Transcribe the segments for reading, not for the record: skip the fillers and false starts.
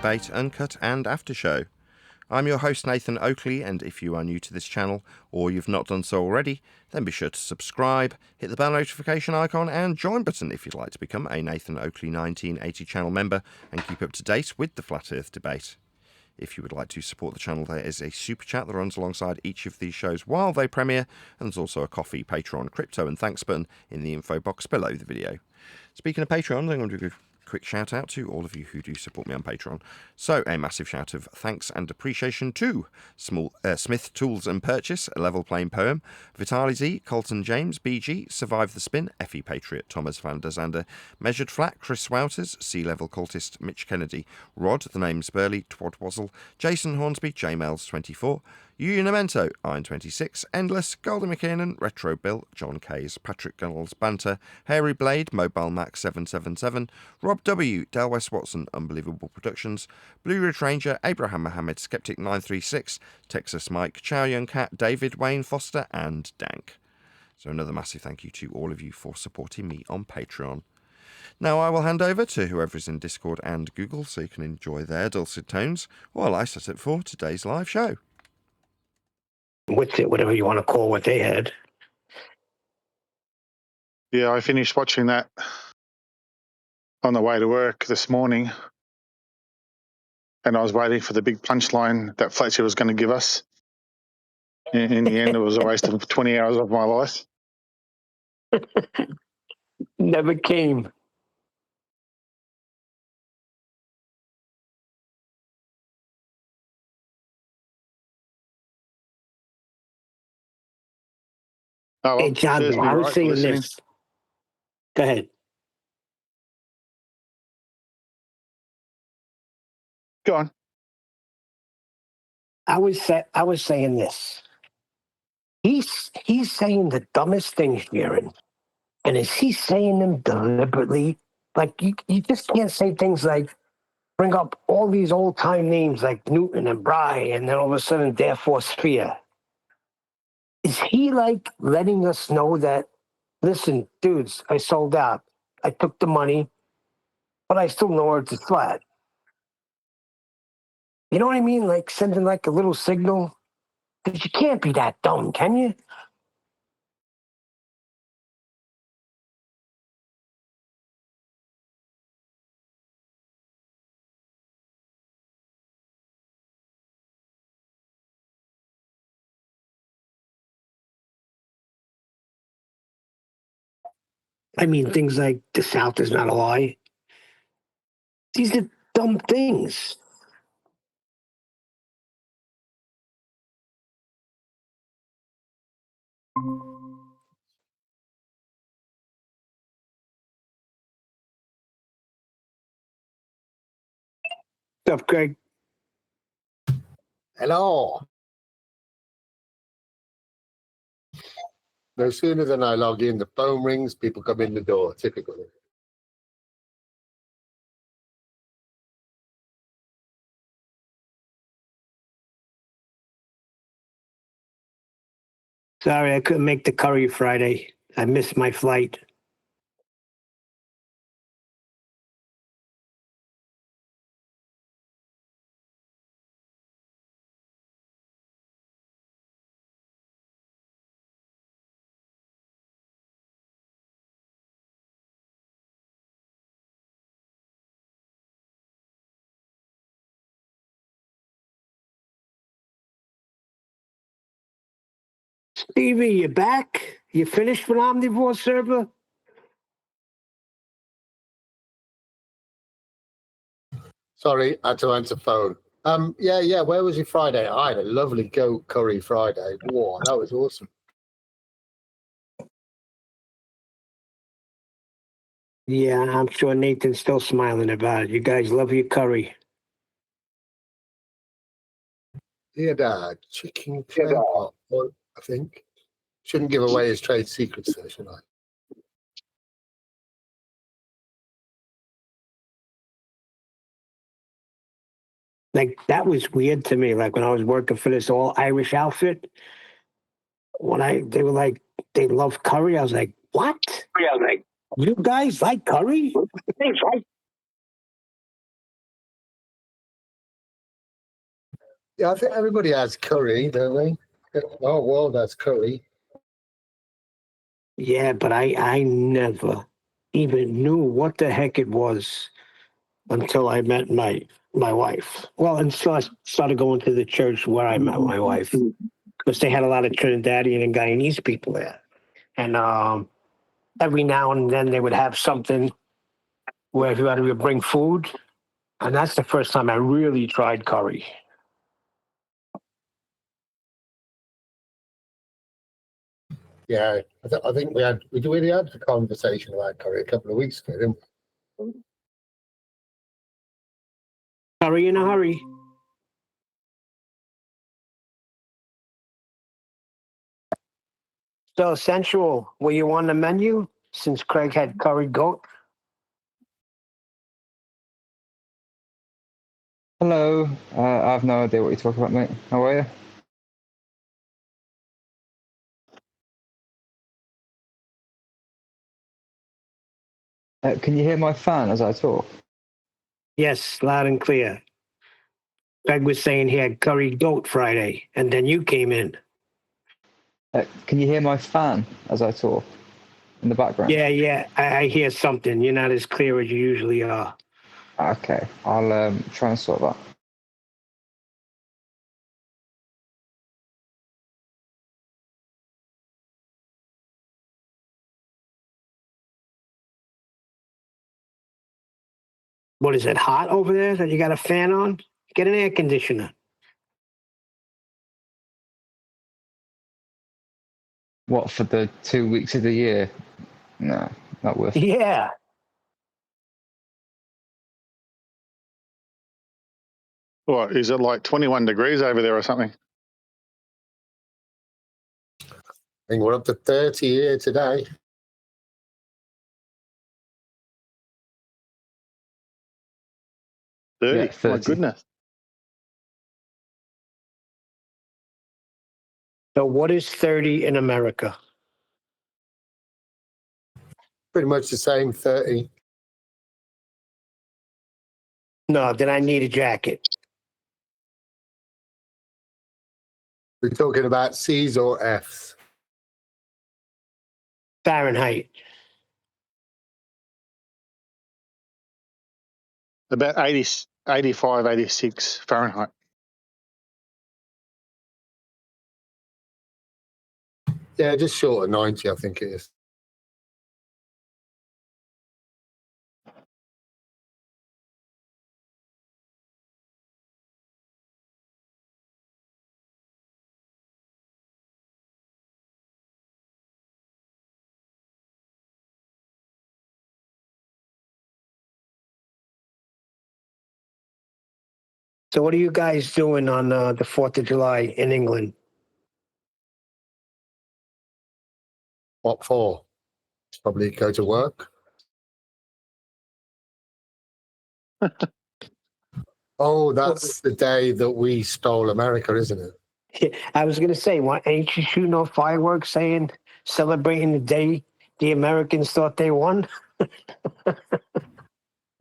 Debate, Uncut and After Show. I'm your host Nathan Oakley, and if you are new to this channel or you've not done so already, then be sure to subscribe, hit the bell notification icon and join button if you'd like to become a Nathan Oakley 1980 channel member and keep up to date with the Flat Earth debate. If you would like to support the channel, there is a super chat that runs alongside each of these shows while they premiere, and there's also a coffee, Patreon, crypto and thanks button in the info box below the video. Speaking of Patreon, I'm going to do a quick shout out to all of you who do support me on Patreon. So a massive shout of thanks and appreciation to Smith Tools and Purchase, A Level Playing Poem, Vitali Z, Colton James, BG, Survive the Spin, Effie Patriot, Thomas van der Zander, Measured Flat, Chris Wouters, Sea Level Cultist, Mitch Kennedy, Rod, The Name's Burley, Twad Wazzle, Jason Hornsby, JMails24, Unimento, Iron26, Endless, Golden McKinnon, Retro Bill, John Kays, Patrick Gunnels, Banter, Hairy Blade, Mobile Max 777, Rob W, Del West Watson, Unbelievable Productions, Blue Ridge Ranger, Abraham Mohammed, Skeptic 936, Texas Mike, Chow Young Cat, David Wayne Foster, and Dank. So another massive thank you to all of you for supporting me on Patreon. Now I will hand over to whoever is in Discord and Google so you can enjoy their dulcet tones while I set up for today's live show. With it, whatever you want to call what they had. Yeah, I finished watching that on the way to work this morning, and I was waiting for the big punchline that Fletcher was going to give us. In the end, it was a waste of 20 hours of my life. Never came. Oh, well, Hey, John, serves me I was right for saying listening. this. Go ahead. Go on. I was saying this. He's saying the dumbest things, Jiren. And is he saying them deliberately? Like, you just can't say things like, bring up all these old-time names like Newton and Bry, and then all of a sudden, therefore, Sphere. Is he, like, letting us know that, listen, dudes, I sold out. I took the money, but I still know it's flat. You know what I mean? Like, sending, like, a little signal. Because you can't be that dumb, can you? I mean, things like the South is not a lie. These are dumb things. What's up, Craig? Hello. No sooner than I log in, the phone rings, people come in the door, typically. Sorry, I couldn't make the curry Friday. I missed my flight. Stevie, you back? You finished with Omnivore Server? Sorry, I had to answer phone. Yeah, where was your Friday? I had a lovely goat curry Friday. Wow, that was awesome. Yeah, I'm sure Nathan's still smiling about it. You guys love your curry. He had a chicken flower pot, I think. Shouldn't give away his trade secrets there, should I? Like, that was weird to me. Like, when I was working for this all Irish outfit, they were like, they love curry. I was like, what? Yeah, like, you guys like curry? Yeah, I think everybody has curry, don't they? The whole world has curry. Yeah, but I never even knew what the heck it was until I met my wife. Well, until I started going to the church where I met my wife, because they had a lot of Trinidadian and Guyanese people there. And every now and then they would have something where everybody would bring food. And that's the first time I really tried curry. Yeah, I think we really had a conversation about curry a couple of weeks ago, didn't we? Curry in a hurry. So, Sensual, were you on the menu since Craig had curried goat? Hello, I have no idea what you're talking about, mate. How are you? Can you hear my fan as I talk? Yes, loud and clear. Craig was saying he had curried goat Friday, and then you came in. Can you hear my fan as I talk in the background? Yeah, I hear something. You're not as clear as you usually are. Okay, I'll try and sort that. What is it, hot over there that you got a fan on? Get an air conditioner. What, for the 2 weeks of the year? No, not worth it. Yeah. What, is it like 21 degrees over there or something? I think we're up to 30 here today. Dirty. Yeah, My 30. goodness. So what is 30 in America? Pretty much the same 30. No, then I need a jacket. We're talking about C's or F's. Fahrenheit. About 80, 85, 86 Fahrenheit. Yeah, just short of 90, I think it is. So what are you guys doing on the 4th of July in England? What for? Probably go to work. Oh, that's the day that we stole America, isn't it? I was going to say, ain't you shooting off fireworks saying, celebrating the day the Americans thought they won?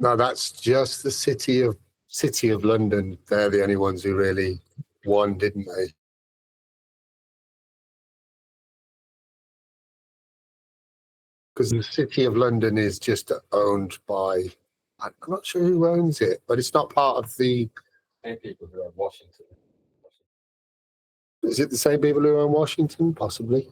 No, that's just the city of London. They're the only ones who really won, didn't they? Because the city of London is just owned by, I'm not sure who owns it, but it's not part of the same people who own Washington. Is it the same people who own Washington? Possibly.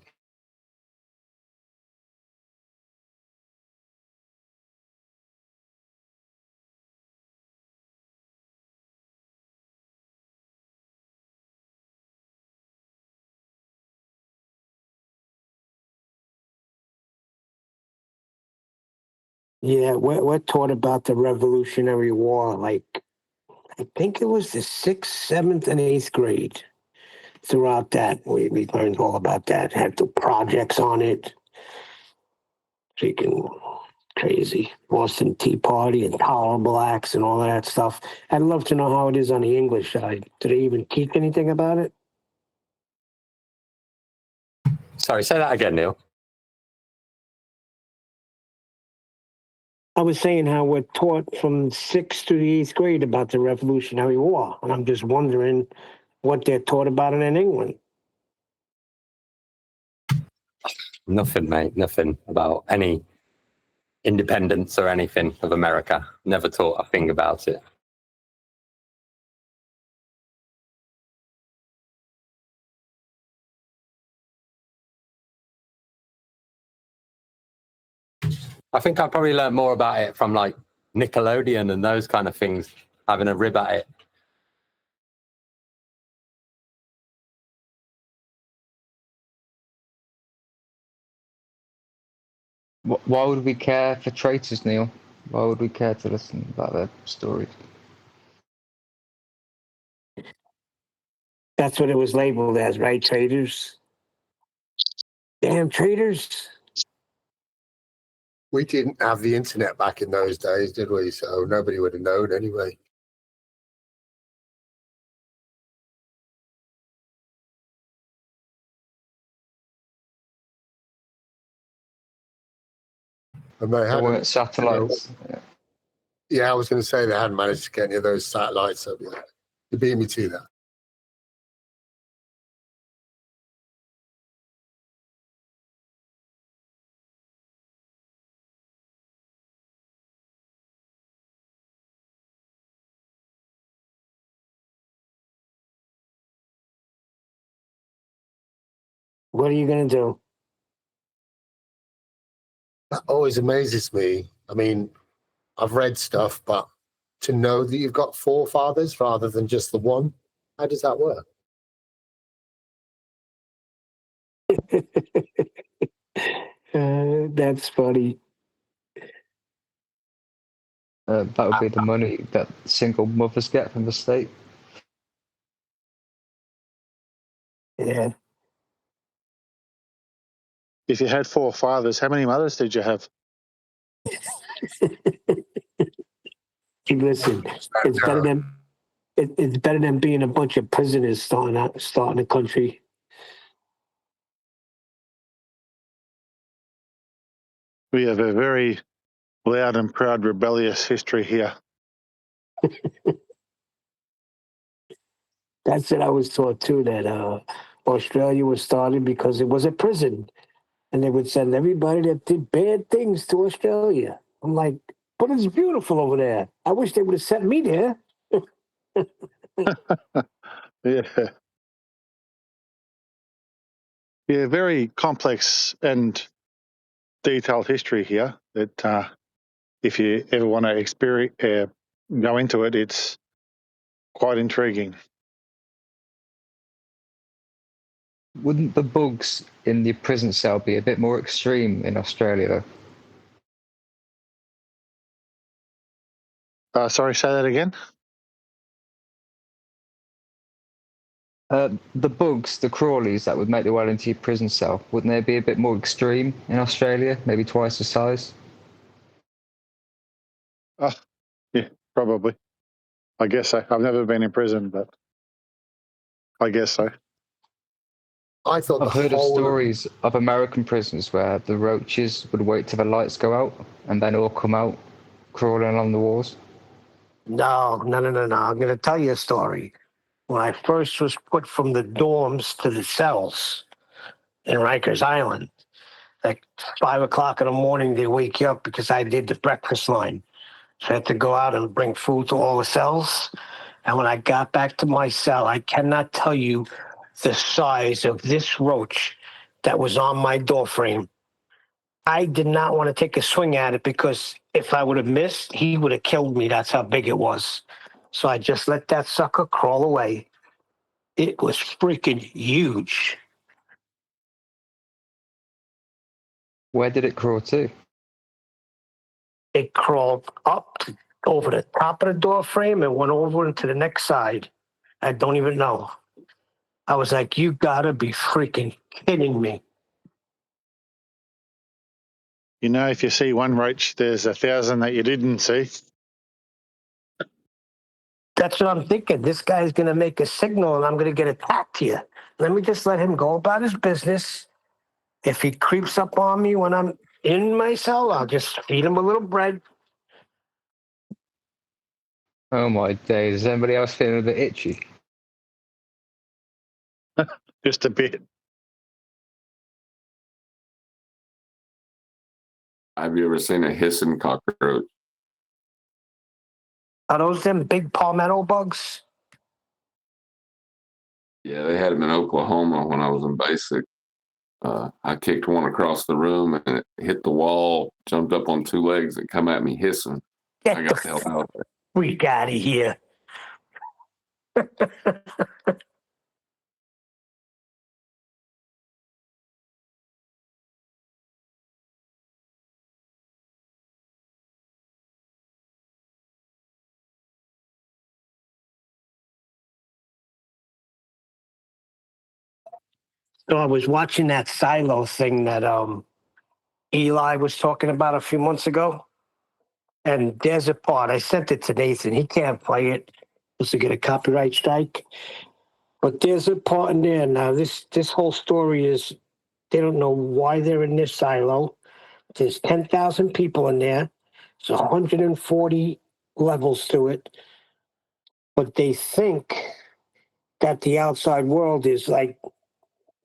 Yeah, we're taught about the Revolutionary War, like, I think it was the 6th, 7th, and 8th grade. Throughout that, we learned all about that, had the projects on it. Freaking crazy. Boston Tea Party and tolerable acts and all of that stuff. I'd love to know how it is on the English side. Do they even teach anything about it? Sorry, say that again, Neil. I was saying how we're taught from 6th to the 8th grade about the Revolutionary War. And I'm just wondering, what they're taught about it in England. Nothing, mate. Nothing about any independence or anything of America. Never taught a thing about it. I think I probably learned more about it from like Nickelodeon and those kind of things, having a rib at it. Why would we care for traitors, Neil? Why would we care to listen about their stories? That's what it was labeled as, right? Traitors. Damn traitors. We didn't have the internet back in those days, did we? So nobody would have known anyway. And they There hadn't, weren't satellites. Yeah. yeah, I was going to say they hadn't managed to get any of those satellites up yet. You beat me to that. What are you gonna do? That always amazes me. I mean, I've read stuff, but to know that you've got forefathers rather than just the one, how does that work? That's funny. That would be the money that single mothers get from the state. Yeah. If you had four fathers, how many mothers did you have? Hey, listen, it's better than it's better than being a bunch of prisoners starting a country. We have a very loud and proud rebellious history here. That's what I was taught too. That Australia was started because it was a prison, and they would send everybody that did bad things to Australia. I'm like, but it's beautiful over there. I wish they would have sent me there. Yeah. Yeah, very complex and detailed history here that if you ever want to go into it, it's quite intriguing. Wouldn't the bugs in the prison cell be a bit more extreme in Australia, though? Sorry, say that again? The bugs, the crawlies that would make their way into your prison cell, wouldn't they be a bit more extreme in Australia? Maybe twice the size? Yeah, probably. I guess so. I've never been in prison, but I guess so. I thought I've the heard of whole stories of American prisons where the roaches would wait till the lights go out and then all come out crawling along the walls. No. I'm going to tell you a story. When I first was put from the dorms to the cells in Rikers Island, like 5 o'clock in the morning, they wake you up because I did the breakfast line. So I had to go out and bring food to all the cells. And when I got back to my cell, I cannot tell you the size of this roach that was on my door frame. I did not want to take a swing at it because if I would have missed, he would have killed me. That's how big it was. So I just let that sucker crawl away. It was freaking huge. Where did it crawl to? It crawled up over the top of the door frame and went over into the next side. I don't even know. I was like, you gotta be freaking kidding me. You know, if you see one roach, there's 1,000 that you didn't see. That's what I'm thinking. This guy's gonna make a signal and I'm gonna get attacked here. Let me just let him go about his business. If he creeps up on me when I'm in my cell, I'll just feed him a little bread. Oh my days, is anybody else feeling a bit itchy? Just a bit. Have you ever seen a hissing cockroach? Are those them big palmetto bugs? Yeah, they had them in Oklahoma when I was in basic. I kicked one across the room and it hit the wall, jumped up on two legs, and come at me hissing. I Get got the the hell out of there. freak out of here. So I was watching that silo thing that Eli was talking about a few months ago. And there's a part, I sent it to Nathan. He can't play it because to get a copyright strike. But there's a part in there now. This whole story is they don't know why they're in this silo. There's 10,000 people in there. There's 140 levels to it. But they think that the outside world is like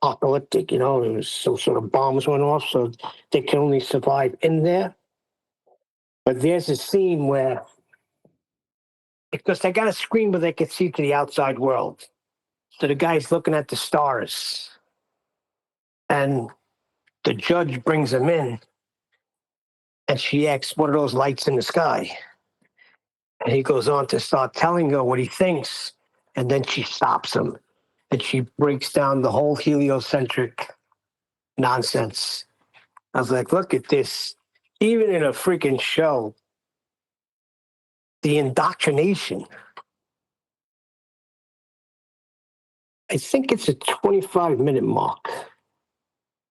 apocalyptic, you know, there was some sort of bombs went off, so they can only survive in there. But there's a scene where, because they got a screen where they can see to the outside world. So the guy's looking at the stars, and the judge brings him in, and she asks, "What are those lights in the sky?" And he goes on to start telling her what he thinks, and then she stops him, and she breaks down the whole heliocentric nonsense. I was like, look at this. Even in a freaking show, the indoctrination. I think it's a 25-minute mark,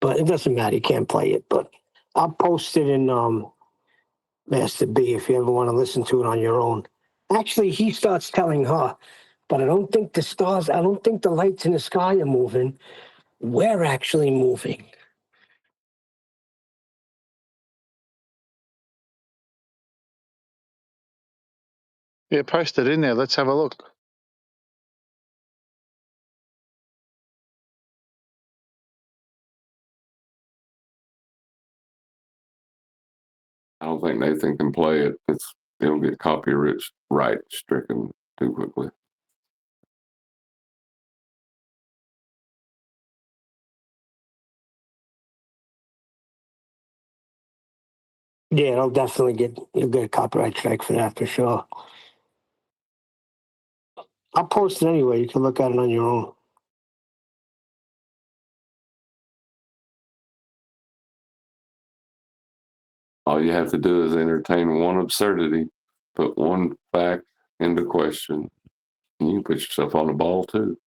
but it doesn't matter. You can't play it. But I'll post it in Master B if you ever want to listen to it on your own. Actually, he starts telling her, but I don't think I don't think the lights in the sky are moving. We're actually moving. Yeah, post it in there. Let's have a look. I don't think Nathan can play it. It'll get copyright stricken too quickly. Yeah, you'll get a copyright strike for that for sure. I'll post it anyway. You can look at it on your own. All you have to do is entertain one absurdity, put one fact into question, and you can put yourself on the ball too.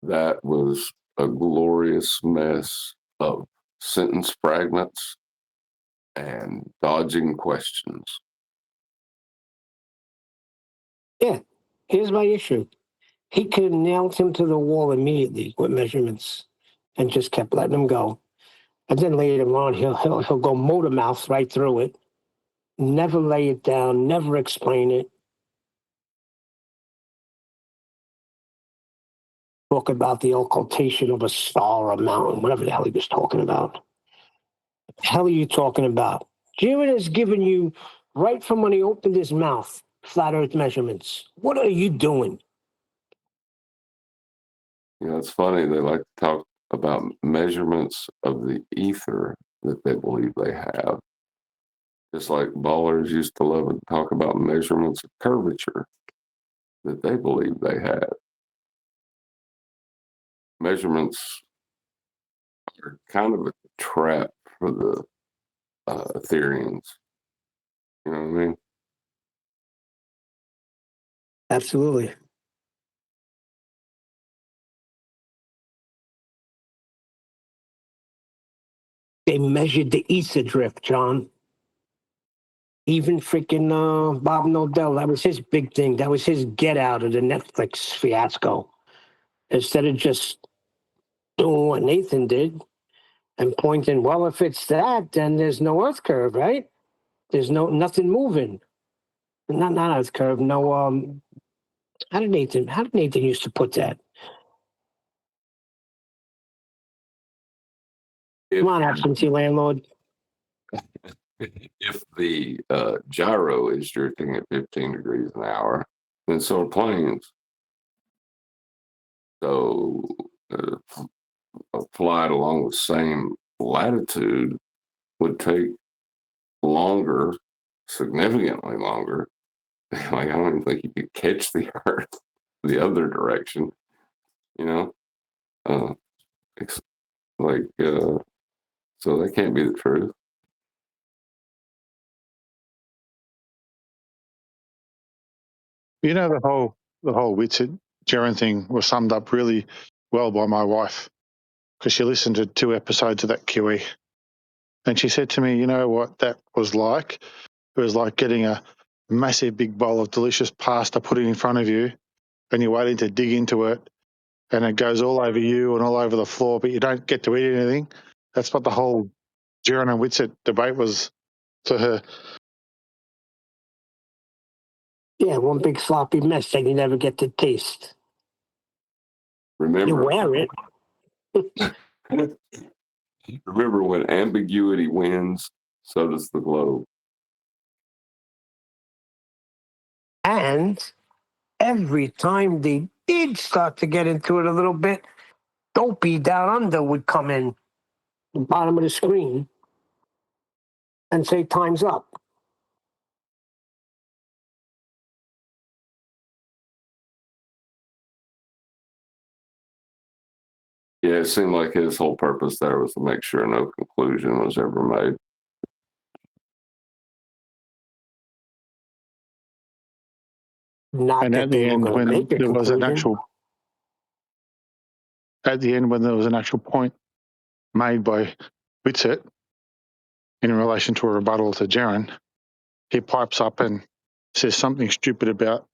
That was a glorious mess of sentence fragments and dodging questions. Yeah, here's my issue. He could have nailed him to the wall immediately with measurements and just kept letting him go. And then later on, he'll go motor mouth right through it, never lay it down, never explain it. Talk about the occultation of a star or a mountain, whatever the hell he was talking about. What the hell are you talking about? Jiren has given you, right from when he opened his mouth, flat earth measurements. What are you doing? You know, it's funny, they like to talk about measurements of the ether that they believe they have. Just like ballers used to love to talk about measurements of curvature that they believe they had. Measurements are kind of a trap for the Ethereans. You know what I mean? Absolutely. They measured the ether drift, John. Even freaking Bob Nodell, that was his big thing. That was his get out of the Netflix fiasco. Instead of just doing what Nathan did and pointing, well, if it's that, then there's no Earth curve, right? There's nothing moving. Not Earth curve. No. How did Nathan used to put that? Come on, absentee landlord. If the gyro is drifting at 15 degrees an hour, then so are planes. So a flight along the same latitude would take longer, significantly longer. Like, I don't even think you could catch the Earth the other direction, you know? It's like, so that can't be the truth. You know, the whole Whitsett Jiren thing was summed up really well by my wife, because she listened to 2 episodes of that QE. And she said to me, you know what that was like? It was like getting a massive big bowl of delicious pasta put in front of you, and you're waiting to dig into it, and it goes all over you and all over the floor, but you don't get to eat anything. That's what the whole Jiren and Whitsett debate was to her. Yeah, one big sloppy mess that you never get to taste. You Remember, wear it. remember when ambiguity wins, so does the globe. And every time they did start to get into it a little bit, Dopey down under would come in the bottom of the screen and say, time's up. Yeah, it seemed like his whole purpose there was to make sure no conclusion was ever made. Not And that at they the were end, going to when make a there was an conclusion. actual point made by Whitsett in relation to a rebuttal to Jiren, he pipes up and says something stupid about,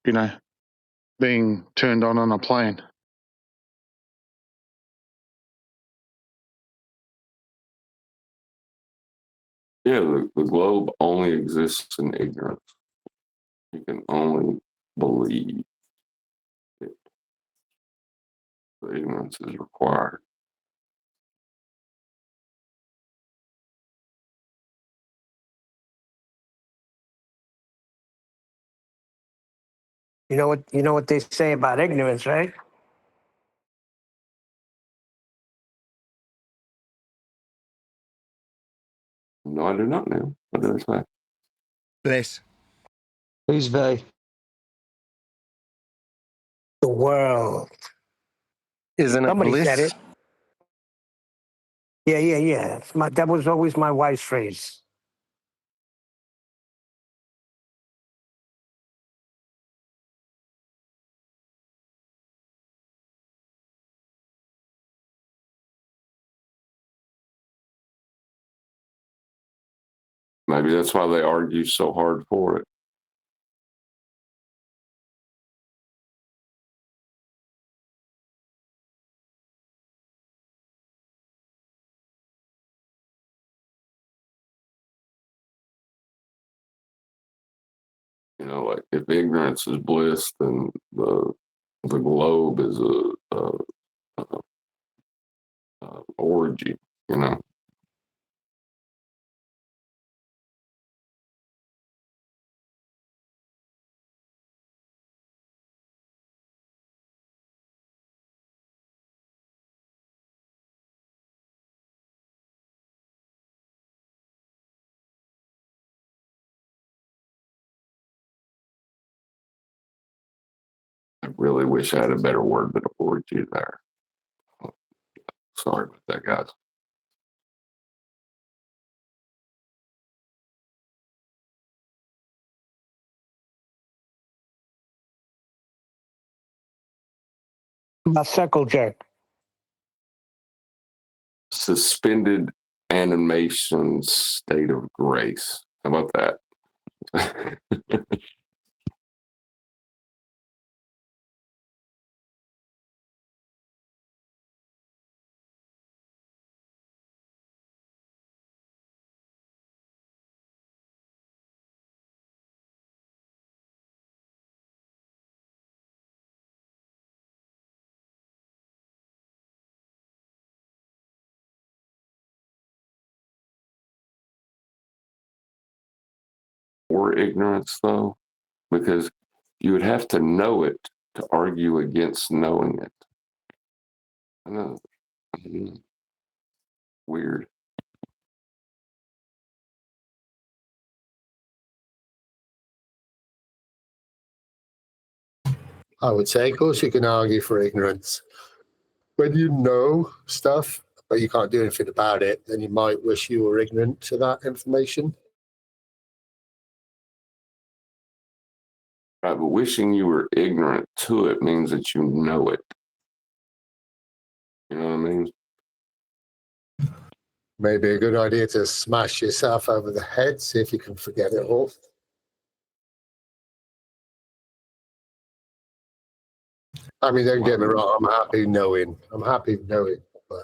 being turned on a plane. Yeah, the globe only exists in ignorance. You can only believe it. The ignorance is required. You know what they say about ignorance, right? No, I do not know. What did I say? Bliss. Who's they? The world. Isn't it Somebody bliss? said it. Yeah. That was always my wife's phrase. Maybe that's why they argue so hard for it. Like if ignorance is bliss, then the globe is a orgy. I really wish I had a better word than orgy there. Sorry about that, guys. About circle jerk. Suspended animation state of grace. How about that? Or ignorance, though, because you would have to know it to argue against knowing it. I know. Weird. I would say, of course, you can argue for ignorance. When you know stuff, but you can't do anything about it, then you might wish you were ignorant to that information. Right, but wishing you were ignorant to it means that you know it. You know what I mean? Maybe a good idea to smash yourself over the head, see if you can forget it all. I mean, don't get me wrong, I'm happy knowing, but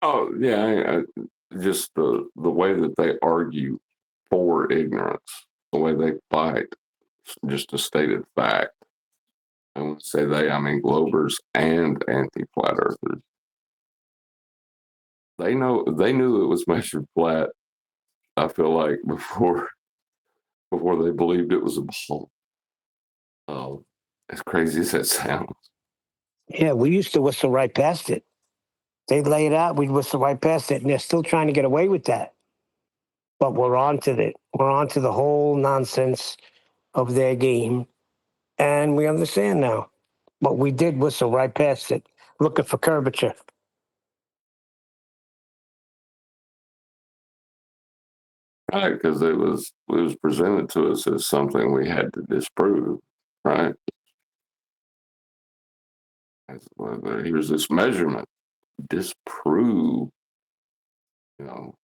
Oh yeah, just the way that they argue for ignorance, the way they fight, just a stated fact. And when I say they, I mean Globers and anti-flat earthers. They knew it was measured flat. I feel like before they believed it was a ball. As crazy as that sounds. Yeah, we used to whistle right past it. They'd lay it out, we'd whistle right past it, and they're still trying to get away with that. But we're on to it. We're on to the whole nonsense of their game, and we understand now. But we did whistle right past it, looking for curvature. Right, because it was presented to us as something we had to disprove, right? Here's this measurement, disprove, you know.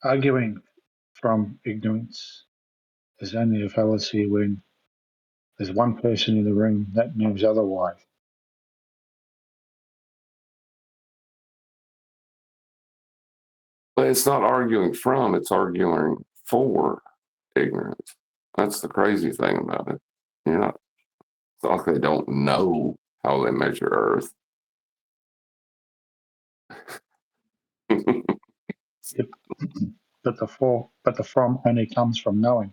Arguing from ignorance is only a fallacy when there's one person in the room that knows otherwise. But it's not arguing from, it's arguing for ignorance. That's the crazy thing about it. You're not, it's not like they don't know how they measure Earth. Yep. But the from only comes from knowing.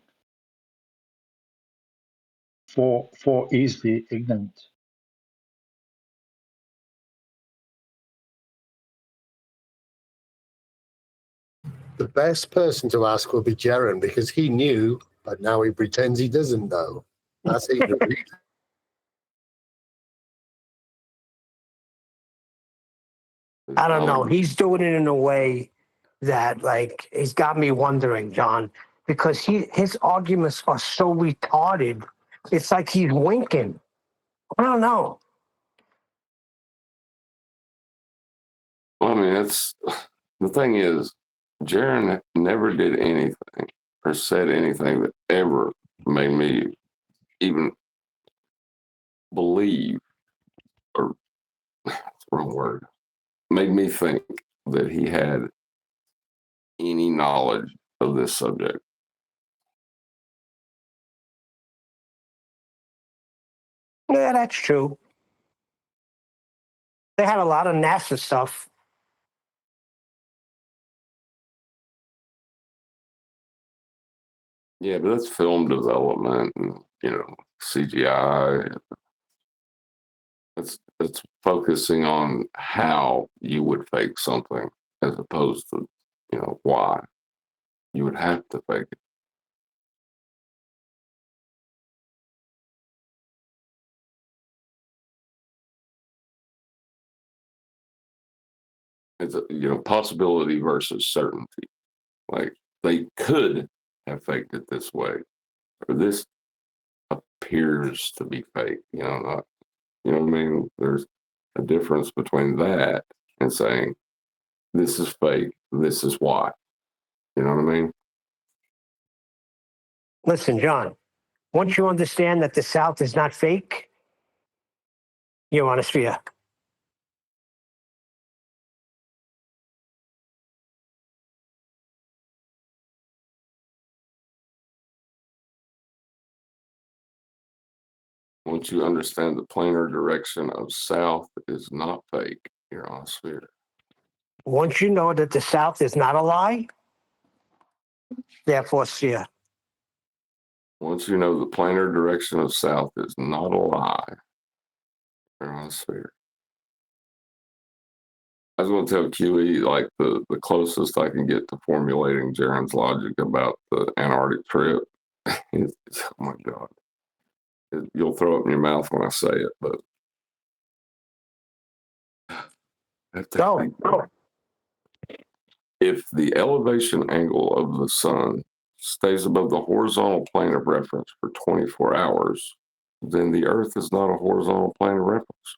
For is the ignorant. the best person to ask would be Jiren because he knew, but now he pretends he doesn't know. That's ignorant. I don't know. He's doing it in a way that, like, he's got me wondering, John, because his arguments are so retarded. It's like he's winking. I don't know. Well, I mean, that's the thing is, Jiren never did anything or said anything that ever made me even believe, or that's the wrong word, made me think that he had any knowledge of this subject. Yeah, that's true. They had a lot of NASA stuff. Yeah, but that's film development and, CGI. It's focusing on how you would fake something as opposed to, why you would have to fake it. It's possibility versus certainty. Like they could have faked it this way, or this appears to be fake. Not, you know what I mean? There's a difference between that and saying this is fake. This is why. You know what I mean? Listen, John, once you understand that the South is not fake, you're on a sphere. Once you understand the planar direction of south is not fake, you're on a sphere. Once you know that the South is not a lie, therefore sphere. Once you know the planar direction of south is not a lie, you're on a sphere. I was going to tell QE like the closest I can get to formulating Jiren's logic about the Antarctic trip. Oh my God. You'll throw up in your mouth when I say it, but Go. if the elevation angle of the sun stays above the horizontal plane of reference for 24 hours, then the Earth is not a horizontal plane of reference.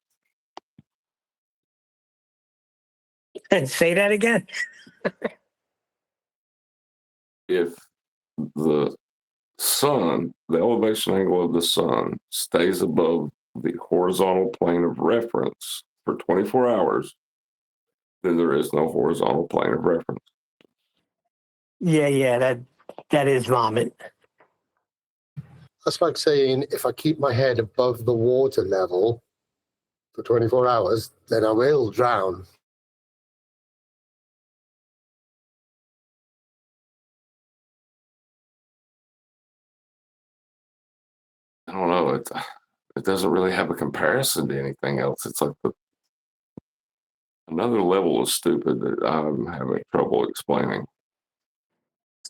And say that again. If the sun, the elevation angle of the sun stays above the horizontal plane of reference for 24 hours, then there is no horizontal plane of reference. Yeah, that is vomit. That's like saying if I keep my head above the water level for 24 hours, then I will drown. I don't know. It doesn't really have a comparison to anything else. It's like another level of stupid that I'm having trouble explaining.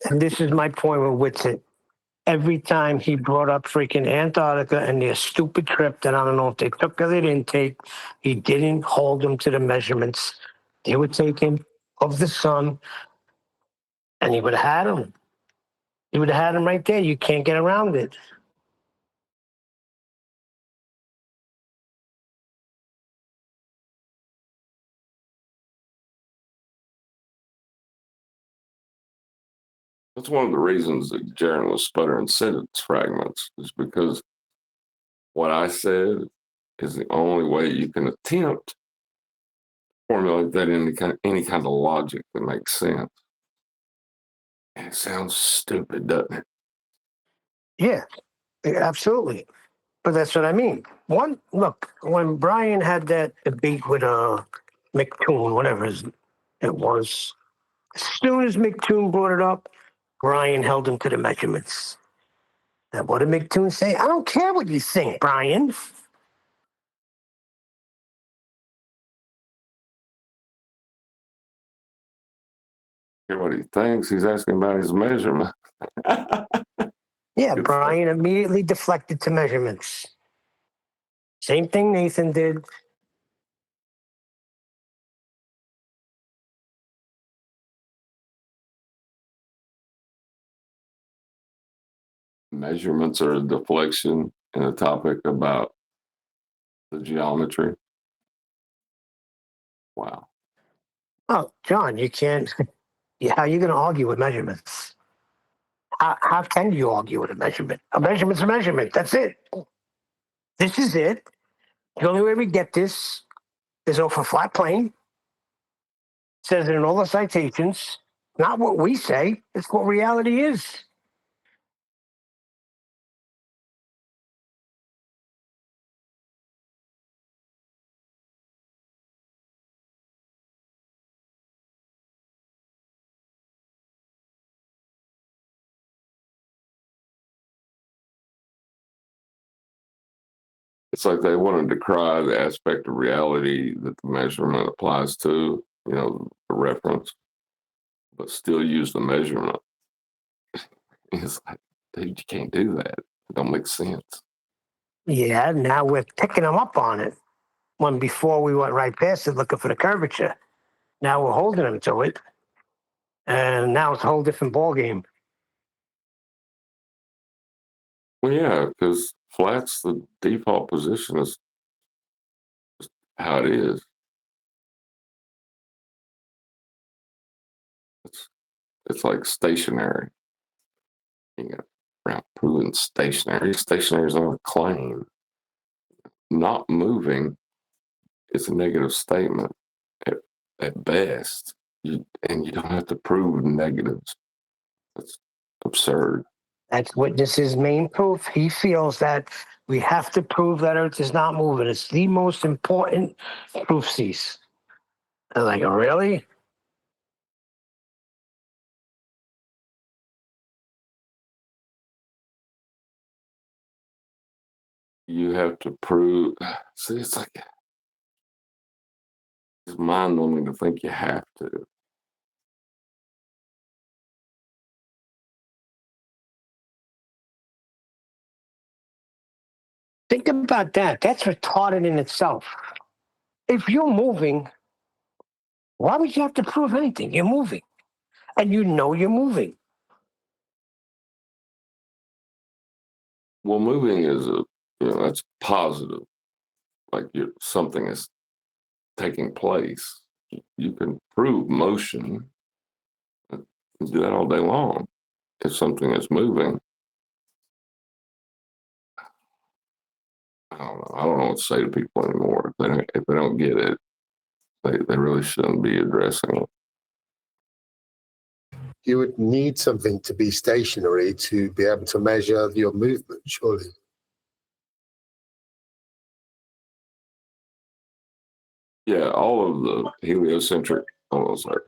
And this is my point with Whitsitt. Every time he brought up freaking Antarctica and their stupid trip that I don't know if they took or they didn't take, he didn't hold them to the measurements. They were taken of the sun, and he would have had them. He would have had them right there. You can't get around it. That's one of the reasons that Jiren was sputtering sentence fragments, is because what I said is the only way you can attempt to formulate that in any kind of logic that makes sense. And it sounds stupid, doesn't it? Yeah, absolutely. But that's what I mean. Look, when Brian had that debate with McToon, whatever it was, as soon as McToon brought it up, Brian held him to the measurements. Now, what did McToon say? I don't care what you think, Brian. Hear what he thinks. He's asking about his measurement. Yeah, Good Brian immediately deflected to measurements. Same thing Nathan did. Measurements are a deflection in a topic about the geometry. Wow. Oh, John, you can't. How are you going to argue with measurements? How can you argue with a measurement? A measurement's a measurement. That's it. This is it. The only way we get this is off a flat plane. Says it in all the citations. Not what we say. It's what reality is. It's like they want to decry the aspect of reality that the measurement applies to, the reference, but still use the measurement. It's like, dude, you can't do that. It don't make sense. Yeah, now we're picking them up on it. When before we went right past it looking for the curvature. Now we're holding them to it. And now it's a whole different ballgame. Well, yeah, because flat's the default position is just how it is. It's like stationary. You got around proving stationary. Stationary is not a claim. Not moving is a negative statement at best. And you don't have to prove negatives. That's absurd. That's witness's main proof. He feels that we have to prove that Earth is not moving. It's the most important proof sees. I'm like, really? You have to prove. See, it's like it's mind-numbing to think you have to. Think about that. That's retarded in itself. If you're moving, why would you have to prove anything? You're moving. And you know you're moving. Well, moving is that's positive. Like something is taking place. You can prove motion. You do that all day long. If something is moving, I don't know. I don't know what to say to people anymore. If they don't get it, they really shouldn't be addressing it. You would need something to be stationary to be able to measure your movement, surely. Yeah, all of the heliocentric. Hold on, sorry.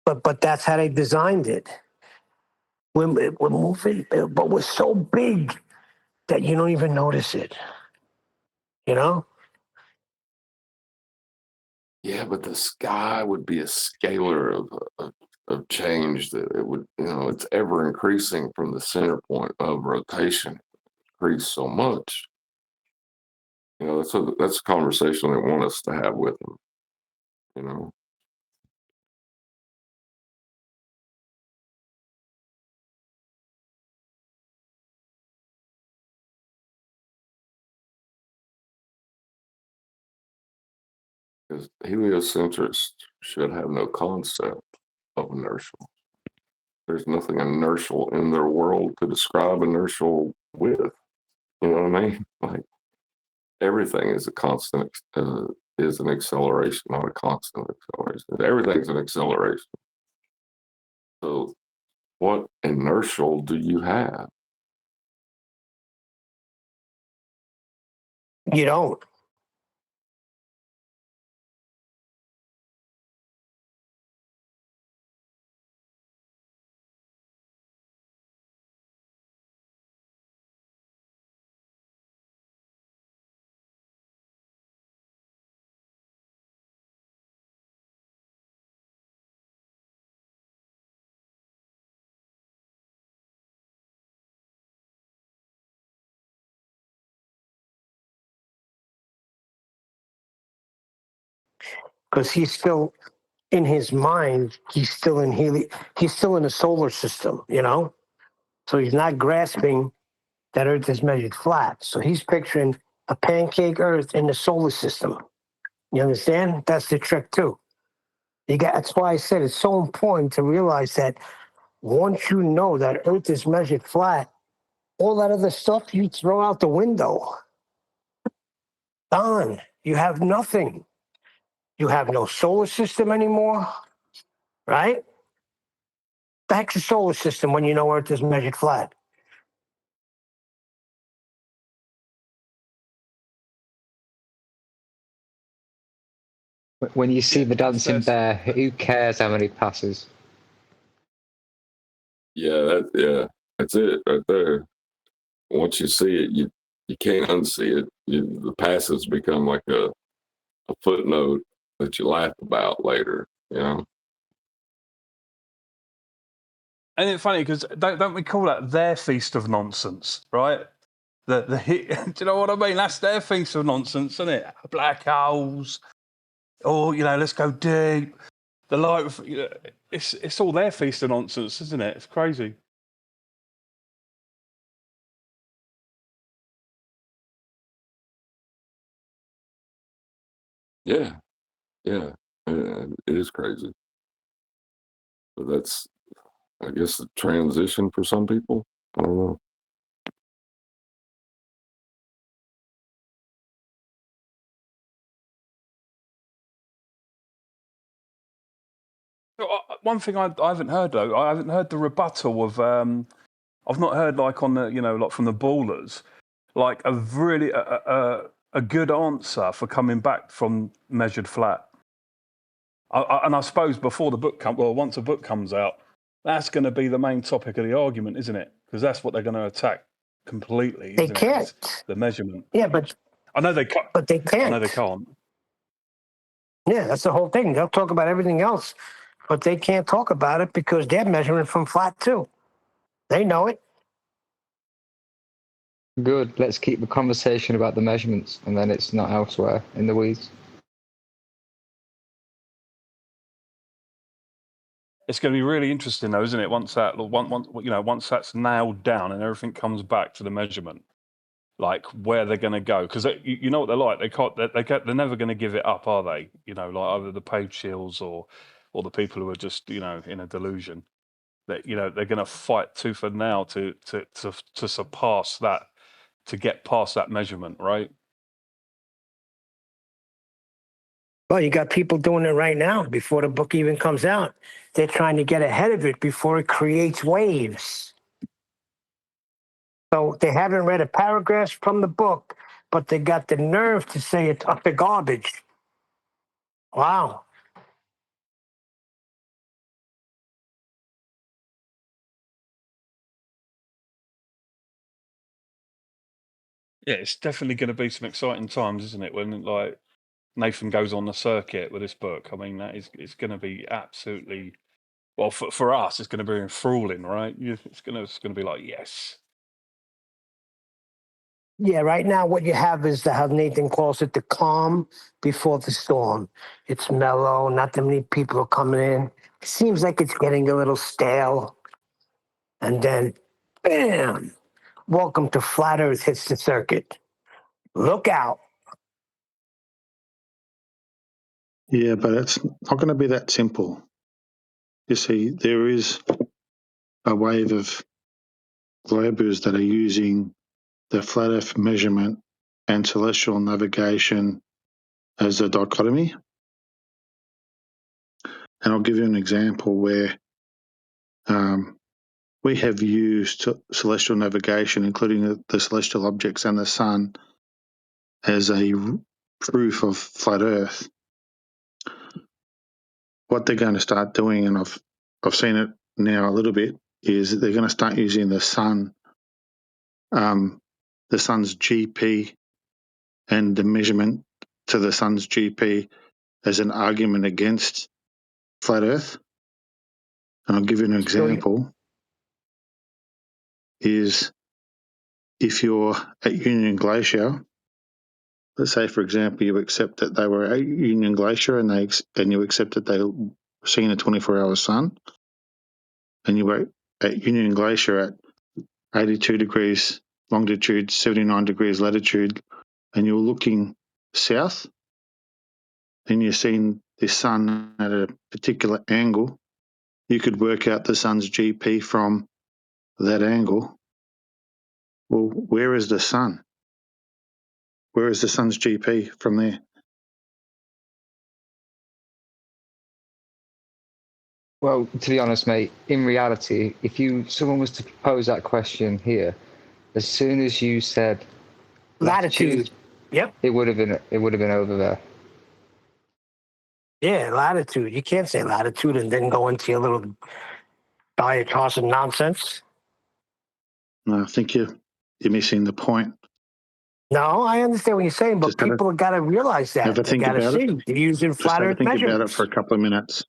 But that's how they designed it. We're moving, but we're so big that you don't even notice it. You know? Yeah, but the sky would be a scalar of change that it would, it's ever increasing from the center point of rotation. Increase so much. That's a conversation they want us to have with them. Because heliocentrists should have no concept of inertial. There's nothing inertial in their world to describe inertial with. You know what I mean? Like everything is a constant, is an acceleration, not a constant acceleration. Everything's an acceleration. So, what inertial do you have? You don't. Because he's still in his mind, he's still in he's still in the solar system, So he's not grasping that Earth is measured flat. So he's picturing a pancake Earth in the solar system. You understand? That's the trick too. That's why I said it's so important to realize that once you know that Earth is measured flat, all that other stuff you throw out the window. Gone. You have nothing. You have no solar system anymore, right? The heck's a solar system when you know Earth is measured flat? When you see the dancing bear, who cares how many passes? Yeah, that's it right there. Once you see it, you can't unsee it. The passes become like a footnote that you laugh about later. And it's funny because don't we call that their feast of nonsense, right? Do you know what I mean? That's their feast of nonsense, isn't it? Black holes, or let's go deep. The light, it's all their feast of nonsense, isn't it? It's crazy. Yeah, yeah, it is crazy. But that's, I guess, the transition for some people. I don't know. One thing I haven't heard though, I haven't heard the rebuttal of. I've not heard like on the like from the ballers, like a really a good answer for coming back from measured flat. And I suppose before the book once a book comes out, that's going to be the main topic of the argument, isn't it? Because that's what they're going to attack completely. They isn't can't. It? The measurement. Yeah, but I know they can't. But they can't. I know they can't. Yeah, that's the whole thing. They'll talk about everything else, but they can't talk about it because they're measuring from flat too. They know it. Good. Let's keep the conversation about the measurements, and then it's not elsewhere in the weeds. It's going to be really interesting, though, isn't it? Once that's nailed down and everything comes back to the measurement, like where they're going to go, because you know what they're like. They're never going to give it up, are they? Like either the paid shills or the people who are just in a delusion. That they're going to fight tooth and nail to surpass that, to get past that measurement, right? Well, you got people doing it right now before the book even comes out. They're trying to get ahead of it before it creates waves. So they haven't read a paragraph from the book, but they got the nerve to say it's utter garbage. Wow. Yeah, it's definitely going to be some exciting times, isn't it? When like Nathan goes on the circuit with this book. I mean, it's going to be absolutely, well, for us, it's going to be enthralling, right? It's going to be like, yes. Yeah, right now what you have is how Nathan calls it, the calm before the storm. It's mellow, not that many people are coming in. It seems like it's getting a little stale. And then, bam, welcome to Flat Earth hits the circuit. Look out. Yeah, but it's not going to be that simple. You see, there is a wave of globers that are using the flat Earth measurement and celestial navigation as a dichotomy. And I'll give you an example where we have used celestial navigation, including the celestial objects and the sun, as a proof of flat Earth. What they're going to start doing, and I've seen it now a little bit, is they're going to start using the sun, the sun's GP, and the measurement to the sun's GP as an argument against flat Earth. And I'll give you an example. Is if you're at Union Glacier, let's say, for example, you accept that they were at Union Glacier and you accept that they were seeing a 24-hour sun, and you were at Union Glacier at 82 degrees longitude, 79 degrees latitude, and you're looking south, and you're seeing the sun at a particular angle, you could work out the sun's GP from that angle. Well, where is the sun? Where is the sun's GP from there? Well, to be honest, mate, in reality, if someone was to pose that question here, as soon as you said Latitude. Yep. it would have been over there. Yeah, latitude. You can't say latitude and then go into your little diatribe nonsense. No, I think you're missing the point. No, I understand what you're saying, but people have got to realize that. Have a They think got to about it. see. They're using flat Earth Just have a think measurements. about it for a couple of minutes.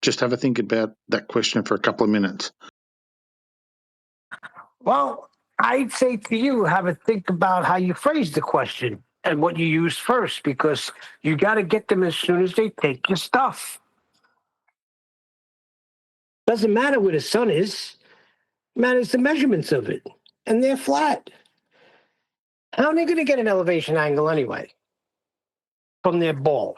Just have a think about that question for a couple of minutes. Well, I'd say to you, have a think about how you phrase the question and what you use first, because you got to get them as soon as they take your stuff. Doesn't matter where the sun is. It matters the measurements of it. And they're flat. How are they going to get an elevation angle anyway from their ball?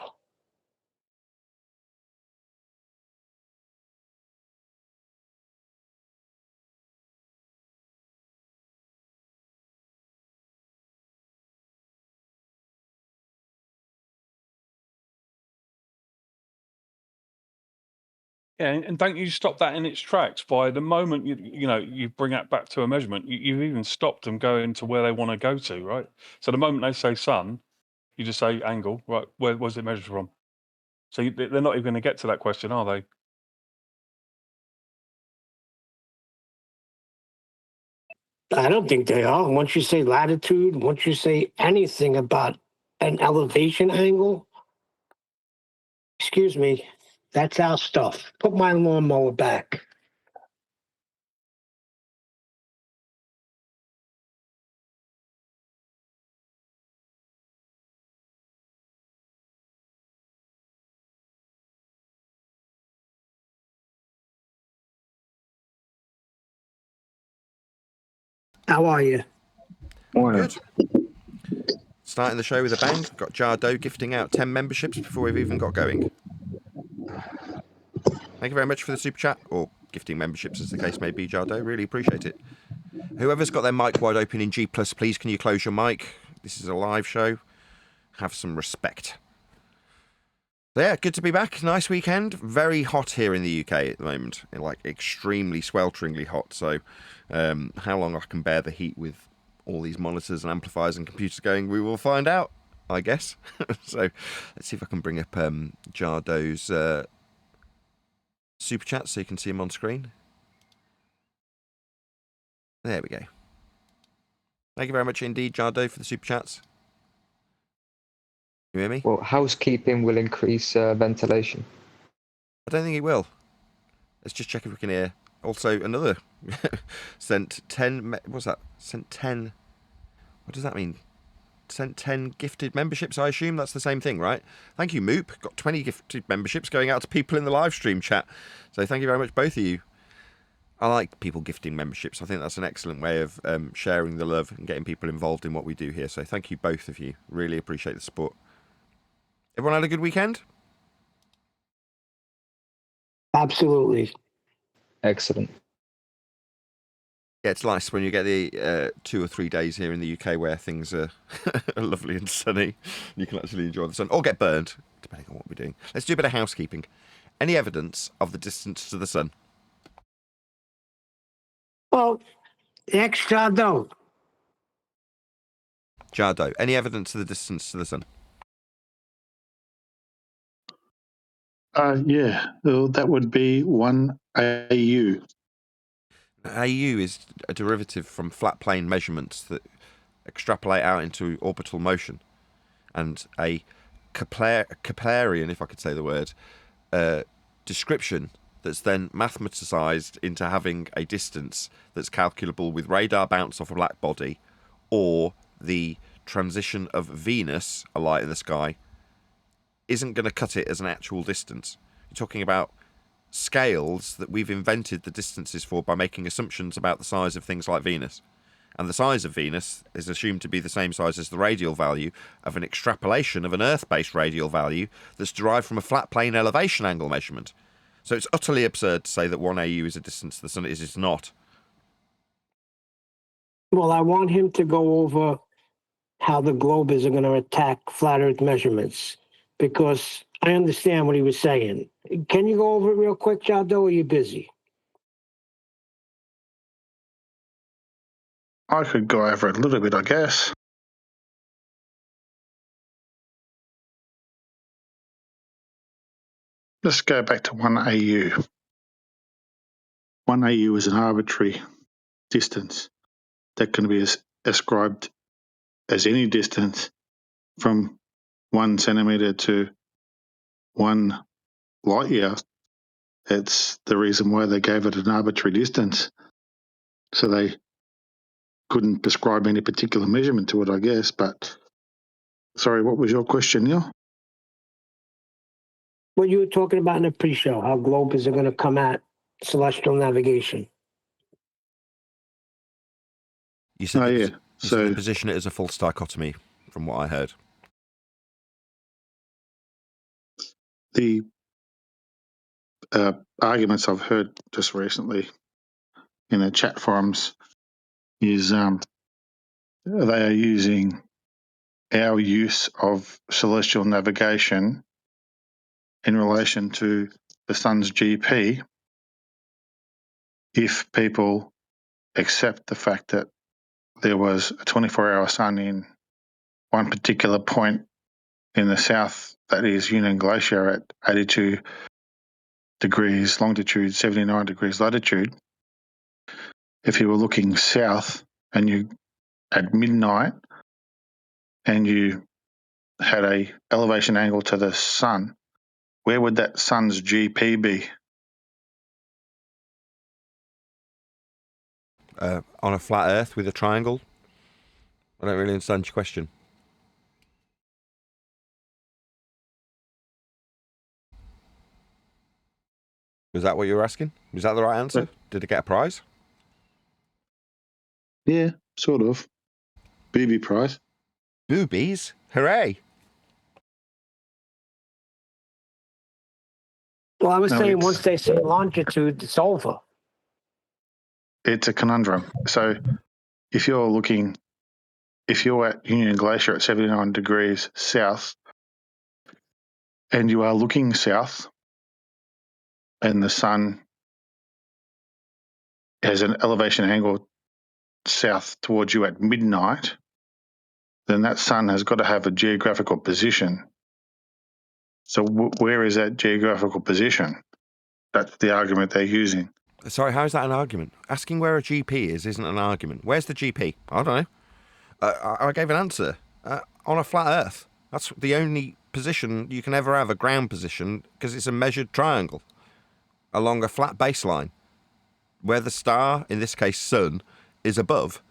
Yeah, and don't you stop that in its tracks by the moment you bring that back to a measurement. You've even stopped them going to where they want to go to, right? So the moment they say sun, you just say angle, right? Where's it measured from? So they're not even going to get to that question, are they? I don't think they are. Once you say latitude, once you say anything about an elevation angle, excuse me, that's our stuff. Put my lawnmower back. How are you? Good. Starting the show with a bang. Got Jardo gifting out 10 memberships before we've even got going. Thank you very much for the super chat, or gifting memberships as the case may be, Jardo. Really appreciate it. Whoever's got their mic wide open in G+, please can you close your mic? This is a live show. Have some respect. So yeah, good to be back. Nice weekend. Very hot here in the UK at the moment. Like extremely swelteringly hot. So how long I can bear the heat with all these monitors and amplifiers and computers going, we will find out, I guess. So let's see if I can bring up Jardo's super chat so you can see him on screen. There we go. Thank you very much indeed, Jardo, for the super chats. You hear me? Well, housekeeping will increase ventilation. I don't think it will. Let's just check if we can hear. Also, another sent 10. What's that? Sent 10. What does that mean? Sent 10 gifted memberships, I assume. That's the same thing, right? Thank you, Moop. Got 20 gifted memberships going out to people in the live stream chat. So thank you very much, both of you. I like people gifting memberships. I think that's an excellent way of sharing the love and getting people involved in what we do here. So thank you, both of you. Really appreciate the support. Everyone had a good weekend? Absolutely. Excellent. Yeah, it's nice when you get the 2 or 3 days here in the UK where things are lovely and sunny. You can actually enjoy the sun, or get burned, depending on what we're doing. Let's do a bit of housekeeping. Any evidence of the distance to the sun? Well, Jardo. Jardo, any evidence of the distance to the sun? Yeah, well, that would be 1 AU. AU is a derivative from flat plane measurements that extrapolate out into orbital motion. And a Keplerian, if I could say the word, description that's then mathematicized into having a distance that's calculable with radar bounce off a black body or the transition of Venus, a light in the sky, isn't going to cut it as an actual distance. You're talking about scales that we've invented the distances for by making assumptions about the size of things like Venus. And the size of Venus is assumed to be the same size as the radial value of an extrapolation of an Earth-based radial value that's derived from a flat plane elevation angle measurement. So it's utterly absurd to say that 1 AU is a distance to the sun. It is not. Well, I want him to go over how the globers are going to attack flat Earth measurements, because I understand what he was saying. Can you go over it real quick, Jardo, or are you busy? I could go over it a little bit, I guess. Let's go back to 1 AU. 1 AU is an arbitrary distance that can be ascribed as any distance from 1 centimetre to 1 light year. That's the reason why they gave it an arbitrary distance. So they couldn't prescribe any particular measurement to it, I guess. But sorry, what was your question, Neil? What you were talking about in the pre-show, how globers are going to come at celestial navigation. You said, Oh, they, yeah. you said So they position it as a false dichotomy, from what I heard. the arguments I've heard just recently in the chat forums is they are using our use of celestial navigation in relation to the sun's GP if people accept the fact that there was a 24-hour sun in one particular point in the south, that is Union Glacier at 82 degrees longitude, 79 degrees latitude. If you were looking south and you at midnight and you had a elevation angle to the sun, where would that sun's GP be? On a flat Earth with a triangle? I don't really understand your question. Was that what you were asking? Was that the right answer? Did it get a prize? Yeah, sort of. Booby prize. Boobies? Hooray! Well, I was No, saying it's- once they say longitude, it's over. It's a conundrum. So if you're at Union Glacier at 79 degrees south and you are looking south and the sun has an elevation angle south towards you at midnight, then that sun has got to have a geographical position. So where is that geographical position? That's the argument they're using. Sorry, how is that an argument? Asking where a GP is isn't an argument. Where's the GP? I don't know. I gave an answer. On a flat Earth. That's the only position you can ever have, a ground position, because it's a measured triangle along a flat baseline where the star, in this case sun, is above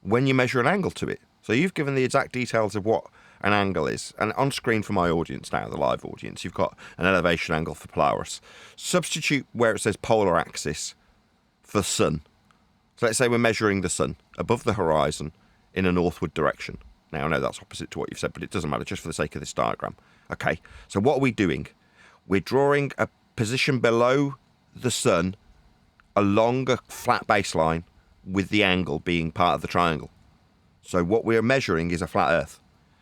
when you measure an angle to it. So you've given the exact details of what an angle is. And on screen for my audience now, the live audience, you've got an elevation angle for Polaris. Substitute where it says polar axis for sun. So let's say we're measuring the sun above the horizon in a northward direction. Now, I know that's opposite to what you've said, but it doesn't matter, just for the sake of this diagram. Okay, so what are we doing? We're drawing a position below the sun along a flat baseline with the angle being part of the triangle. So what we're measuring is a flat Earth.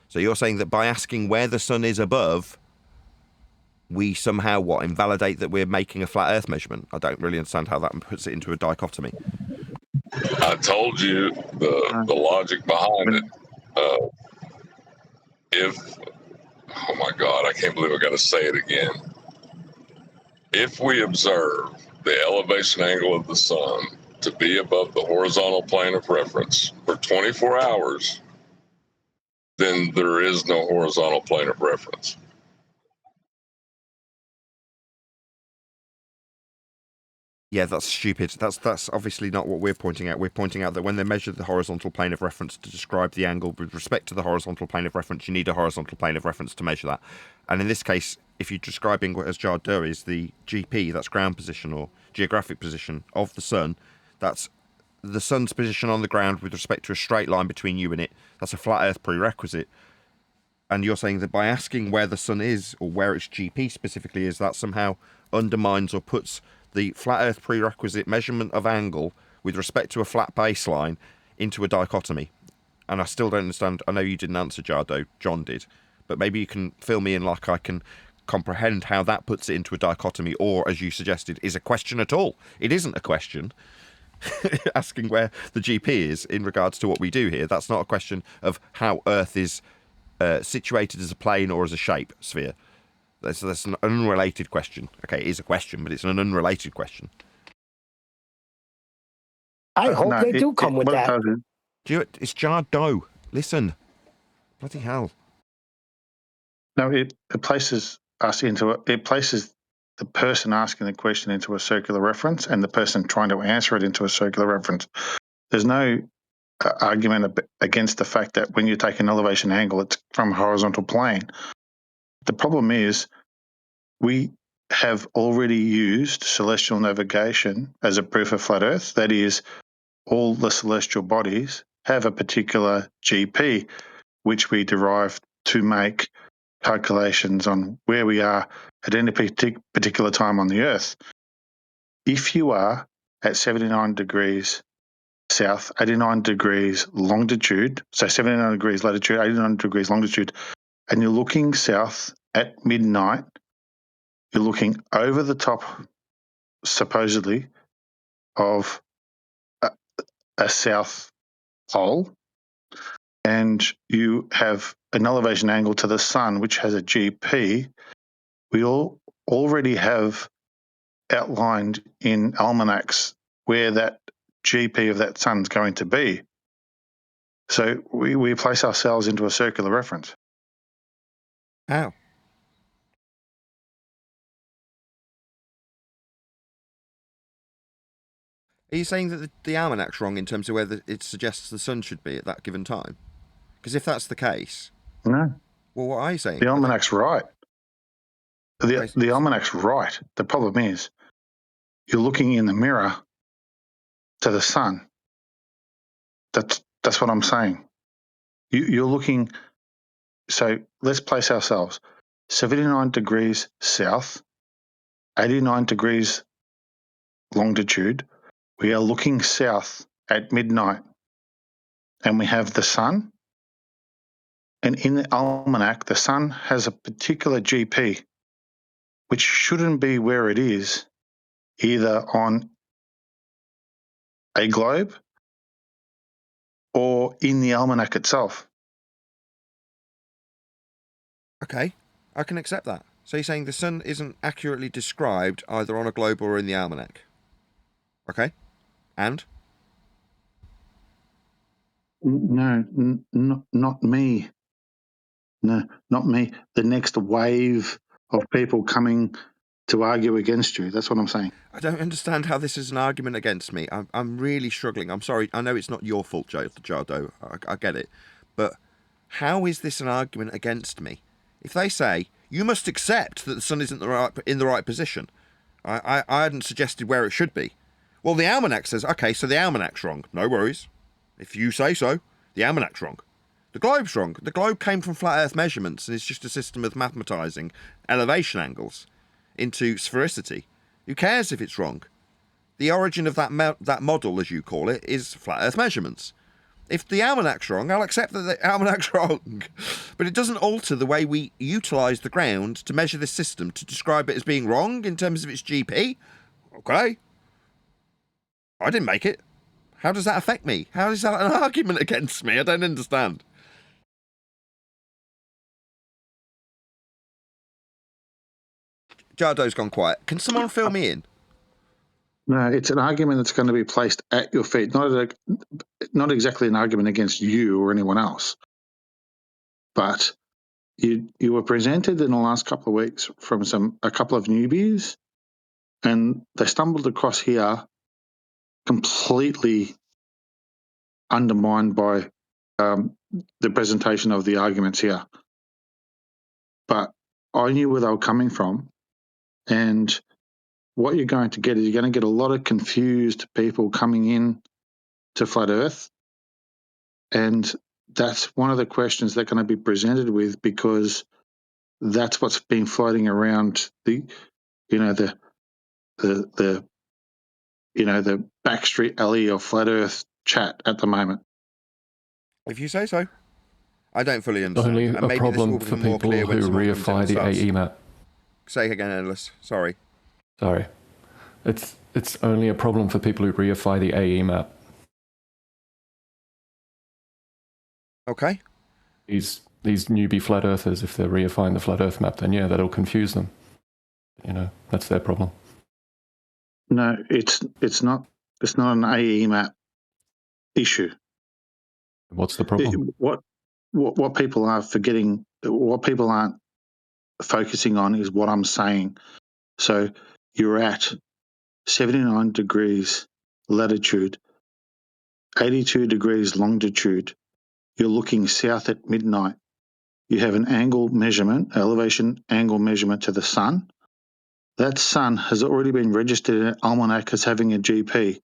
So you're saying that by asking where the sun is above, we somehow, invalidate that we're making a flat Earth measurement? I don't really understand how that puts it into a dichotomy. I told you the logic behind it. Oh my God, I can't believe I got to say it again. If we observe the elevation angle of the sun to be above the horizontal plane of reference for 24 hours, then there is no horizontal plane of reference. Yeah, that's stupid. That's obviously not what we're pointing out. We're pointing out that when they measure the horizontal plane of reference to describe the angle with respect to the horizontal plane of reference, you need a horizontal plane of reference to measure that. And in this case, if you're describing what as Jardin is the GP, that's ground position or geographic position of the sun, that's the sun's position on the ground with respect to a straight line between you and it. That's a flat Earth prerequisite. And you're saying that by asking where the sun is, or where its GP specifically is, that somehow undermines or puts the flat Earth prerequisite measurement of angle with respect to a flat baseline into a dichotomy. And I still don't understand. I know you didn't answer, Jardo. John did. But maybe you can fill me in like I can comprehend how that puts it into a dichotomy, or, as you suggested, is a question at all. It isn't a question. Asking where the GP is in regards to what we do here. That's not a question of how Earth is situated as a plane or as a shape sphere. That's an unrelated question. Okay, it is a question, but it's an unrelated question. I hope no, they do come with what that. It does is, It's Jardo. Listen. Bloody hell. no, it places us it places the person asking the question into a circular reference and the person trying to answer it into a circular reference. There's no argument against the fact that when you take an elevation angle, it's from a horizontal plane. The problem is we have already used celestial navigation as a proof of flat Earth. That is, all the celestial bodies have a particular GP, which we derive to make calculations on where we are at any particular time on the Earth. If you are at 79 degrees south, 89 degrees longitude, so 79 degrees latitude, 89 degrees longitude, and you're looking south at midnight, you're looking over the top, supposedly, of a south pole, and you have an elevation angle to the sun, which has a GP. We all already have outlined in almanacs where that GP of that sun's going to be. So we place ourselves into a circular reference. How? Are you saying that the almanac's wrong in terms of where it suggests the sun should be at that given time? Because if that's the case, No, well, what are you saying? the almanac's right. Okay. The almanac's right. The problem is you're looking in the mirror to the sun. That's what I'm saying. You're looking. So let's place ourselves 79 degrees south, 89 degrees longitude. We are looking south at midnight, and we have the sun. And in the almanac, the sun has a particular GP, which shouldn't be where it is, either on a globe or in the almanac itself. Okay, I can accept that. So you're saying the sun isn't accurately described either on a globe or in the almanac? Okay, and? No, not me. No, not me. The next wave of people coming to argue against you. That's what I'm saying. I don't understand how this is an argument against me. I'm really struggling. I'm sorry. I know it's not your fault, Jardo. I get it. But how is this an argument against me? If they say, you must accept that the sun isn't in the right position, I hadn't suggested where it should be. Well, the almanac says, okay, so the almanac's wrong. No worries. If you say so, the almanac's wrong. The globe's wrong. The globe came from flat Earth measurements and it's just a system of mathematising elevation angles into sphericity. Who cares if it's wrong? The origin of that model, as you call it, is flat Earth measurements. If the almanac's wrong, I'll accept that the almanac's wrong. But it doesn't alter the way we utilise the ground to measure this system to describe it as being wrong in terms of its GP. Okay. I didn't make it. How does that affect me? How is that an argument against me? I don't understand. Jardo's gone quiet. Can someone fill me in? No, it's an argument that's going to be placed at your feet, not exactly an argument against you or anyone else. But you were presented in the last couple of weeks from a couple of newbies, and they stumbled across here completely undermined by the presentation of the arguments here. But I knew where they were coming from, and what you're going to get is you're going to get a lot of confused people coming in to Flat Earth, and that's one of the questions they're going to be presented with, because that's what's been floating around the backstreet alley of Flat Earth chat at the moment. If you say so. I don't fully understand. Only And a maybe problem this will for become more people clear when who someone comes in reify and the starts. AE map. Say again, Endless. Sorry. Sorry. It's only a problem for people who reify the AE map. Okay. These newbie flat earthers, if they're reifying the flat earth map, then yeah, that'll confuse them. That's their problem. No, it's not an AE map issue. What's the problem? What people are forgetting, what people aren't focusing on is what I'm saying. So you're at 79 degrees latitude, 82 degrees longitude. You're looking south at midnight. You have an angle measurement, elevation angle measurement to the sun, That sun has already been registered in an almanac as having a GP.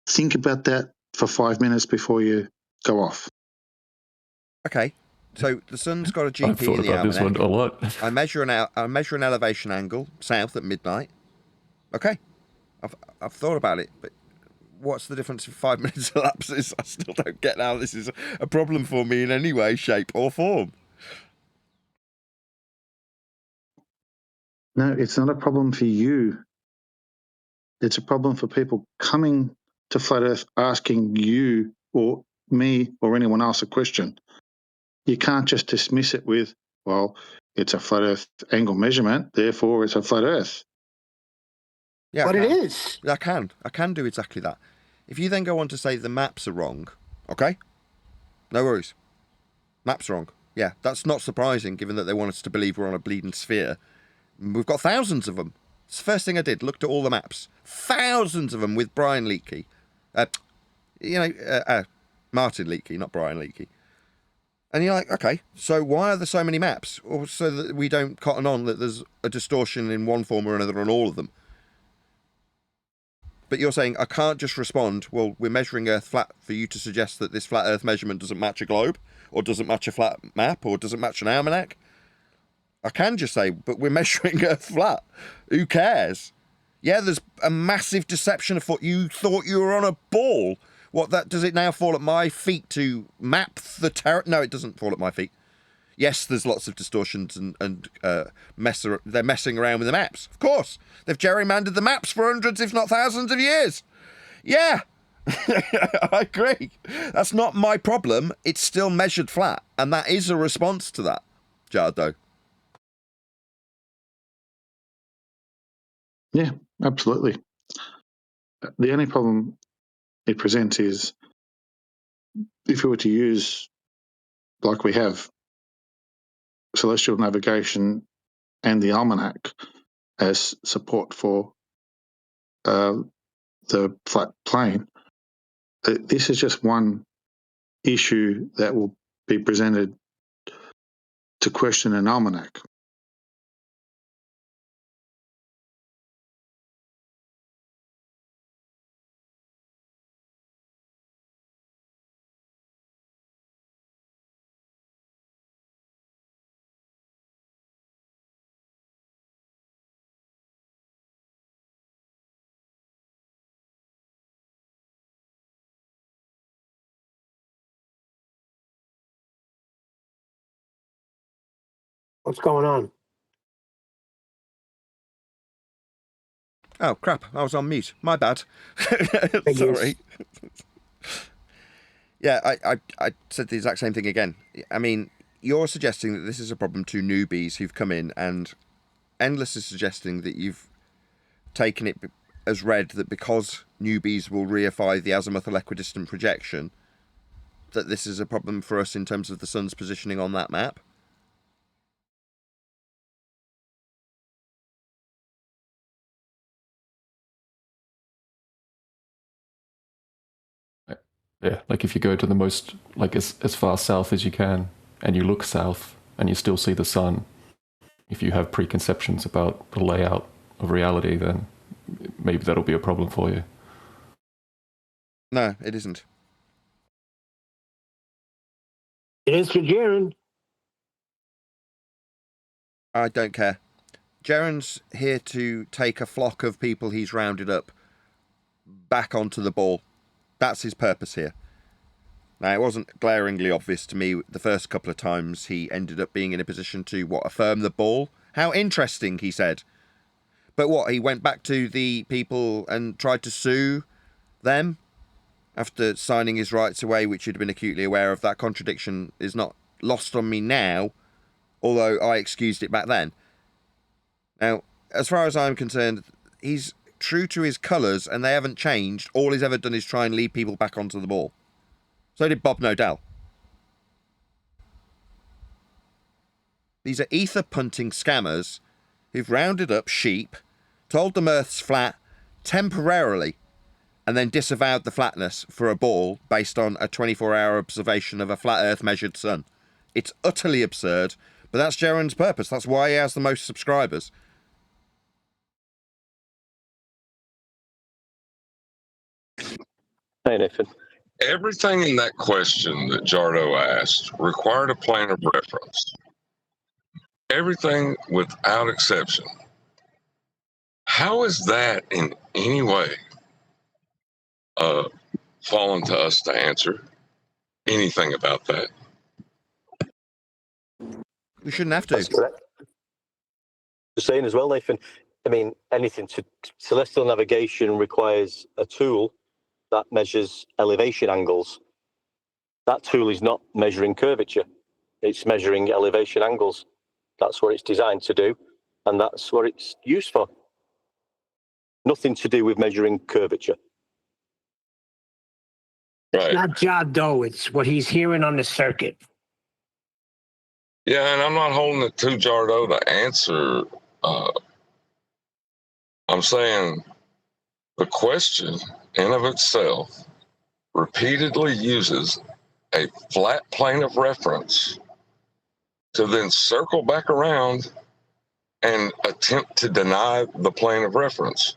Think about that for 5 minutes before you go off. Okay, so the sun's got a I've GP thought in the about this one almanac. a lot. I measure an elevation angle south at midnight. Okay, I've thought about it, but what's the difference if 5 minutes elapses? I still don't get how this is a problem for me in any way, shape, or form. No, it's not a problem for you. It's a problem for people coming to Flat Earth asking you or me or anyone else a question. You can't just dismiss it with, well, it's a Flat Earth angle measurement, therefore it's a Flat Earth. Yeah, But it is. I can do exactly that. If you then go on to say the maps are wrong, okay? No worries. Maps wrong. Yeah, that's not surprising given that they want us to believe we're on a bleeding sphere. We've got thousands of them. It's the first thing I did, looked at all the maps. Thousands of them with Brian Leakey. Martin Leakey, not Brian Leakey. And you're like, okay, so why are there so many maps? Or so that we don't cotton on that there's a distortion in one form or another on all of them. But you're saying, I can't just respond, well, we're measuring Earth flat for you to suggest that this flat Earth measurement doesn't match a globe, or doesn't match a flat map, or doesn't match an almanac. I can just say, but we're measuring Earth flat. Who cares? Yeah, there's a massive deception afoot. You thought you were on a ball. What, that does it now fall at my feet to map the terror? No, it doesn't fall at my feet. Yes, there's lots of distortions and they're messing around with the maps. Of course. They've gerrymandered the maps for hundreds, if not thousands of years. Yeah. I agree. That's not my problem. It's still measured flat. And that is a response to that, Jardo. Yeah, absolutely. The only problem it presents is if we were to use, like we have, celestial navigation and the almanac as support for the flat plane, this is just one issue that will be presented to question an almanac. What's going on? Oh, crap. I was on mute. My bad. Figures. Sorry. Yeah, I said the exact same thing again. I mean, you're suggesting that this is a problem to newbies who've come in, and Endless is suggesting that you've taken it as read that because newbies will reify the azimuthal equidistant projection, that this is a problem for us in terms of the sun's positioning on that map. Yeah, like if you go to the most, like as far south as you can, and you look south, and you still see the sun, if you have preconceptions about the layout of reality, then maybe that'll be a problem for you. No, it isn't. It is for Jiren. I don't care. Jiren's here to take a flock of people he's rounded up back onto the ball. That's his purpose here. Now, it wasn't glaringly obvious to me the first couple of times he ended up being in a position to, affirm the ball. How interesting, he said. But he went back to the people and tried to sue them after signing his rights away, which he'd been acutely aware of. That contradiction is not lost on me now, although I excused it back then. Now, as far as I'm concerned, he's true to his colours and they haven't changed. All he's ever done is try and lead people back onto the ball. So did Bob Nodell. These are ether-punting scammers who've rounded up sheep, told them Earth's flat temporarily, and then disavowed the flatness for a ball based on a 24-hour observation of a flat Earth-measured sun. It's utterly absurd, but that's Jiren's purpose. That's why he has the most subscribers. Hey, Nathan. Everything in that question that Jardo asked required a plane of reference. Everything without exception. How is that in any way fallen to us to answer anything about that? We shouldn't have That's to. correct. Just saying as well, Nathan. I mean, anything to celestial navigation requires a tool that measures elevation angles. That tool is not measuring curvature. It's measuring elevation angles. That's what it's designed to do, and that's what it's used for. Nothing to do with measuring curvature. It's not Jado, it's what he's hearing on the circuit. Yeah, and I'm not holding it to Jardo to answer. I'm saying the question in of itself repeatedly uses a flat plane of reference to then circle back around and attempt to deny the plane of reference.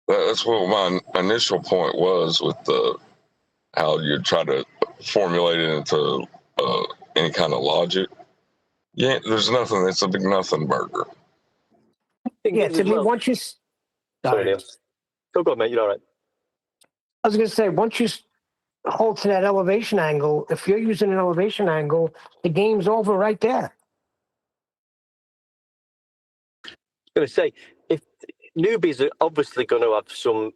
That's what my initial point was with how you try to formulate it into any kind of logic. Yeah, there's nothing. It's a big nothing burger. Yeah, to me, once you... Sorry, Neil. Go on, mate. You're all right. I was going to say, once you hold to that elevation angle, if you're using an elevation angle, the game's over right there. I was going to say, if newbies are obviously going to have some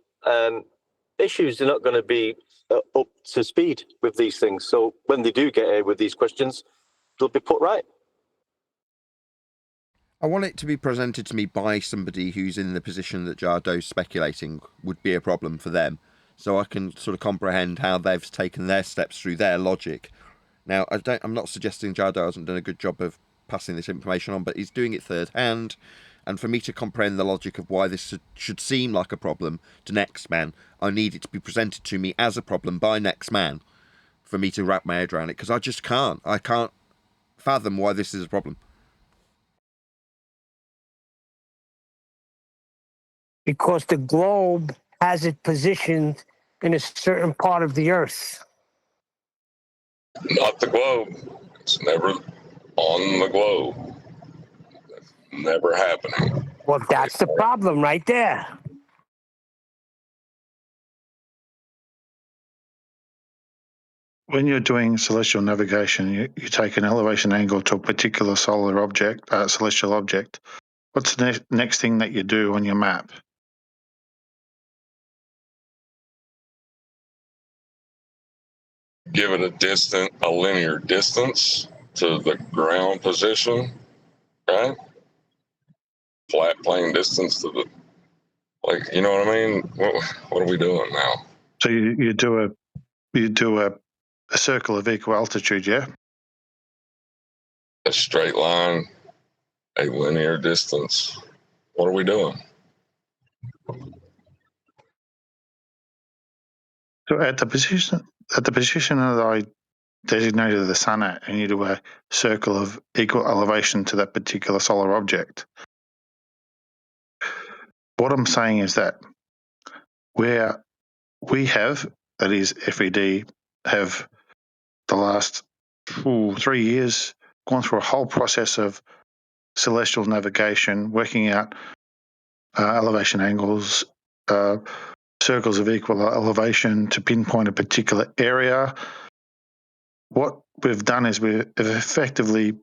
issues, they're not going to be up to speed with these things. So when they do get here with these questions, they'll be put right. I want it to be presented to me by somebody who's in the position that Jardo's speculating would be a problem for them, so I can sort of comprehend how they've taken their steps through their logic. Now, I'm not suggesting Jardo hasn't done a good job of passing this information on, but he's doing it third hand, and for me to comprehend the logic of why this should seem like a problem to Next Man, I need it to be presented to me as a problem by Next Man for me to wrap my head around it, because I just can't. I can't fathom why this is a problem. Because the globe has it positioned in a certain part of the Earth. Not the globe. It's never on the globe. That's never happening. Well, that's the problem right there. When you're doing celestial navigation, you take an elevation angle to a particular solar object, celestial object. What's the next thing that you do on your map? Give it a linear distance to the ground position, right? Flat plane distance to the, you know what I mean? What are we doing now? So you do a circle of equal altitude, yeah? A straight line, a linear distance. What are we doing? So at the position that I designated the sun at, and you do a circle of equal elevation to that particular solar object. What I'm saying is that where we have, that is FED, have the last 3 years gone through a whole process of celestial navigation, working out elevation angles, circles of equal elevation to pinpoint a particular area. What we've done is we've effectively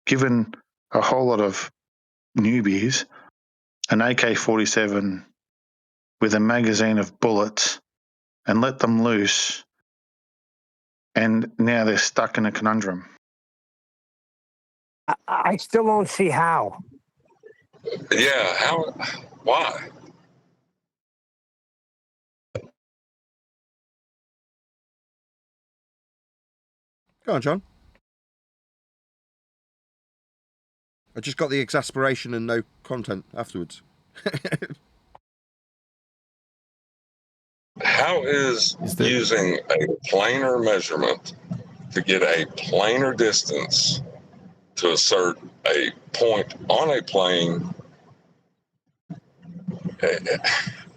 given a whole lot of newbies an AK-47 with a magazine of bullets and let them loose, and now they're stuck in a conundrum. I still don't see how. Yeah, how? Why? Go on, John. I just got the exasperation and no content afterwards. How is using a planar measurement to get a planar distance to assert a point on a plane?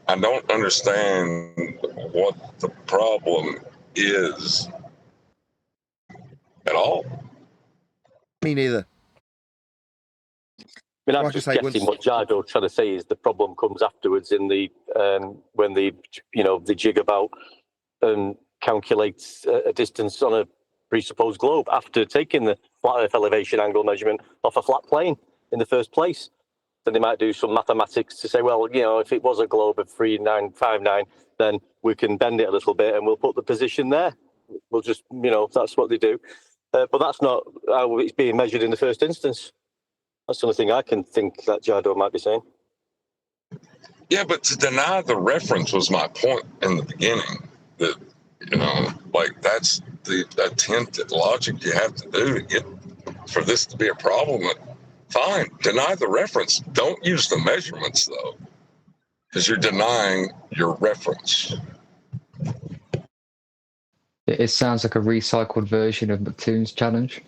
I don't understand what the problem is at all. Me neither. I mean, I'm Like I just say, guessing once- what Jardo's trying to say is the problem comes afterwards in the when they jig about and calculate a distance on a presupposed globe after taking the flat Earth elevation angle measurement off a flat plane in the first place. Then they might do some mathematics to say, well, if it was a globe of 3959, then we can bend it a little bit and we'll put the position there. We'll just, that's what they do. But that's not how it's being measured in the first instance. That's the only thing I can think that Jardo might be saying. Yeah, but to deny the reference was my point in the beginning. That, that's the attempt at logic you have to do to get for this to be a problem. Fine, deny the reference. Don't use the measurements, though, because you're denying your reference. It sounds like a recycled version of McToon's challenge.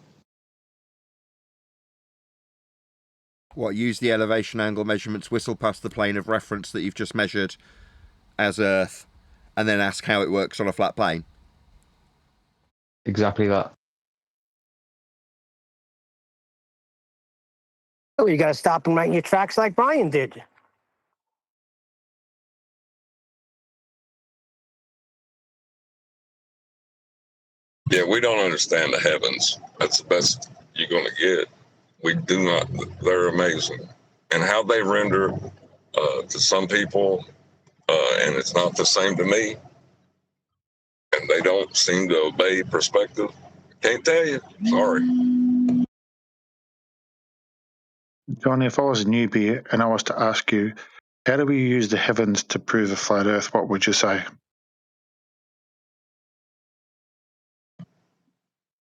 What, use the elevation angle measurements, whistle past the plane of reference that you've just measured as Earth, and then ask how it works on a flat plane? Exactly that. Oh, you got to stop and right in your tracks like Brian did. Yeah, we don't understand the heavens. That's the best you're going to get. We do not. They're amazing. And how they render to some people, and it's not the same to me, and they don't seem to obey perspective. Can't tell you. Sorry. John, if I was a newbie and I was to ask you, how do we use the heavens to prove a flat Earth? What would you say?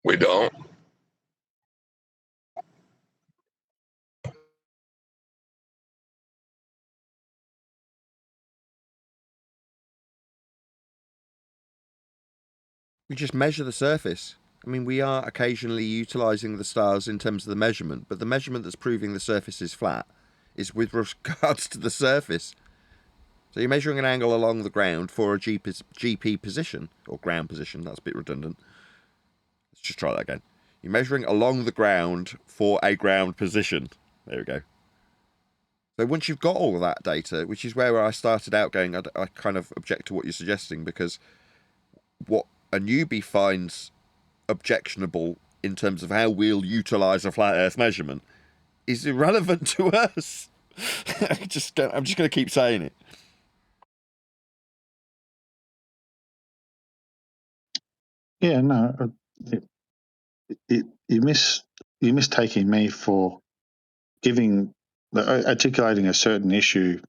We don't. We just measure the surface. I mean, we are occasionally utilising the stars in terms of the measurement, but the measurement that's proving the surface is flat is with regards to the surface. So you're measuring an angle along the ground for a GP position, or ground position, that's a bit redundant. Let's just try that again. You're measuring along the ground for a ground position. There we go. So once you've got all of that data, which is where I started out going, I kind of object to what you're suggesting, because what a newbie finds objectionable in terms of how we'll utilise a flat Earth measurement is irrelevant to us. I'm just going to keep saying it. Yeah, no, you're mistaking me for articulating a certain issue.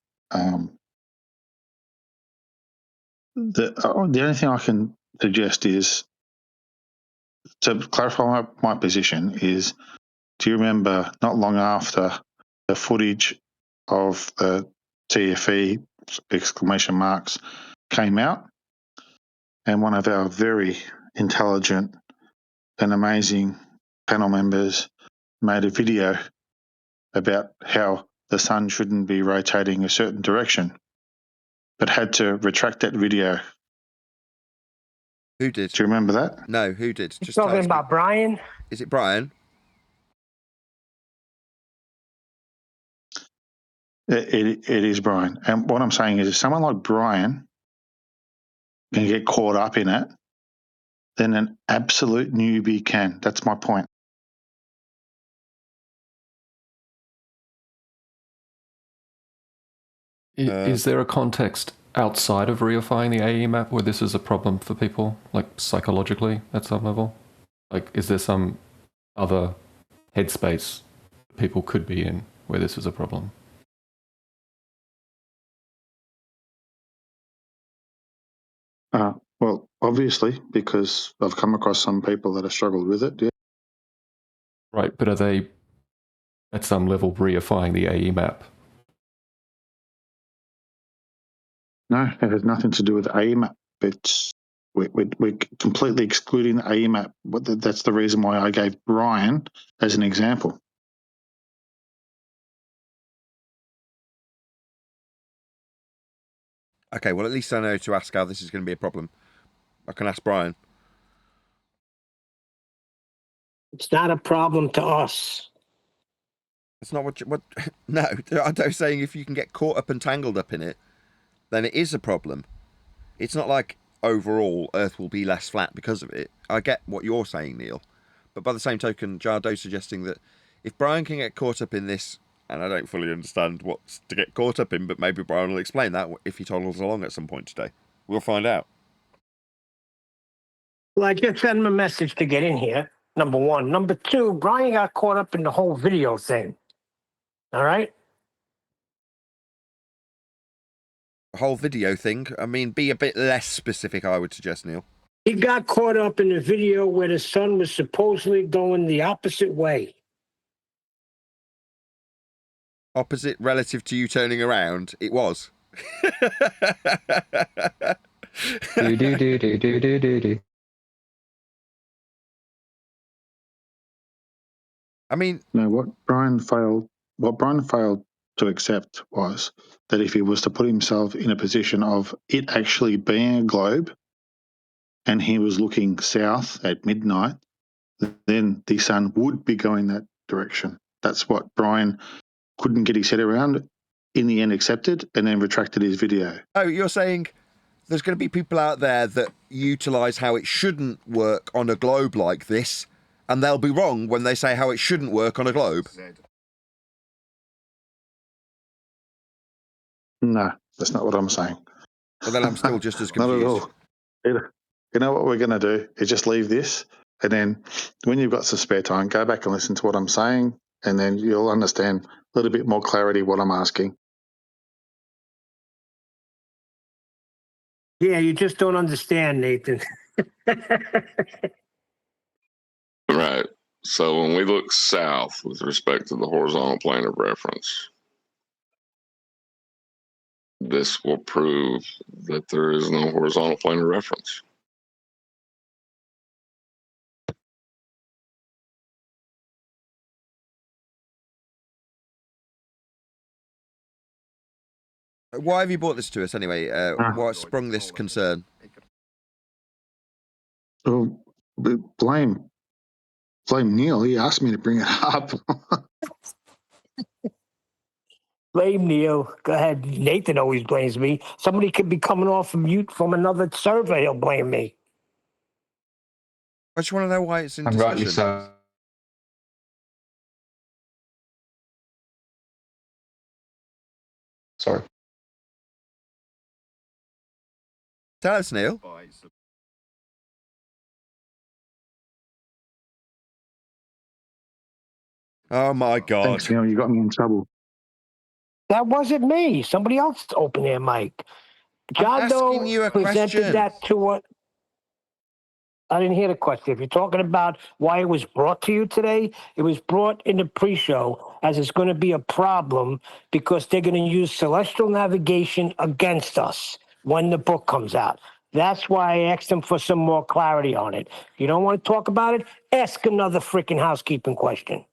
The only thing I can suggest is to clarify my position is, do you remember not long after the footage of the TFE exclamation marks came out, and one of our very intelligent and amazing panel members made a video about how the sun shouldn't be rotating a certain direction, but had to retract that video. Who did? Do you remember that? No, who did? Just talking about Brian. Is it Brian? It is Brian. And what I'm saying is, if someone like Brian can get caught up in it, then an absolute newbie can. That's my point. Is there a context outside of reifying the AE map where this is a problem for people, like psychologically at some level? Like, is there some other headspace people could be in where this is a problem? Well, obviously, because I've come across some people that have struggled with it. Yeah. Right, but are they at some level reifying the AE map? No, it has nothing to do with AEMAP. We're completely excluding the AEMAP. That's the reason why I gave Brian as an example. Okay, well, at least I know to ask how this is going to be a problem. I can ask Brian. It's not a problem to us. It's not what. No, I'm saying if you can get caught up and tangled up in it, then it is a problem. It's not like overall Earth will be less flat because of it. I get what you're saying, Neil. But by the same token, Jardo's suggesting that if Brian can get caught up in this, and I don't fully understand what's to get caught up in, but maybe Brian will explain that if he toddles along at some point today. We'll find out. Well, I just sent him a message to get in here, number one. Number two, Brian got caught up in the whole video thing. All right? The whole video thing, I mean, be a bit less specific, I would suggest, Neil. He got caught up in the video where the sun was supposedly going the opposite way. Opposite relative to you turning around, it was. Do. I mean, No, what Brian failed to accept was that if he was to put himself in a position of it actually being a globe and he was looking south at midnight, then the sun would be going that direction. That's what Brian couldn't get his head around, in the end accepted, and then retracted his video. oh, you're saying there's going to be people out there that utilise how it shouldn't work on a globe like this, and they'll be wrong when they say how it shouldn't work on a globe? No, that's not what I'm saying. But then I'm still just as Not at confused. all. You know what we're going to do is just leave this, and then when you've got some spare time, go back and listen to what I'm saying, and then you'll understand a little bit more clarity what I'm asking. Yeah, you just don't understand, Nathan. Right. So when we look south with respect to the horizontal plane of reference, this will prove that there is no horizontal plane of reference. Why have you brought this to us anyway? What sprung this concern? Oh, blame Neil. He asked me to bring it up. Blame Neil. Go ahead. Nathan always blames me. Somebody could be coming off mute from another server. He'll blame me. I just want to know why it's in And discussion. rightly so. Sorry. Tell us, Neil. Oh my God. Thanks, Neil. You got me in trouble. That wasn't me. Somebody else opened their mic. I'm John asking Doe you a presented question. that to us. I didn't hear the question. If you're talking about why it was brought to you today, it was brought in the pre-show as it's going to be a problem because they're going to use celestial navigation against us when the book comes out. That's why I asked them for some more clarity on it. If you don't want to talk about it, ask another freaking housekeeping question.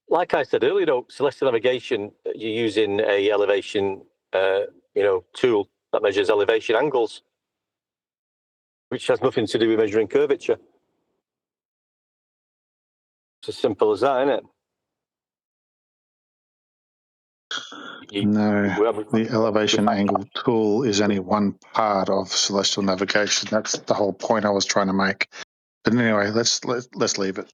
Like I said earlier, celestial navigation, you're using a elevation, tool that measures elevation angles, which has nothing to do with measuring curvature. It's as simple as that, isn't it? No, the elevation angle tool is only one part of celestial navigation. That's the whole point I was trying to make. But anyway, let's leave it.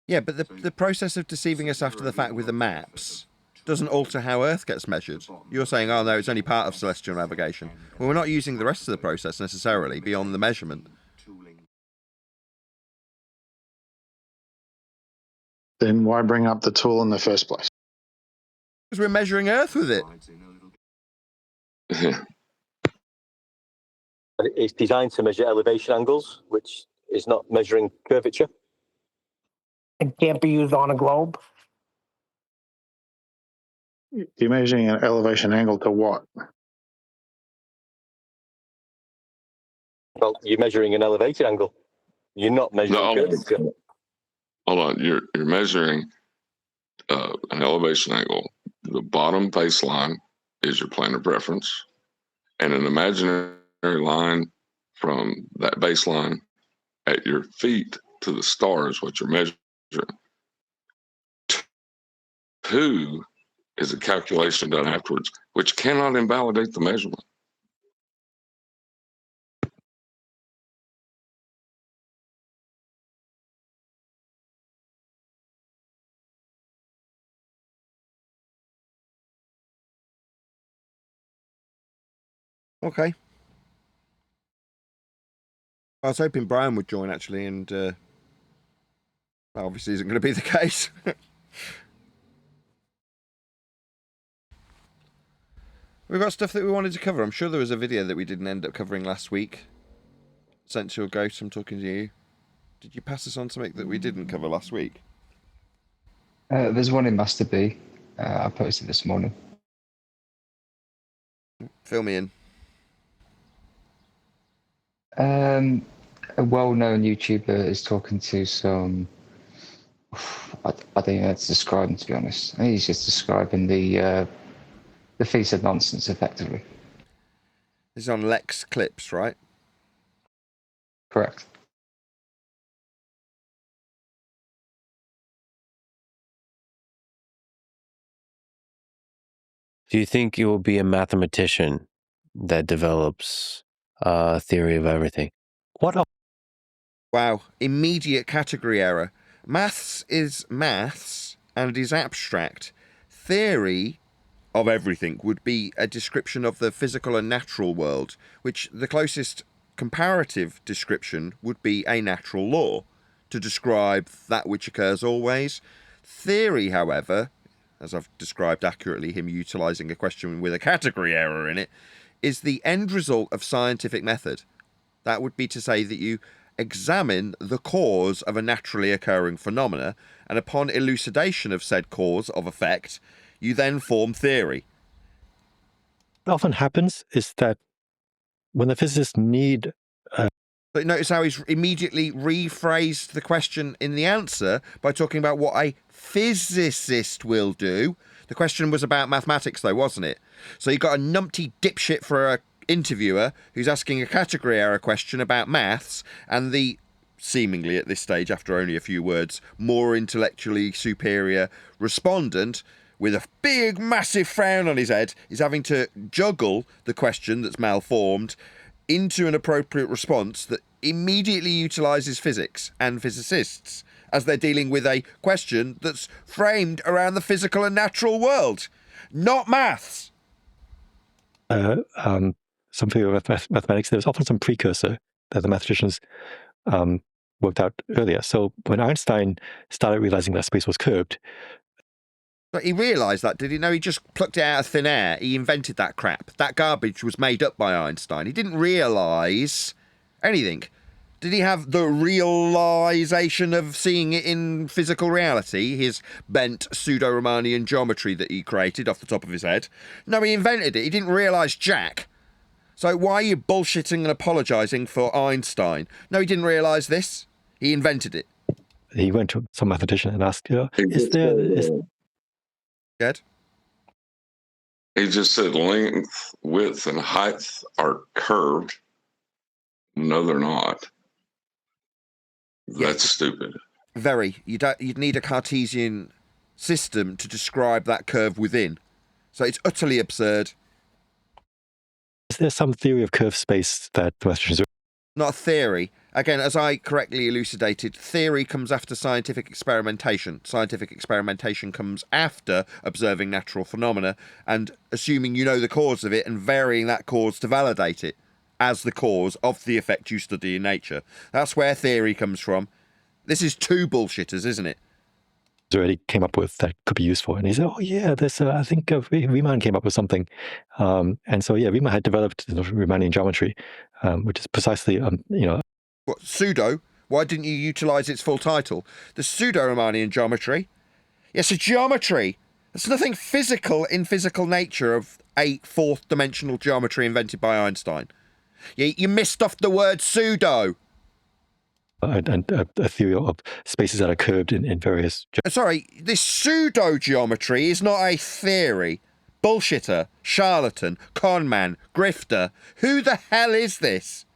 Yeah, but the process of deceiving us after the fact with the maps doesn't alter how Earth gets measured. You're saying, oh no, it's only part of celestial navigation. Well, we're not using the rest of the process necessarily beyond the measurement. Then why bring up the tool in the first place? Because we're measuring Earth with it. It's designed to measure elevation angles, which is not measuring curvature. It can't be used on a globe. You're measuring an elevation angle to what? Well, you're measuring an elevation angle. You're not measuring curvature. Hold on, you're measuring an elevation angle, the bottom baseline is your plane of reference, and an imaginary line from that baseline at your feet to the star is what you're measuring. 2 is a calculation done afterwards, which cannot invalidate the measurement. Okay. I was hoping Brian would join, actually, and that obviously isn't going to be the case. We've got stuff that we wanted to cover. I'm sure there was a video that we didn't end up covering last week. Sensual Ghost, I'm talking to you. Did you pass us on something that we didn't cover last week? There's one in Master B. I posted this morning. Fill me in. A well-known YouTuber is talking to some. I don't know how to describe him, to be honest. I think he's just describing the piece of nonsense, effectively. This is on Lex Clips, right? Correct. Do you think you will be a mathematician that develops a theory of everything? What? Wow, immediate category error. Maths is maths and is abstract. Theory of everything would be a description of the physical and natural world, which the closest comparative description would be a natural law to describe that which occurs always. Theory, however, as I've described accurately, him utilising a question with a category error in it, is the end result of scientific method. That would be to say that you examine the cause of a naturally occurring phenomena, and upon elucidation of said cause of effect, you then form theory. What often happens is that when the physicists need... But notice how he's immediately rephrased the question in the answer by talking about what a physicist will do. The question was about mathematics, though, wasn't it? So you got a numpty dipshit for a interviewer who's asking a category error question about maths, and the seemingly at this stage, after only a few words, more intellectually superior respondent with a big massive frown on his head is having to juggle the question that's malformed into an appropriate response that immediately utilises physics and physicists as they're dealing with a question that's framed around the physical and natural world, not maths. Something of mathematics, there's often some precursor that the mathematicians worked out earlier. So when Einstein started realizing that space was curved... But he realised that, did he? No, he just plucked it out of thin air. He invented that crap. That garbage was made up by Einstein. He didn't realise anything. Did he have the realisation of seeing it in physical reality, his bent pseudo-Riemannian geometry that he created off the top of his head? No, he invented it. He didn't realise jack. So why are you bullshitting and apologising for Einstein? No, he didn't realise this. He invented it. He went to some mathematician and asked, is there... Good. He just said length, width, and height are curved. No, they're not. That's stupid. Very. You'd need a Cartesian system to describe that curve within. So it's utterly absurd. Is there some theory of curved space that the mathematicians... Not a theory. Again, as I correctly elucidated, theory comes after scientific experimentation. Scientific experimentation comes after observing natural phenomena and assuming you know the cause of it and varying that cause to validate it as the cause of the effect you study in nature. That's where theory comes from. This is two bullshitters, isn't it? Already came up with that could be useful. And he said, oh yeah, there's I think Riemann came up with something. And so yeah, Riemann had developed Riemannian geometry, which is precisely, What, pseudo? Why didn't you utilise its full title? The pseudo-Riemannian geometry? Yes, a geometry. There's nothing physical in physical nature of a fourth dimensional geometry invented by Einstein. You missed off the word pseudo. and a theory of spaces that are curved in various... Sorry, this pseudo-geometry is not a theory. Bullshitter, charlatan, conman, grifter. Who the hell is this?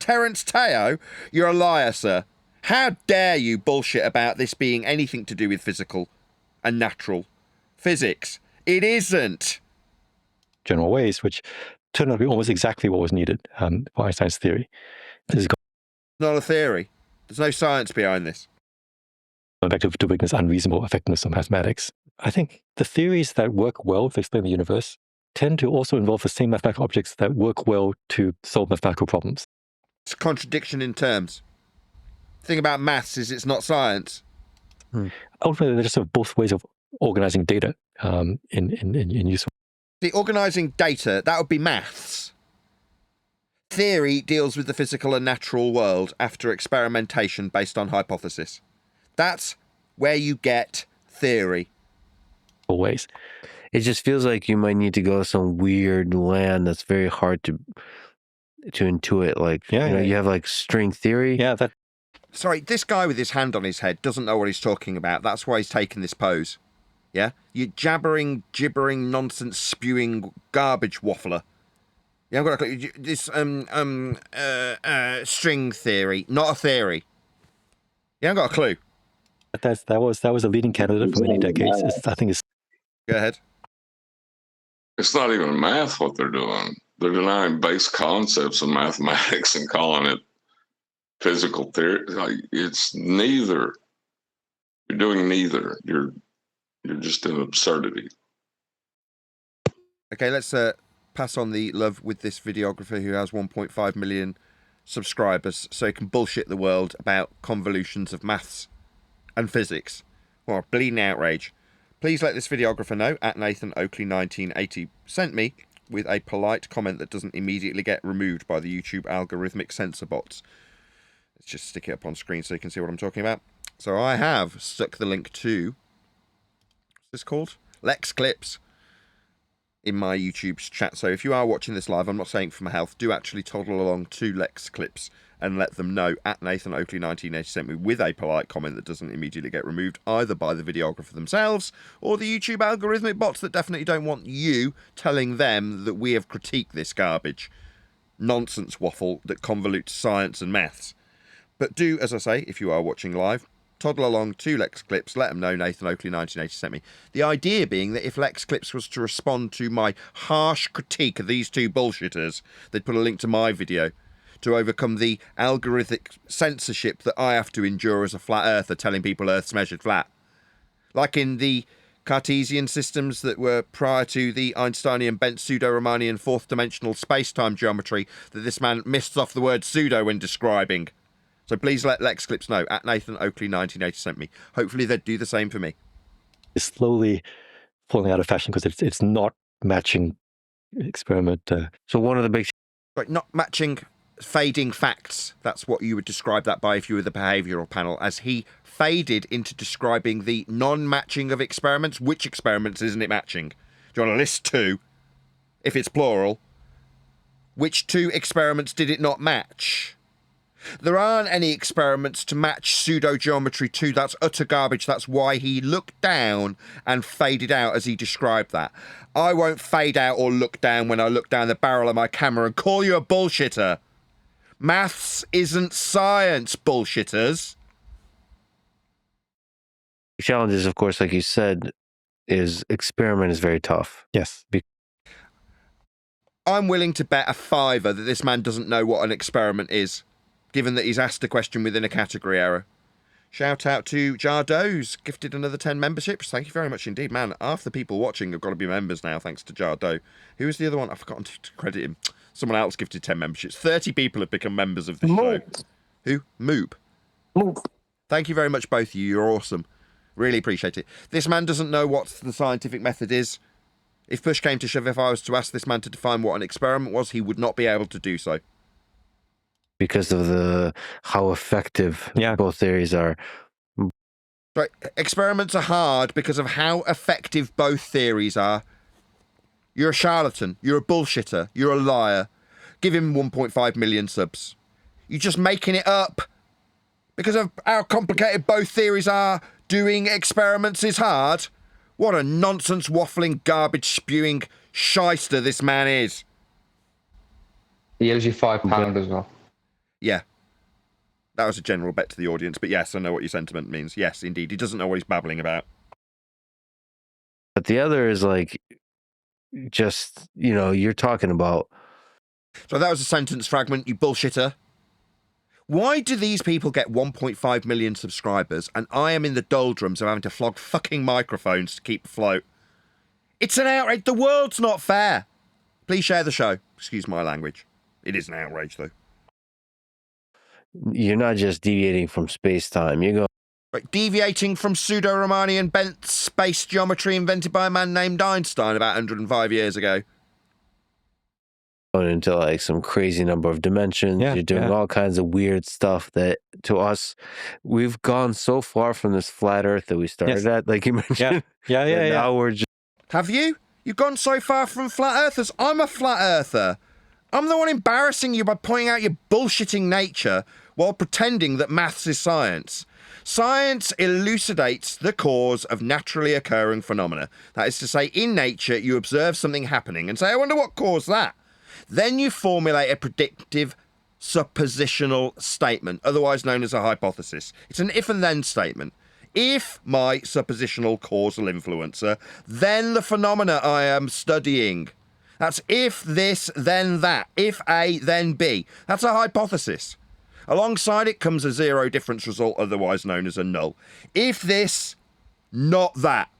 Terence Teo? You're a liar, sir. How dare you bullshit about this being anything to do with physical and natural physics? It isn't. General ways, which turned out to be almost exactly what was needed for Einstein's theory. This is Not a theory. There's no science behind this. going back to Wittgenstein's unreasonable effectiveness of mathematics. I think the theories that work well to explain the universe tend to also involve the same mathematical objects that work well to solve mathematical problems. It's a contradiction in terms. The thing about maths is it's not science. Ultimately, they're just sort of both ways of organizing data in useful. The organising data, that would be maths. Theory deals with the physical and natural world after experimentation based on hypothesis. That's where you get theory. Ways. It just feels like you might need to go some weird land that's very hard to intuit. Like, you have like string theory. Yeah, that. Sorry, this guy with his hand on his head doesn't know what he's talking about. That's why he's taking this pose. Yeah? You jabbering, gibbering, nonsense, spewing garbage waffler. You haven't got a clue. This string theory, not a theory. You haven't got a clue. That was a leading candidate for many decades. I think it's. Go ahead. It's not even math what they're doing. They're denying base concepts of mathematics and calling it physical theory. Like, it's neither. You're doing neither. You're just an absurdity. Okay, let's pass on the love with this videographer who has 1.5 million subscribers so he can bullshit the world about convolutions of maths and physics. Well, bleeding outrage. Please let this videographer know, at Nathan Oakley 1980 sent me, with a polite comment that doesn't immediately get removed by the YouTube algorithmic censor bots. Let's just stick it up on screen so you can see what I'm talking about. So I have stuck the link to, what's this called? Lex Clips in my YouTube chat. So if you are watching this live, I'm not saying for my health, do actually toddle along to Lex Clips and let them know, at Nathan Oakley 1980 sent me, with a polite comment that doesn't immediately get removed either by the videographer themselves or the YouTube algorithmic bots that definitely don't want you telling them that we have critiqued this garbage nonsense waffle that convolutes science and maths. But do, as I say, if you are watching live, toddle along to Lex Clips, let them know Nathan Oakley 1980 sent me. The idea being that if Lex Clips was to respond to my harsh critique of these two bullshitters, they'd put a link to my video to overcome the algorithmic censorship that I have to endure as a flat earther telling people Earth's measured flat. Like in the Cartesian systems that were prior to the Einsteinian bent pseudo-Riemannian fourth-dimensional space-time geometry that this man missed off the word pseudo when describing. So please let Lex Clips know, at Nathan Oakley 1980 sent me. Hopefully they'd do the same for me. It's slowly falling out of fashion because it's not matching experiment. So one of the big... Like, not matching fading facts. That's what you would describe that by if you were the behavioural panel, as he faded into describing the non-matching of experiments. Which experiments isn't it matching? Do you want to list two? If it's plural. Which two experiments did it not match? There aren't any experiments to match pseudo-geometry 2. That's utter garbage. That's why he looked down and faded out as he described that. I won't fade out or look down when I look down the barrel of my camera and call you a bullshitter. Maths isn't science, bullshitters. The challenge is, of course, like you said, is experiment is very tough. Yes. I'm willing to bet a $5 that this man doesn't know what an experiment is, given that he's asked a question within a category error. Shout out to Jardo's gifted another 10 memberships. Thank you very much indeed. Man, half the people watching have got to be members now, thanks to Jardo. Who was the other one? I've forgotten to credit him. Someone else gifted 10 memberships. 30 people have become members of this show. Who? Moob. Thank you very much, both of you. You're awesome. Really appreciate it. This man doesn't know what the scientific method is. If push came to shove, if I was to ask this man to define what an experiment was, he would not be able to do so. Because of how effective both theories are. Right. Experiments are hard because of how effective both theories are. You're a charlatan. You're a bullshitter. You're a liar. Give him 1.5 million subs. You're just making it up. Because of how complicated both theories are, doing experiments is hard. What a nonsense waffling, garbage spewing shyster this man is. He owes you £5 as well. Yeah. That was a general bet to the audience, but yes, I know what your sentiment means. Yes, indeed. He doesn't know what he's babbling about. But the other is like, just, you know, you're talking about. So that was a sentence fragment, you bullshitter. Why do these people get 1.5 million subscribers and I am in the doldrums of having to flog fucking microphones to keep afloat? It's an outrage. The world's not fair. Please share the show. Excuse my language. It is an outrage, though. You're not just deviating from space-time. You're going. Right, deviating from pseudo-Riemannian bent space geometry invented by a man named Einstein about 105 years ago. Into like some crazy number of dimensions. You're doing all kinds of weird stuff that to us, we've gone so far from this flat earth that we started at, like you mentioned. Now we're just. Have you? You've gone so far from flat earthers. I'm a flat earther. I'm the one embarrassing you by pointing out your bullshitting nature while pretending that maths is science. Science elucidates the cause of naturally occurring phenomena. That is to say, in nature, you observe something happening and say, I wonder what caused that. Then you formulate a predictive suppositional statement, otherwise known as a hypothesis. It's an if and then statement. If my suppositional causal influencer, then the phenomena I am studying. That's if this, then that. If A, then B. That's a hypothesis. Alongside it comes a zero difference result, otherwise known as a null. If this, not that.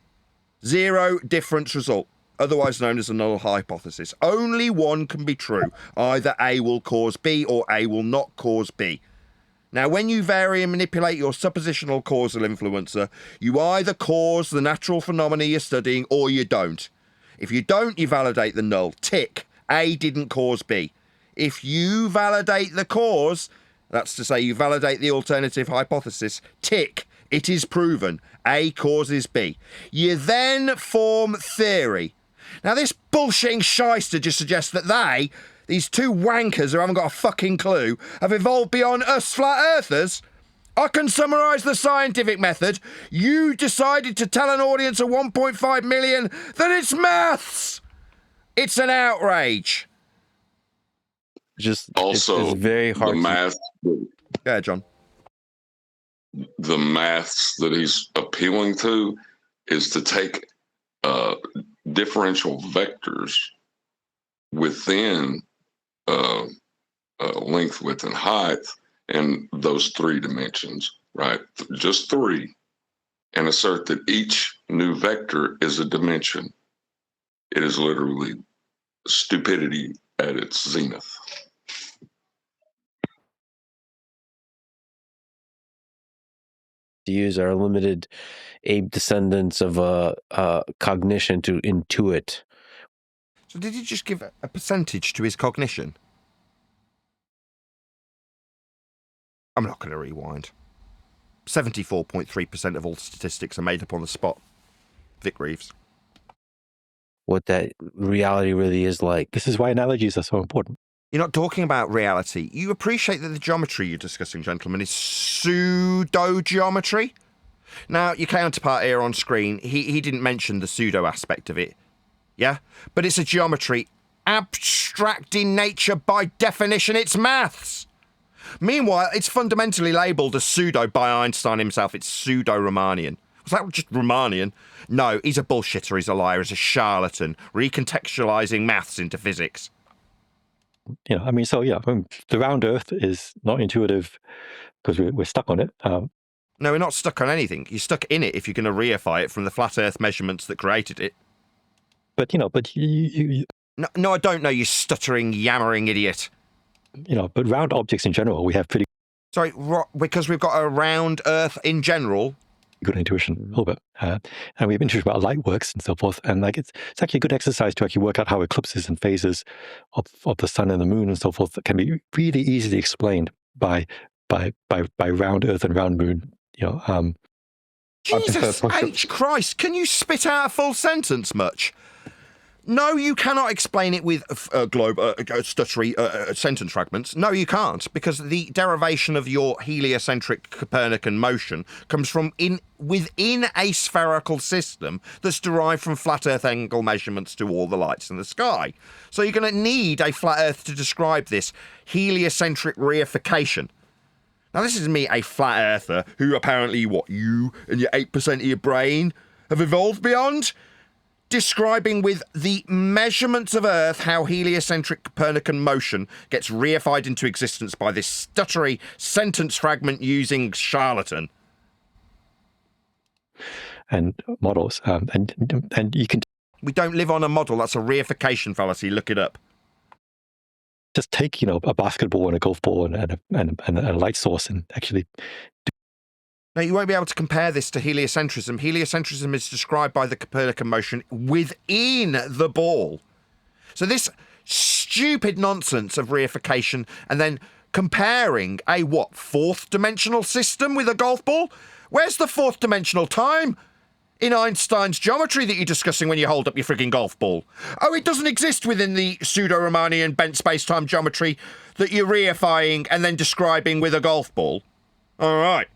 Zero difference result, otherwise known as a null hypothesis. Only one can be true. Either A will cause B or A will not cause B. Now, when you vary and manipulate your suppositional causal influencer, you either cause the natural phenomena you're studying or you don't. If you don't, you validate the null. Tick. A didn't cause B. If you validate the cause, that's to say you validate the alternative hypothesis, tick. It is proven. A causes B. You then form theory. Now, this bullshitting shyster just suggests that these two wankers who haven't got a fucking clue, have evolved beyond us flat earthers. I can summarise the scientific method. You decided to tell an audience of 1.5 million that it's maths. It's an outrage. Just also it's very hard. The math. Yeah, John. The maths that he's appealing to is to take differential vectors within length, width, and height, and those three dimensions, right? Just three, and assert that each new vector is a dimension. It is literally stupidity at its zenith. To use our limited ape descendants of cognition to intuit. So did he just give a percentage to his cognition? I'm not going to rewind. 74.3% of all statistics are made up on the spot. Vic Reeves. What that reality really is like. This is why analogies are so important. You're not talking about reality. You appreciate that the geometry you're discussing, gentlemen, is pseudo-geometry? Now, your counterpart here on screen, he didn't mention the pseudo aspect of it. Yeah? But it's a geometry. Abstract in nature, by definition, it's maths. Meanwhile, it's fundamentally labelled as pseudo by Einstein himself. It's pseudo-Riemannian. Was that just Riemannian? No, he's a bullshitter, he's a liar, he's a charlatan, recontextualising maths into physics. Yeah, I mean, the round Earth is not intuitive because we're stuck on it. No, we're not stuck on anything. You're stuck in it if you're going to reify it from the flat Earth measurements that created it. But you. No, I don't know, you stuttering, yammering idiot. But round objects in general, we have pretty. Sorry, because we've got a round Earth in general. Good intuition, a little bit, and we have intuition about how light works and so forth. And it's actually a good exercise to actually work out how eclipses and phases of the sun and the moon and so forth can be really easily explained by round Earth and round moon. Jesus H. Christ, can you spit out a full sentence much? No, you cannot explain it with stuttery sentence fragments. No, you can't, because the derivation of your heliocentric Copernican motion comes from within a spherical system that's derived from flat Earth angle measurements to all the lights in the sky. So you're going to need a flat Earth to describe this heliocentric reification. Now, this is me, a flat earther, who apparently, you and your 8% of your brain have evolved beyond? Describing with the measurements of Earth how heliocentric Copernican motion gets reified into existence by this stuttery sentence fragment using charlatan. And models. And you can... We don't live on a model. That's a reification fallacy. Look it up. Just take, a basketball and a golf ball and a light source and actually... Now, you won't be able to compare this to heliocentrism. Heliocentrism is described by the Copernican motion within the ball. So this stupid nonsense of reification and then comparing a, fourth dimensional system with a golf ball? Where's the fourth dimensional time in Einstein's geometry that you're discussing when you hold up your frigging golf ball? Oh, it doesn't exist within the pseudo-Riemannian bent space-time geometry that you're reifying and then describing with a golf ball. All right.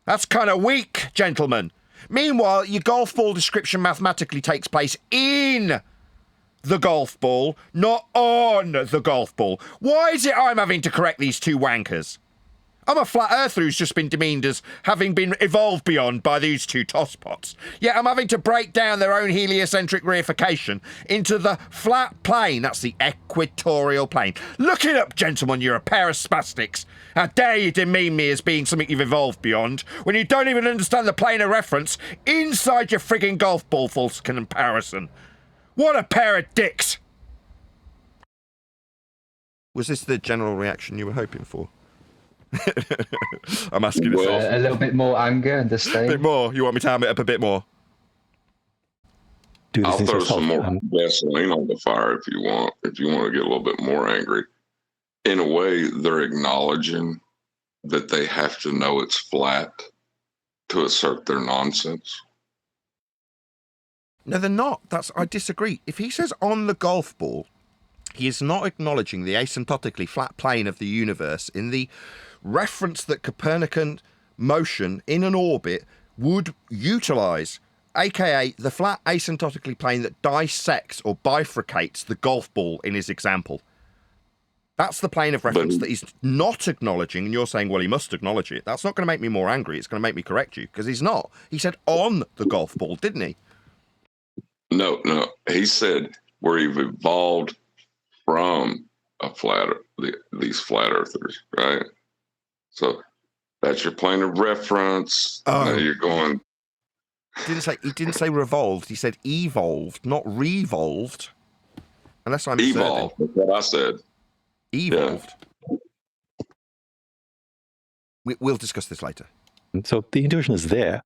That's kind of weak, gentlemen. Meanwhile, your golf ball description mathematically takes place in the golf ball, not on the golf ball. Why is it I'm having to correct these two wankers? I'm a flat earther who's just been demeaned as having been evolved beyond by these two tosspots. Yet I'm having to break down their own heliocentric reification into the flat plane. That's the equatorial plane. Look it up, gentlemen, you're a pair of spastics. How dare you demean me as being something you've evolved beyond when you don't even understand the plane of reference inside your frigging golf ball for comparison. What a pair of dicks! Was this the general reaction you were hoping for? I'm asking this. A little bit more anger and disdain. A bit more. You want me to ham it up a bit more? I'll throw some more gasoline on the fire if you want. If you want to get a little bit more angry. In a way, they're acknowledging that they have to know it's flat to assert their nonsense. No, they're not. I disagree. If he says on the golf ball, he is not acknowledging the asymptotically flat plane of the universe in the reference that Copernican motion in an orbit would utilize, aka the flat asymptotically plane that dissects or bifurcates the golf ball in his example. That's the plane of reference that he's not acknowledging, and you're saying, well, he must acknowledge it. That's not going to make me more angry. It's going to make me correct you, because he's not. He said on the golf ball, didn't he? No. He said we've evolved from these flat earthers, right? So that's your plane of reference. Oh. Now you're going. He didn't say revolved. He said evolved, not revolved. Unless I'm evolved. That's what I said. Evolved. Yeah. We'll discuss this later. So the intuition is there,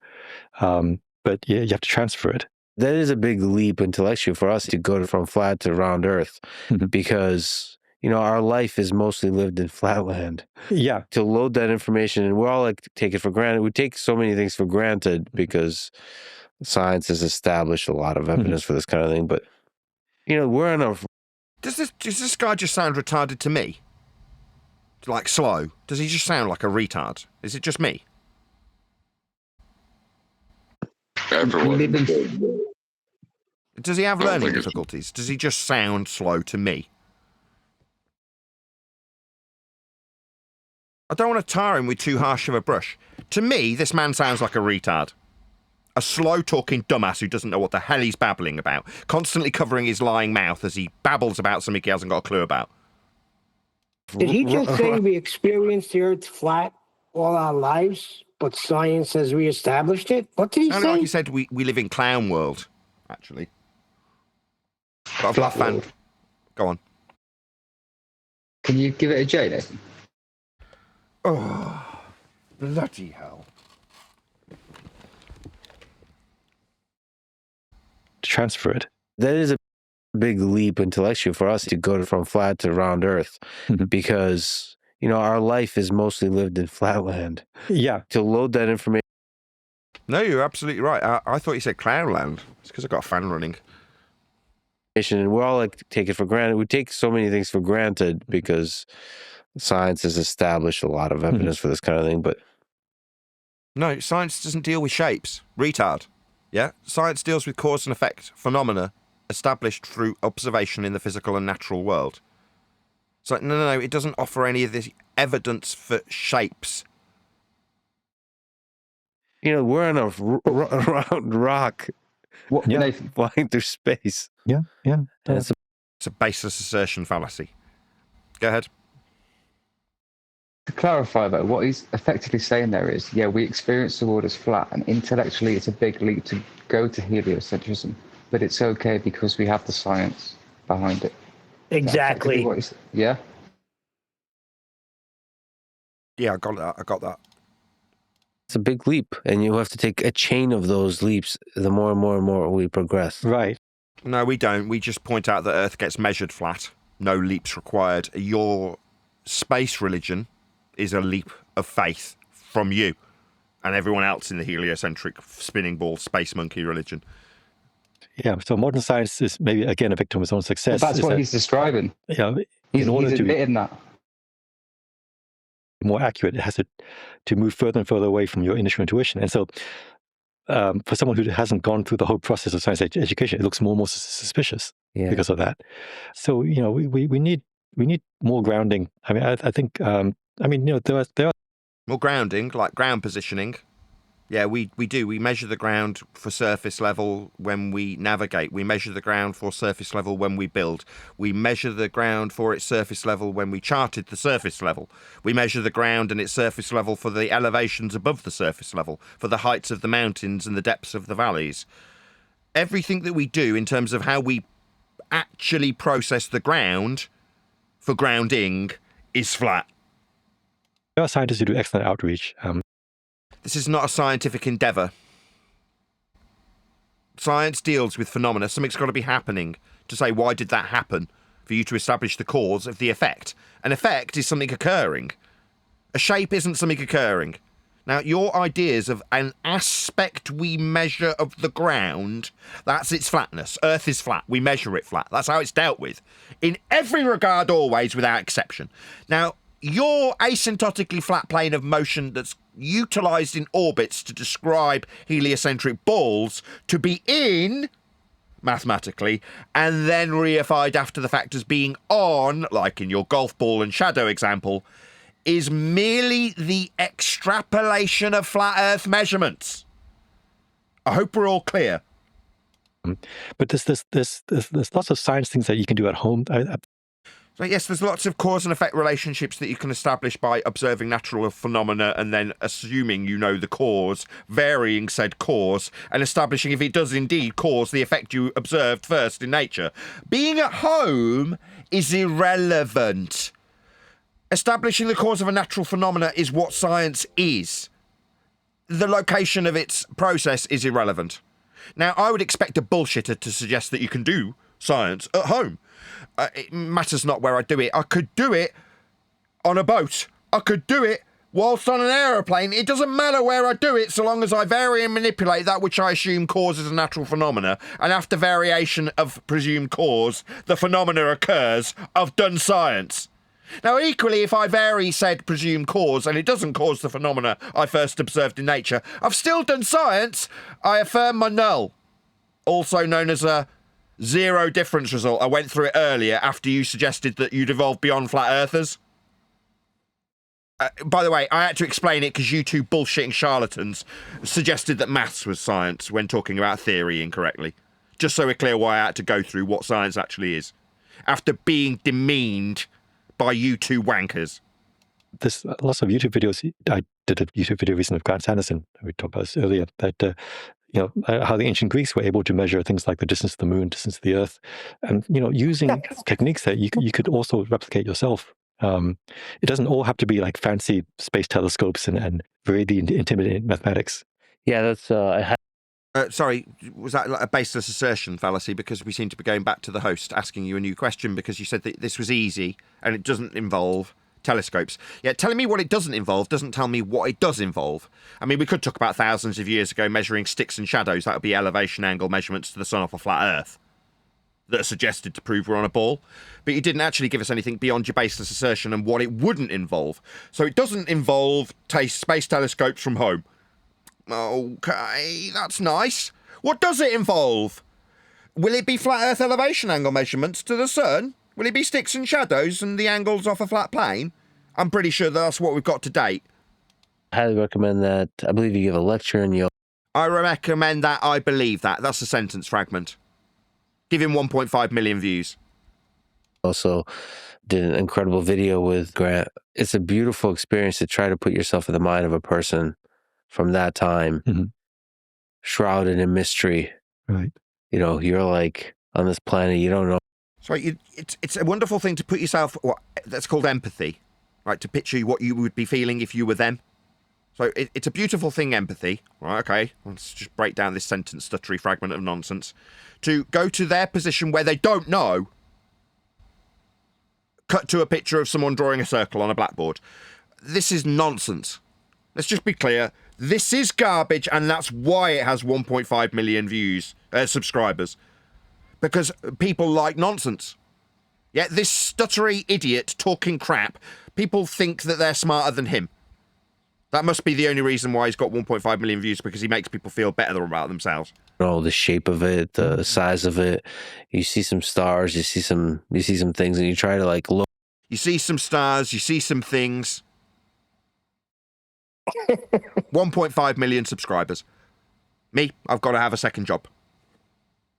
but yeah, you have to transfer it. That is a big leap intellectually for us to go from flat to round Earth, because our life is mostly lived in flatland. Yeah. To load that information, and we're all take it for granted. We take so many things for granted because science has established a lot of evidence for this kind of thing. But we're in a. Does this guy just sound retarded to me? Like slow? Does he just sound like a retard? Is it just me? Does he have learning difficulties? Does he just sound slow to me? I don't want to tar him with too harsh of a brush. To me, this man sounds like a retard. A slow-talking dumbass who doesn't know what the hell he's babbling about, constantly covering his lying mouth as he babbles about something he hasn't got a clue about. Did he just say we experienced the Earth flat all our lives, but science has reestablished it? What did he say? Like he said, we live in clown world, actually. But I've fan. Go on. Can you give it a J, Nathan? Oh, bloody hell. Transfer it. That is a big leap intellectually for us to go from flat to round Earth, because our life is mostly lived in flatland. Yeah. To load that information. No, you're absolutely right. I thought you said Clownland. It's because I've got a fan running. And we're all like take it for granted. We take so many things for granted because science has established a lot of evidence for this kind of thing. But no, science doesn't deal with shapes. Retard. Yeah? Science deals with cause and effect, phenomena established through observation in the physical and natural world. So, no, it doesn't offer any of this evidence for shapes. You know, we're on a round rock. What, Nathan? Flying through space. Yeah. It's a baseless assertion fallacy. Go ahead. To clarify, though, what he's effectively saying there is, yeah, we experience the world as flat, and intellectually it's a big leap to go to heliocentrism, but it's okay because we have the science behind it. Exactly. Yeah? Yeah, I got that. It's a big leap, and you have to take a chain of those leaps the more and more we progress. Right. No, we don't. We just point out that Earth gets measured flat. No leaps required. Your space religion is a leap of faith from you and everyone else in the heliocentric spinning ball space monkey religion. Yeah, so modern science is maybe, again, a victim of its own success. Well, that's what he's describing. Yeah, he's to admitting that. More accurate, it has to move further and further away from your initial intuition. And so for someone who hasn't gone through the whole process of science education, it looks more and more suspicious because of that. So, you know, we need more grounding. I mean, I think, there are more grounding, like ground positioning. Yeah, we do. We measure the ground for surface level when we navigate. We measure the ground for surface level when we build. We measure the ground for its surface level when we charted the surface level. We measure the ground and its surface level for the elevations above the surface level, for the heights of the mountains and the depths of the valleys. Everything that we do in terms of how we actually process the ground for grounding is flat. There are scientists who do excellent outreach. This is not a scientific endeavour. Science deals with phenomena. Something's got to be happening to say, why did that happen? For you to establish the cause of the effect. An effect is something occurring. A shape isn't something occurring. Now, your ideas of an aspect we measure of the ground, that's its flatness. Earth is flat. We measure it flat. That's how it's dealt with. In every regard, always, without exception. Now, your asymptotically flat plane of motion that's utilised in orbits to describe heliocentric balls to be in, mathematically, and then reified after the fact as being on, like in your golf ball and shadow example, is merely the extrapolation of flat Earth measurements. I hope we're all clear. But there's lots of science things that you can do at home. So yes, there's lots of cause and effect relationships that you can establish by observing natural phenomena and then assuming you know the cause, varying said cause, and establishing if it does indeed cause the effect you observed first in nature. Being at home is irrelevant. Establishing the cause of a natural phenomena is what science is. The location of its process is irrelevant. Now, I would expect a bullshitter to suggest that you can do science at home. It matters not where I do it. I could do it on a boat. I could do it whilst on an aeroplane. It doesn't matter where I do it so long as I vary and manipulate that which I assume causes a natural phenomena. And after variation of presumed cause, the phenomena occurs. I've done science. Now, equally, if I vary said presumed cause and it doesn't cause the phenomena I first observed in nature, I've still done science. I affirm my null, also known as a zero difference result. I went through it earlier after you suggested that you'd evolved beyond flat earthers. By the way, I had to explain it because you two bullshitting charlatans suggested that maths was science when talking about theory incorrectly. Just so we're clear why I had to go through what science actually is. After being demeaned by you two wankers. There's lots of YouTube videos. I did a YouTube video recently of Grant Sanderson. We talked about this earlier. That how the ancient Greeks were able to measure things like the distance to the moon, distance to the Earth, and using techniques that you could also replicate yourself. It doesn't all have to be like fancy space telescopes and very intimidating mathematics. Yeah, that's. Sorry, was that like a baseless assertion fallacy? Because we seem to be going back to the host asking you a new question because you said that this was easy and it doesn't involve telescopes. Yeah, telling me what it doesn't involve doesn't tell me what it does involve. I mean, we could talk about thousands of years ago measuring sticks and shadows. That would be elevation angle measurements to the sun off a flat Earth. that are suggested to prove we're on a ball, but you didn't actually give us anything beyond your baseless assertion and what it wouldn't involve. So it doesn't involve space telescopes from home. Okay, that's nice. What does it involve? Will it be flat Earth elevation angle measurements to the sun? Will it be sticks and shadows and the angles off a flat plane? I'm pretty sure that's what we've got to date. I highly recommend that. I believe you give a lecture and you'll... I recommend that. I believe that. That's a sentence fragment. Give him 1.5 million views. Also did an incredible video with Grant. It's a beautiful experience to try to put yourself in the mind of a person from that time, shrouded in mystery. Right. You know, you're like on this planet, you don't know. So it's a wonderful thing to put yourself, that's called empathy, right? To picture what you would be feeling if you were them. So it's a beautiful thing, empathy. Right, okay, let's just break down this sentence stuttery fragment of nonsense. To go to their position where they don't know, cut to a picture of someone drawing a circle on a blackboard. This is nonsense. Let's just be clear. This is garbage, and that's why it has 1.5 million views, subscribers. Because people like nonsense. Yet this stuttery idiot talking crap, people think that they're smarter than him. That must be the only reason why he's got 1.5 million views, because he makes people feel better about themselves. Oh, the shape of it, the size of it. You see some stars, you see some things, and you try to like look. You see some stars, you see some things. 1.5 million subscribers. Me, I've got to have a second job.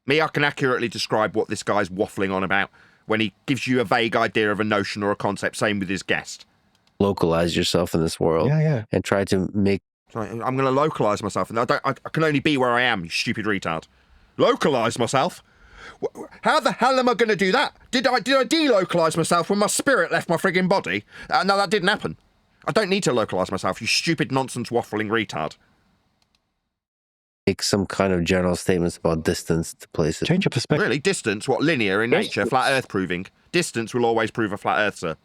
Me, I can accurately describe what this guy's waffling on about when he gives you a vague idea of a notion or a concept, same with his guest. Localize yourself in this world. Yeah. And try to make... I'm going to localize myself. And I can only be where I am, you stupid retard. Localize myself? How the hell am I going to do that? Did I delocalize myself when my spirit left my frigging body? No, that didn't happen. I don't need to localize myself, you stupid nonsense waffling retard. Make some kind of general statements about distance to places. Change your perspective. Really? Distance? What, linear in nature? Flat Earth proving? Distance will always prove a flat Earth, sir.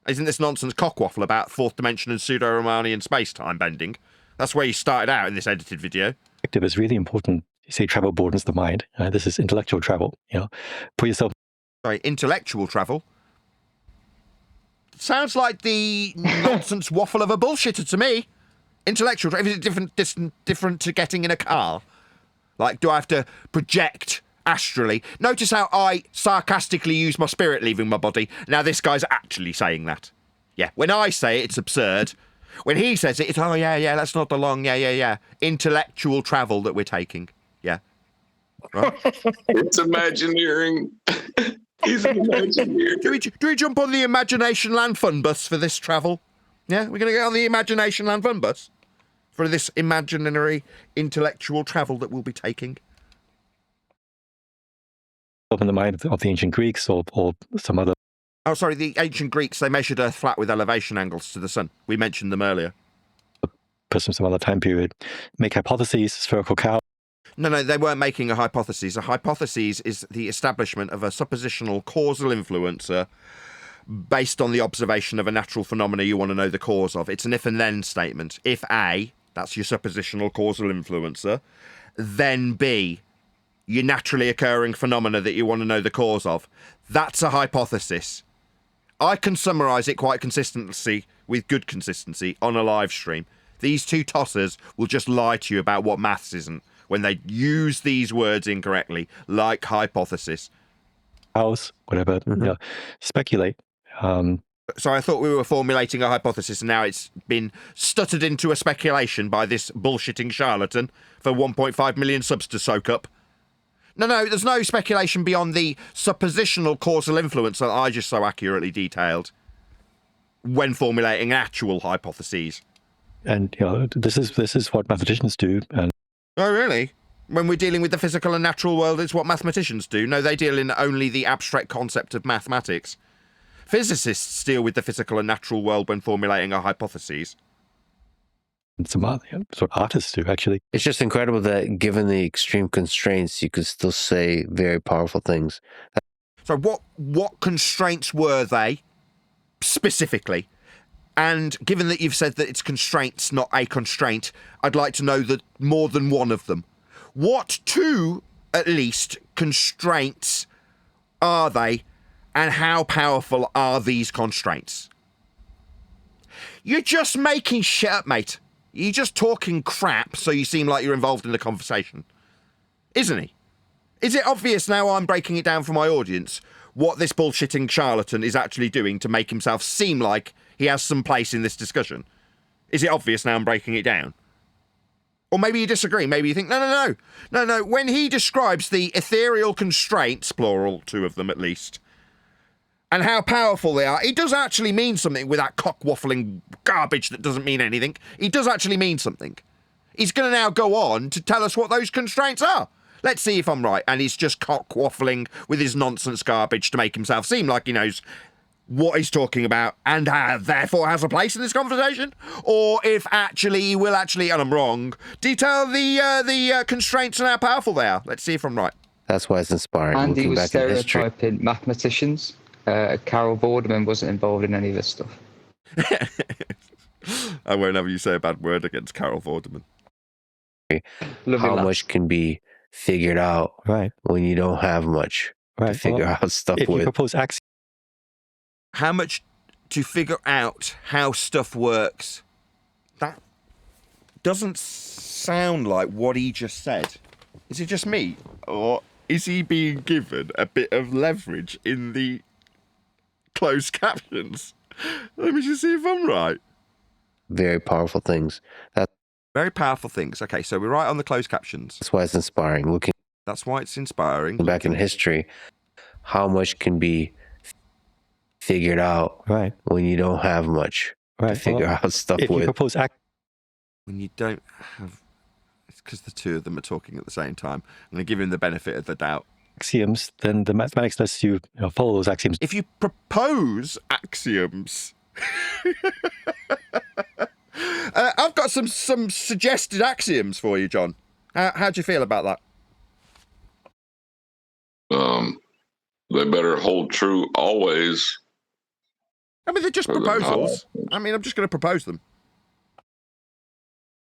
Isn't this nonsense cockwaffle about fourth dimension and pseudo-Riemannian space-time bending? That's where you started out in this edited video. Perspective is really important. You say travel broadens the mind. This is intellectual travel. You know, put yourself... Sorry, intellectual travel? Sounds like the nonsense waffle of a bullshitter to me. Intellectual travel, is it different to getting in a car? Like, do I have to project astrally? Notice how I sarcastically use my spirit leaving my body. Now this guy's actually saying that. Yeah, when I say it, it's absurd. When he says it, it's, oh, yeah, that's not the long, yeah. Intellectual travel that we're taking. Yeah. Right? It's Imagineering. He's an Imagineer. Do we jump on the Imagination Land Fun bus for this travel? Yeah, we're going to get on the Imagination Land Fun bus for this imaginary intellectual travel that we'll be taking. In the mind of the ancient Greeks or some other... Oh, sorry, the ancient Greeks, they measured Earth flat with elevation angles to the sun. We mentioned them earlier. Person, some other time period. Make hypotheses, spherical cow. No, they weren't making a hypothesis. A hypothesis is the establishment of a suppositional causal influencer based on the observation of a natural phenomena you want to know the cause of. It's an if and then statement. If A, that's your suppositional causal influencer, then B, your naturally occurring phenomena that you want to know the cause of. That's a hypothesis. I can summarise it quite consistently, with good consistency, on a live stream. These two tossers will just lie to you about what maths isn't when they use these words incorrectly, like hypothesis. House, whatever, speculate. So I thought we were formulating a hypothesis, and now it's been stuttered into a speculation by this bullshitting charlatan for 1.5 million subs to soak up. No, there's no speculation beyond the suppositional causal influence that I just so accurately detailed when formulating actual hypotheses. And this is what mathematicians do. And oh, really? When we're dealing with the physical and natural world, it's what mathematicians do. No, they deal in only the abstract concept of mathematics. Physicists deal with the physical and natural world when formulating a hypothesis. Some other, sort of artists do, actually. It's just incredible that given the extreme constraints, you could still say very powerful things. So what constraints were they, specifically? And given that you've said that it's constraints, not a constraint, I'd like to know that more than one of them. What two, at least, constraints are they, and how powerful are these constraints? You're just making shit up, mate. You're just talking crap so you seem like you're involved in the conversation. Isn't he? Is it obvious now I'm breaking it down for my audience what this bullshitting charlatan is actually doing to make himself seem like he has some place in this discussion? Is it obvious now I'm breaking it down? Or maybe you disagree. Maybe you think, no. When he describes the ethereal constraints, plural, 2 of them at least, and how powerful they are, he does actually mean something with that cock-waffling garbage that doesn't mean anything. He does actually mean something. He's going to now go on to tell us what those constraints are. Let's see if I'm right. And he's just cock-waffling with his nonsense garbage to make himself seem like he knows what he's talking about and therefore has a place in this conversation, or if actually he will actually, and I'm wrong, detail the constraints and how powerful they are. Let's see if I'm right. That's why it's inspiring. And he Looking was back in history. stereotyping mathematicians. Carol Vorderman wasn't involved in any of this stuff. I won't have you say a bad word against Carol Vorderman. How much can be figured out when you don't have much to figure out stuff if with. you propose axioms, how much to figure out how stuff works? That doesn't sound like what he just said. Is it just me? Or is he being given a bit of leverage in the closed captions? Let me just see if I'm right. Very powerful things. Very powerful things. Okay, so we're right on the closed captions. That's why it's inspiring. Looking That's why it's inspiring. back in history, how much can be figured out when you don't have much to figure out stuff if with. you propose When you don't have... It's because the 2 of them are talking at the same time. I'm going to give him the benefit of the doubt. axioms, then the mathematics lets you follow those axioms. If you propose axioms... I've got some suggested axioms for you, John. How do you feel about that? They better hold true always. I mean, they're just proposals. I mean, I'm just going to propose them.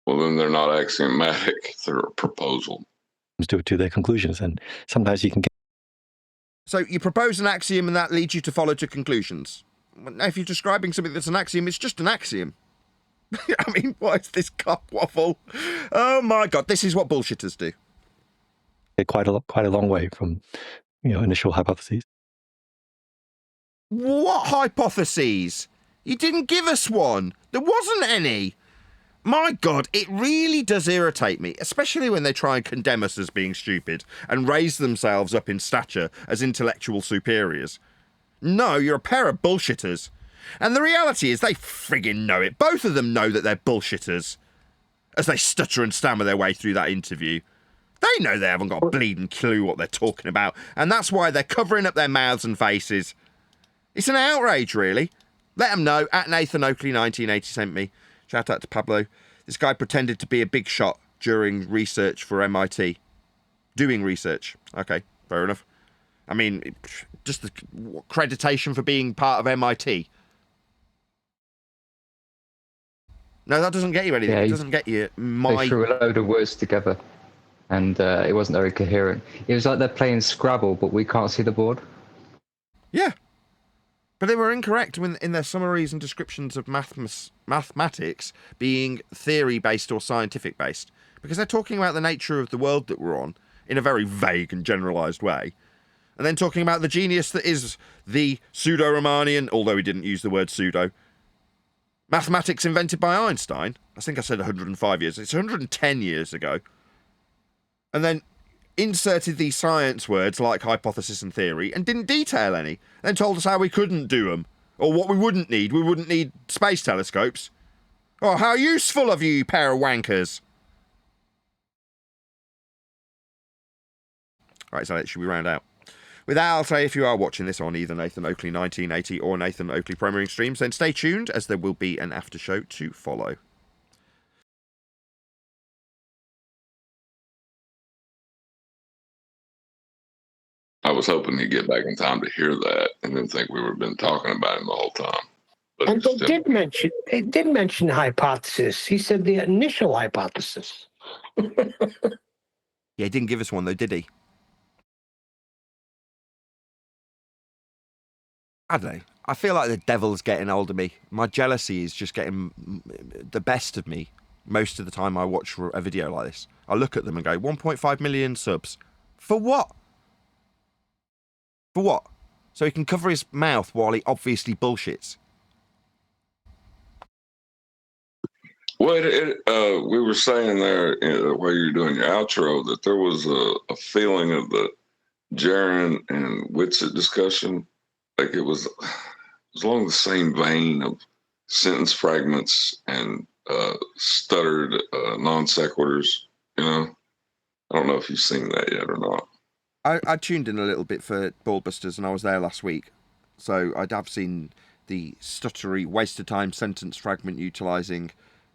Well, then they're not axiomatic. They're a proposal. To their conclusions, and sometimes you can get. So you propose an axiom and that leads you to follow to conclusions. Now, if you're describing something that's an axiom, it's just an axiom. I mean, what is this cock waffle? Oh my God, this is what bullshitters do. Quite a long way from initial hypotheses. What hypotheses? You didn't give us one. There wasn't any. My God, it really does irritate me, especially when they try and condemn us as being stupid and raise themselves up in stature as intellectual superiors. No, you're a pair of bullshitters. And the reality is they friggin' know it. Both of them know that they're bullshitters as they stutter and stammer their way through that interview. They know they haven't got a bleeding clue what they're talking about, and that's why they're covering up their mouths and faces. It's an outrage, really. Let them know. At Nathan Oakley 1980 sent me. Shout out to Pablo. This guy pretended to be a big shot during research for MIT. Doing research. Okay, fair enough. I mean, just the accreditation for being part of MIT. No, that doesn't get you anything. Yeah, It doesn't get you They threw a load of words together, and it wasn't very coherent. It was like they're playing Scrabble, but we can't see the board. Yeah. But they were incorrect in their summaries and descriptions of mathematics being theory-based or scientific-based, because they're talking about the nature of the world that we're on in a very vague and generalised way, and then talking about the genius that is the pseudo-Riemannian, although he didn't use the word pseudo, mathematics invented by Einstein. I think I said 105 years. It's 110 years ago. And then inserted these science words like hypothesis and theory and didn't detail any. Then told us how we couldn't do them. Or what we wouldn't need. We wouldn't need space telescopes. Oh, how useful of you, you pair of wankers. Right, so should we round out? With that, I'll say if you are watching this on either Nathan Oakley 1980 or Nathan Oakley premiering streams, then stay tuned as there will be an after show to follow. I was hoping he'd get back in time to hear that and then think we were been talking about him the whole time. But And they did mention hypothesis. He said the initial hypothesis. Yeah, he didn't give us one though, did he? I don't know. I feel like the devil's getting hold of me. My jealousy is just getting the best of me most of the time I watch a video like this. I look at them and go, 1.5 million subs. For what? For what? So he can cover his mouth while he obviously bullshits. Well, we were saying there while you were doing your outro that there was a feeling of the Jiren and Witsit discussion, like it was along the same vein of sentence fragments and stuttered non sequiturs. You know, I don't know if you've seen that yet or not. I tuned in a little bit for Ballbusters, and I was there last week, so I'd have seen the stuttery, waste of time sentence fragment utilising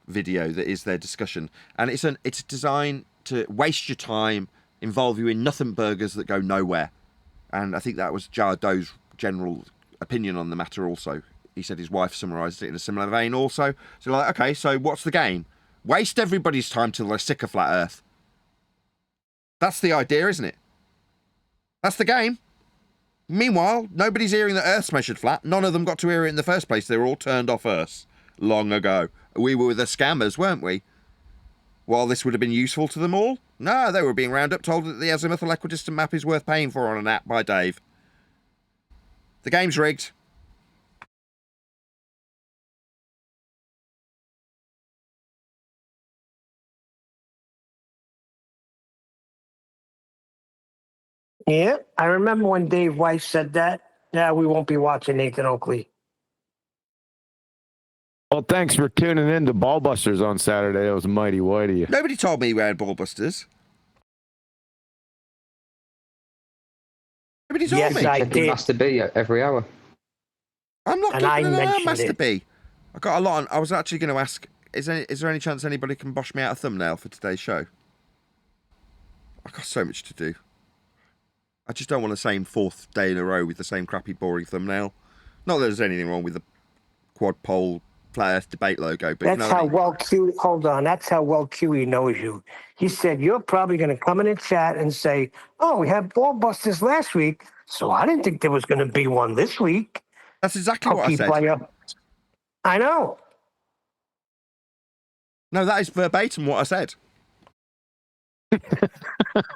video that is their discussion, and it's designed to waste your time, involve you in nothing burgers that go nowhere, and I think that was Jared Doe's general opinion on the matter. Also, he said his wife summarised it in a similar vein. Also, so like, okay, so what's the game? Waste everybody's time till they're sick of flat Earth. That's the idea, isn't it? That's the game. Meanwhile, nobody's hearing that Earth's measured flat. None of them got to hear it in the first place. They were all turned off Earth long ago. We were the scammers, weren't we? While this would have been useful to them all? No, they were being round up, told that the azimuthal equidistant map is worth paying for on an app by Dave. The game's rigged. Yeah, I remember when Dave Weiss said that. Yeah, we won't be watching Nathan Oakley. Well, thanks for tuning in to Ballbusters on Saturday. It was mighty white of you. Nobody told me we had Ballbusters. Nobody told me. I did. Master B every hour. I'm not And I keeping an eye on mentioned Master it. B. I got a lot on. I was actually going to ask, is there any chance anybody can bosh me out a thumbnail for today's show? I've got so much to do. I just don't want the same fourth day in a row with the same crappy, boring thumbnail. Not that there's anything wrong with the quad pole flat Earth debate logo, but That's you know how what I mean? well Q. Hold on, that's how well QE knows you. He said you're probably going to come in the chat and say, "Oh, we had Ballbusters last week, so I didn't think there was going to be one this week." That's exactly what I Cookie said. player. I know. No, that is verbatim what I said.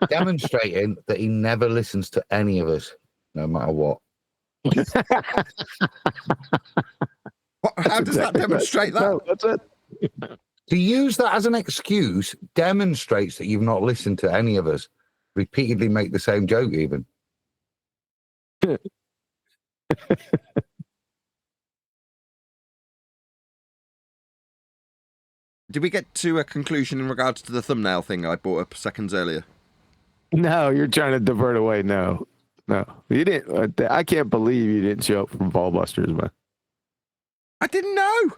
Demonstrating that he never listens to any of us, no matter what. How does that demonstrate that? No, that's it. To use that as an excuse demonstrates that you've not listened to any of us. Repeatedly make the same joke, even. Did we get to a conclusion in regards to the thumbnail thing I brought up seconds earlier? No, you're trying to divert away. No, you didn't. I can't believe you didn't show up for Ballbusters, man. I didn't know.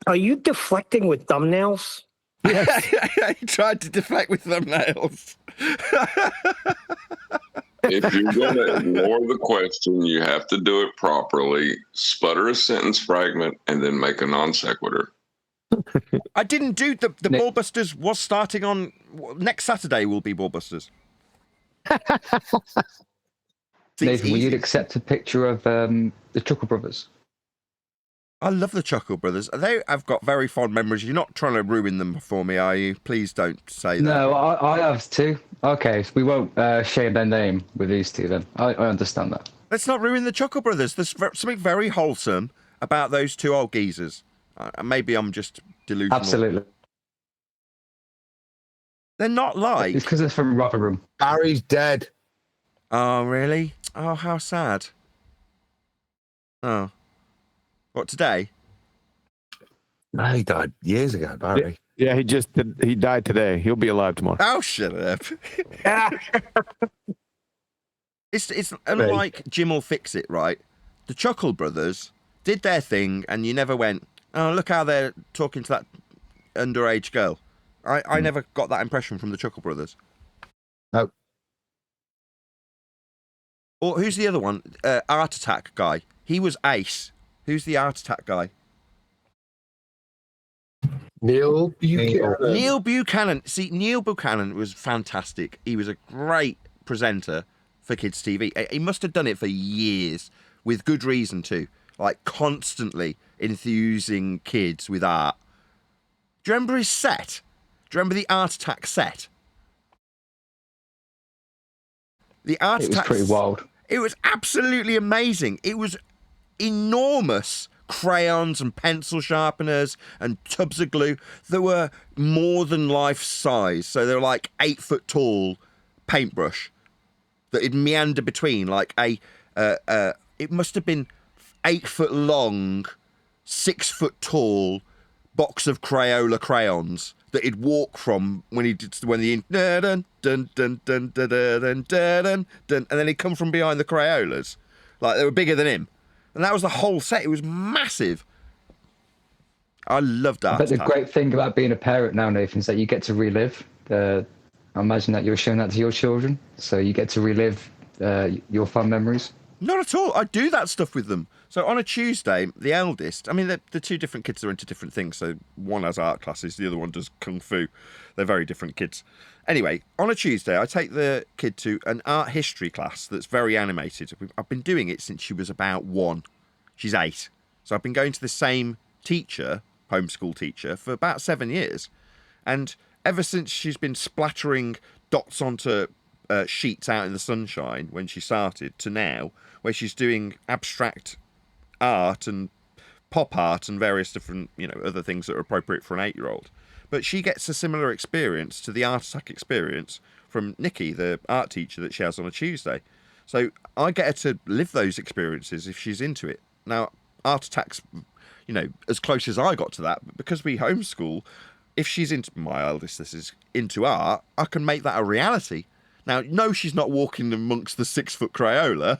Are you deflecting with thumbnails? Yes. He tried to deflect with thumbnails. If you're going to ignore the question, you have to do it properly. Sputter a sentence fragment and then make a non sequitur. I didn't do the Ballbusters was starting on next Saturday. Will be Ballbusters. Nathan, will you accept a picture of the Chuckle Brothers? I love the Chuckle Brothers. I've got very fond memories. You're not trying to ruin them for me, are you? Please don't say that. No, I have too. Okay, so we won't share their name with these two then. I understand that. Let's not ruin the Chuckle Brothers. There's something very wholesome about those two old geezers. Maybe I'm just delusional. Absolutely. They're not like... It's because they're from Rotherham. Barry's dead. Oh, really? Oh, how sad. Oh. What, today? No, he died years ago, Barry. Yeah, he died today. He'll be alive tomorrow. Oh, shut up. It's unlike Jim will fix it, right? The Chuckle Brothers did their thing, and you never went, oh, look how they're talking to that underage girl. I never got that impression from the Chuckle Brothers. No. Or who's the other one? Art Attack guy. He was ace. Who's the Art Attack guy? Neil Buchanan. Neil Buchanan. See, Neil Buchanan was fantastic. He was a great presenter, for kids' TV. He must have done it for years, with good reason too. Like constantly enthusing kids with art. Do you remember his set? Do you remember the Art Attack set? The Art Attack. It was pretty wild. It was absolutely amazing. It was enormous crayons and pencil sharpeners and tubs of glue that were more than life size. So they were like 8 foot tall paintbrush that it meandered between like it must have been 8 foot long, 6 foot tall box of Crayola crayons that he'd walk from when the dun dun dun dun dun dun dun dun, and then he'd come from behind the Crayolas, like they were bigger than him, and that was the whole set. It was massive. I loved that. But the great thing about being a parent now, Nathan, is that you get to relive the. I imagine that you're showing that to your children, so you get to relive your fun memories. Not at all. I do that stuff with them. So on a Tuesday, the eldest, I mean, the two different kids are into different things. So one has art classes, the other one does kung fu. They're very different kids. Anyway, on a Tuesday, I take the kid to an art history class that's very animated. I've been doing it since she was about 1. She's 8. So I've been going to the same teacher, homeschool teacher, for about 7 years. And ever since she's been splattering dots onto sheets out in the sunshine when she started to now, where she's doing abstract art and pop art and various different, other things that are appropriate for an 8-year-old. But she gets a similar experience to the Art Attack experience from Nikki, the art teacher that she has on a Tuesday. So I get her to live those experiences if she's into it. Now, Art Attack's, as close as I got to that, but because we homeschool, if she's into, my eldest, this is into art, I can make that a reality. Now, no, she's not walking amongst the 6 foot Crayola,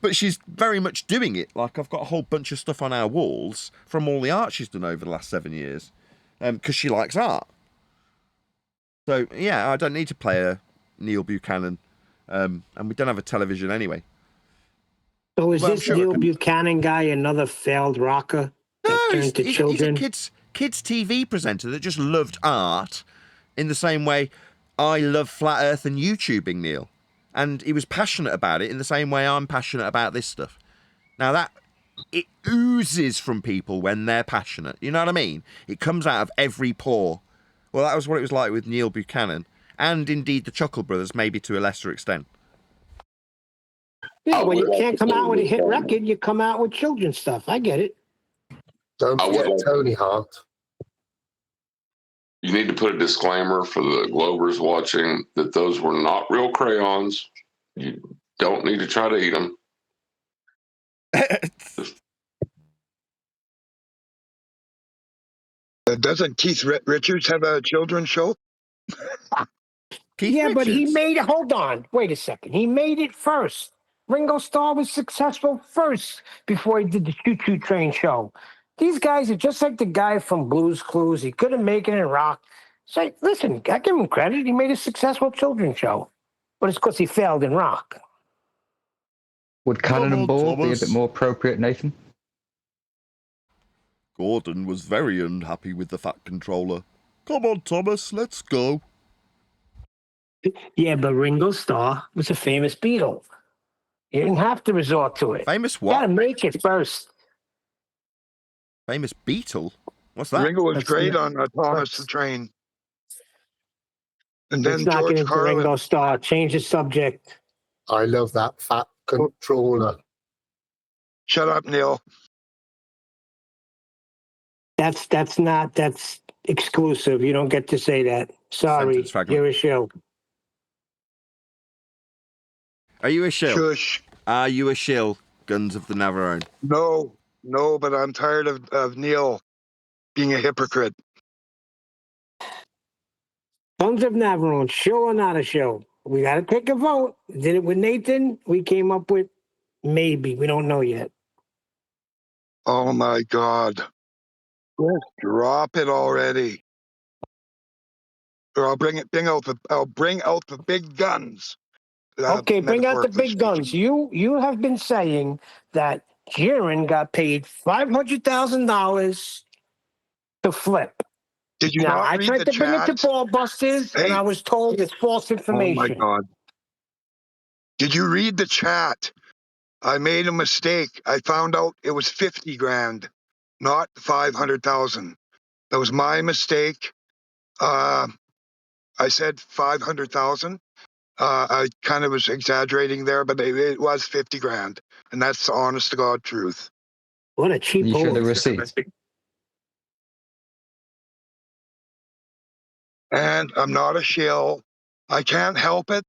but she's very much doing it. Like, I've got a whole bunch of stuff on our walls from all the art she's done over the last 7 years, because she likes art. So, yeah, I don't need to play a Neil Buchanan, and we don't have a television anyway. So is this Neil Buchanan guy another failed rocker that turned to children? He's a kids TV presenter that just loved art in the same way I love flat earth and YouTubing, Neil. And he was passionate about it in the same way I'm passionate about this stuff. Now it oozes from people when they're passionate. You know what I mean? It comes out of every pore. Well, that was what it was like with Neil Buchanan. And indeed the Chuckle Brothers, maybe to a lesser extent. Yeah, when you can't come out with a hit record, you come out with children's stuff. I get it. Don't forget Tony Hart. You need to put a disclaimer for the Globers watching that those were not real crayons. You don't need to try to eat them. Doesn't Keith Richards have a children's show? Yeah, but he made it. Hold on. Wait a second. He made it first. Ringo Starr was successful first before he did the Choo Choo Train show. These guys are just like the guy from Blue's Clues. He couldn't make it in rock. So, listen, I give him credit. He made a successful children's show. But it's because he failed in rock. Would Cannonball be a bit more appropriate, Nathan? Gordon was very unhappy with the Fat Controller. Come on, Thomas, let's go. Yeah, but Ringo Starr was a famous Beatle. You didn't have to resort to it. Famous what? You gotta make it first. Famous Beatle? What's that? Ringo was great on Thomas the Train. And then Let's not George get into Carlin. Ringo Starr. Change the subject. I love that Fat Controller. Shut up, Neil. That's exclusive. You don't get to say that. Sorry, you're a shill. Are you a shill? Shush. Are you a shill, Guns of the Navarone? No, but I'm tired of Neil being a hypocrite. Sons of Navarone, shill or not a shill? We got to take a vote. Did it with Nathan. We came up with maybe. We don't know yet. Oh my God. Just drop it already. Or I'll bring out the big guns. Okay, bring out the big guns. You have been saying that Jiren got paid $500,000 to flip. Did you now, not I read tried the to bring it to chat? Ball Busters, and I was told it's false information. Oh my God. Did you read the chat? I made a mistake. I found out it was 50 grand, not 500,000. That was my mistake. I said 500,000. I kind of was exaggerating there, but it was 50 grand. And that's the honest to God truth. What a cheap You show hole. the receipt. And I'm not a shill. I can't help it.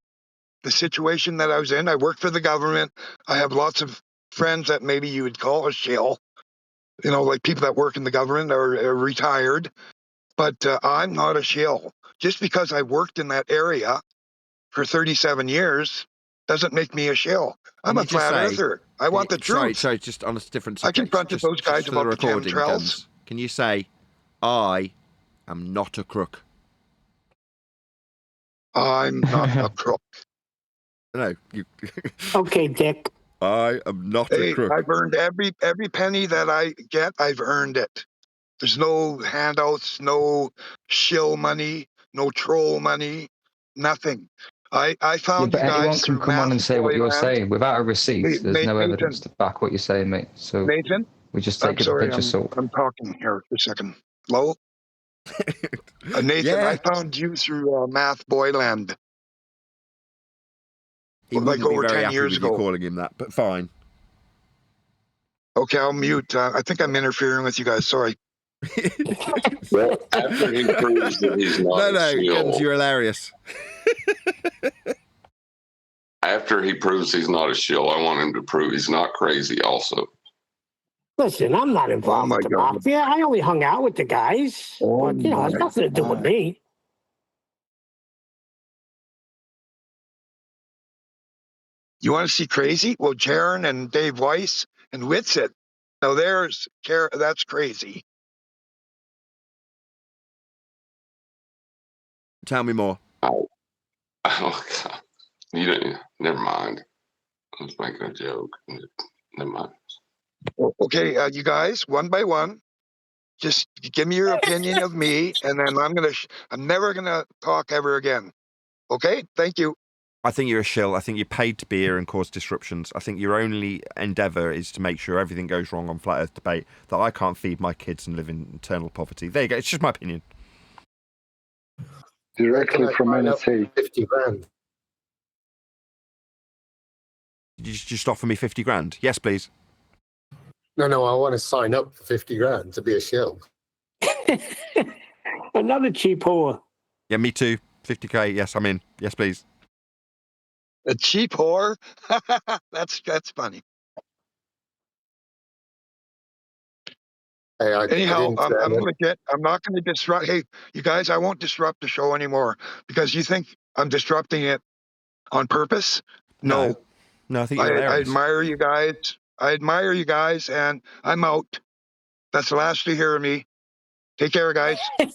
The situation that I was in, I work for the government. I have lots of friends that maybe you would call a shill, you know, like people that work in the government or are retired. But I'm not a shill. Just because I worked in that area for 37 years doesn't make me a shill. I'm a flat earther. I want the truth. Sorry, just on a different I subject. confronted those guys just for the about the recording, chemtrails. Guns. Can you say, I am not a crook? I'm not a crook. No, you. Okay, Dick. I am not a crook. I've earned every penny that I get. I've earned it. There's no handouts, no shill money, no troll money, nothing. I found but you anyone guys can through come on and say what you're Mathboyland. saying without a receipt. There's no evidence to back what you're saying, mate. So Nathan, we just I'm take it with a sorry, pinch of salt. I'm talking here for a second. Hello? Nathan, Yeah. I found you through Mathboyland. He like wouldn't be over very 10 happy years with ago. you calling him that, but fine. Okay, I'll mute. I think I'm interfering with you guys. Sorry. Well, after he proves that he's not No, a shill, Guns, you're hilarious. after he proves he's not a shill, I want him to prove he's not crazy also. Listen, I'm not involved with the mafia. I only hung out with the guys. But, you know, it has nothing to do with me. You want to see crazy? Well, Jiren and Dave Weiss and Witsit. Now that's crazy. Tell me more. Oh God. You don't, never mind. I was making a joke. Never mind. Okay, you guys, one by one, just give me your opinion of me, and then I'm never gonna talk ever again. Okay, thank you. I think you're a shill. I think you're paid to be here and cause disruptions. I think your only endeavour is to make sure everything goes wrong on Flat Earth Debate, that I can't feed my kids and live in eternal poverty. There you go. It's just my opinion. Directly from NSC. 50 grand. Did you just offer me 50 grand? Yes, please. No, I want to sign up for 50 grand to be a shill. Another cheap whore. Yeah, me too. 50k. Yes, I'm in. Yes, please. A cheap whore? That's funny. Hey, Anyhow, I'm legit. I'm not going to disrupt. Hey, you guys, I won't disrupt the show anymore because you think I'm disrupting it on purpose. No, I think you're I hilarious. admire you guys. I admire you guys, and I'm out. That's the last you hear of me. Take care, guys. I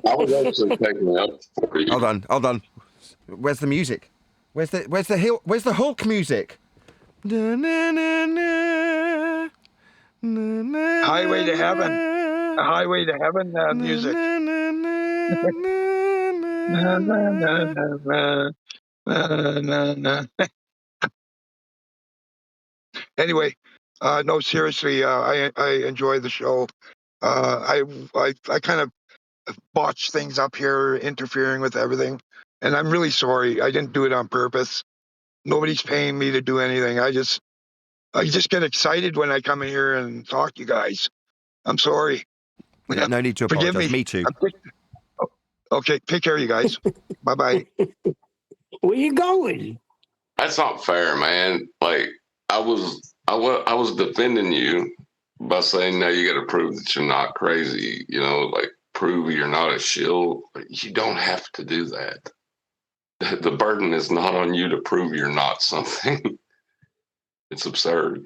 was actually taking up for you. Hold on. Where's the music? Where's the Hulk music? Highway to Heaven. A Highway to Heaven music. Anyway, no, seriously, I enjoy the show. I kind of botched things up here, interfering with everything, and I'm really sorry. I didn't do it on purpose. Nobody's paying me to do anything. I just get excited when I come in here and talk to you guys. I'm sorry. Yeah, no need to Forgive apologize. Me too. Okay, take care, you guys. Bye-bye. Where you going? That's not fair, man. Like I was defending you by saying, no, you got to prove that you're not crazy. You know, like prove you're not a shill. You don't have to do that. The burden is not on you to prove you're not something. It's absurd.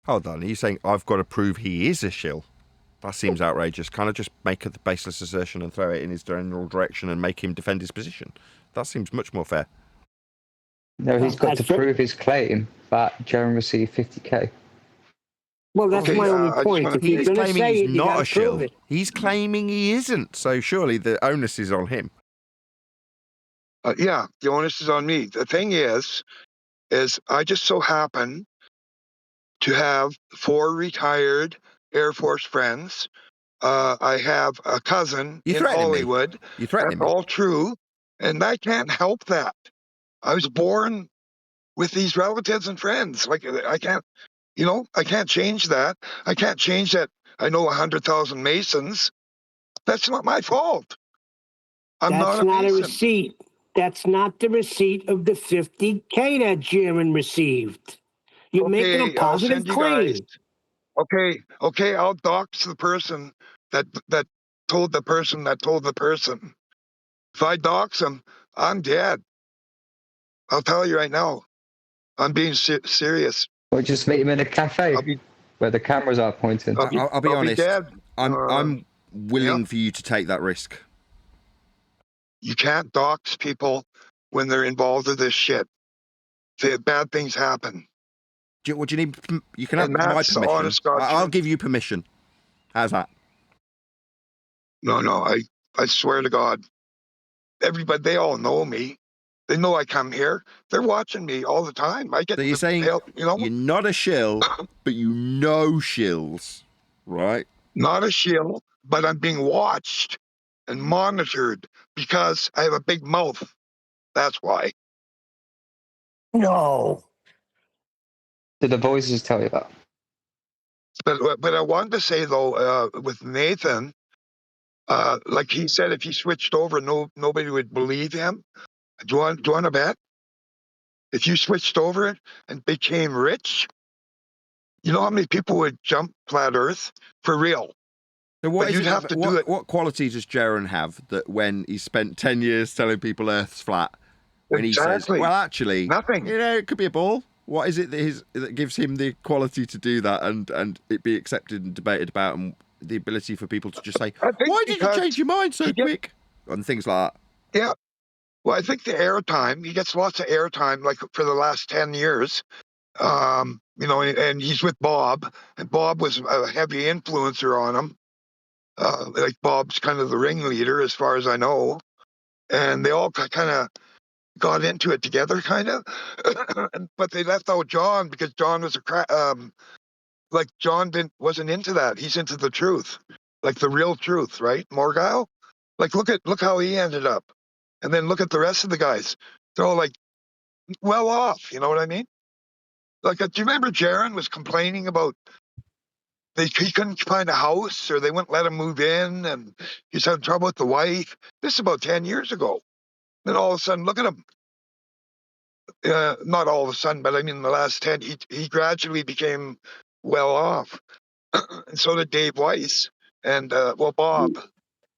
Hold on. Are you saying I've got to prove he is a shill? That seems outrageous. Can't I just make a baseless assertion and throw it in his general direction and make him defend his position? That seems much more fair. No, he's got to prove his claim that Jiren received 50k. Well, that's my only point. If you're He's going to claiming say he's it, you not got a to prove shill. it. He's claiming he isn't. So surely the onus is on him. Yeah, the onus is on me. The thing is I just so happen to have 4 retired Air Force friends. I have a cousin You in threatening me? Hollywood. You threatening That's me? all true, and I can't help that. I was born with these relatives and friends. Like I can't, I can't change that. I can't change that. I know 100,000 Masons. That's not my fault. I'm That's not a not a Mason. receipt. That's not the receipt of the 50K that Jiren received. You're making a Okay, I'll positive send you guys. claim. Okay, I'll dox the person that told the person that told the person. If I dox him, I'm dead. I'll tell you right now. I'm being serious. Or just meet him in a cafe where the cameras are pointing. I'll be honest. dead. I'm willing Yep. for you to take that risk. You can't dox people when they're involved with this shit. Bad things happen. What do you need? You can have And my that's the permission. honest God I'll truth. give you permission. How's that? No, I swear to God. Everybody, they all know me. They know I come here. They're watching me all the time. I get So you're saying you're not a shill, but you know shills, right? Not a shill, but I'm being watched and monitored because I have a big mouth. That's why. No. Did the voices tell you that? But I wanted to say though, with Nathan, like he said, if he switched over, nobody would believe him. Do you want to bet? If you switched over and became rich, you know how many people would jump flat Earth for real? So what But is you'd it? have to do it. What qualities does Jiren have that when he spent 10 years telling people Earth's flat, when he says, Exactly. well, actually, Nothing. it could be a ball. What is it that gives him the quality to do that and it be accepted and debated about, and the ability for people to just say, why did you change your mind so quick? And things like that. Yeah. Well, I think the airtime, he gets lots of airtime, like for the last 10 years. And he's with Bob, and Bob was a heavy influencer on him. Like Bob's kind of the ringleader, as far as I know. And they all kind of got into it together, kind of. But they left out John because John was like John wasn't into that. He's into the truth, like the real truth, right? Morgile. Like look how he ended up, and then look at the rest of the guys. They're all like well off. You know what I mean? Like, do you remember Jiren was complaining about he couldn't find a house, or they wouldn't let him move in, and he's having trouble with the wife. This is about 10 years ago. Then all of a sudden, look at him. Not all of a sudden, but I mean, the last 10, he gradually became well off. And so did Dave Weiss. And, Bob.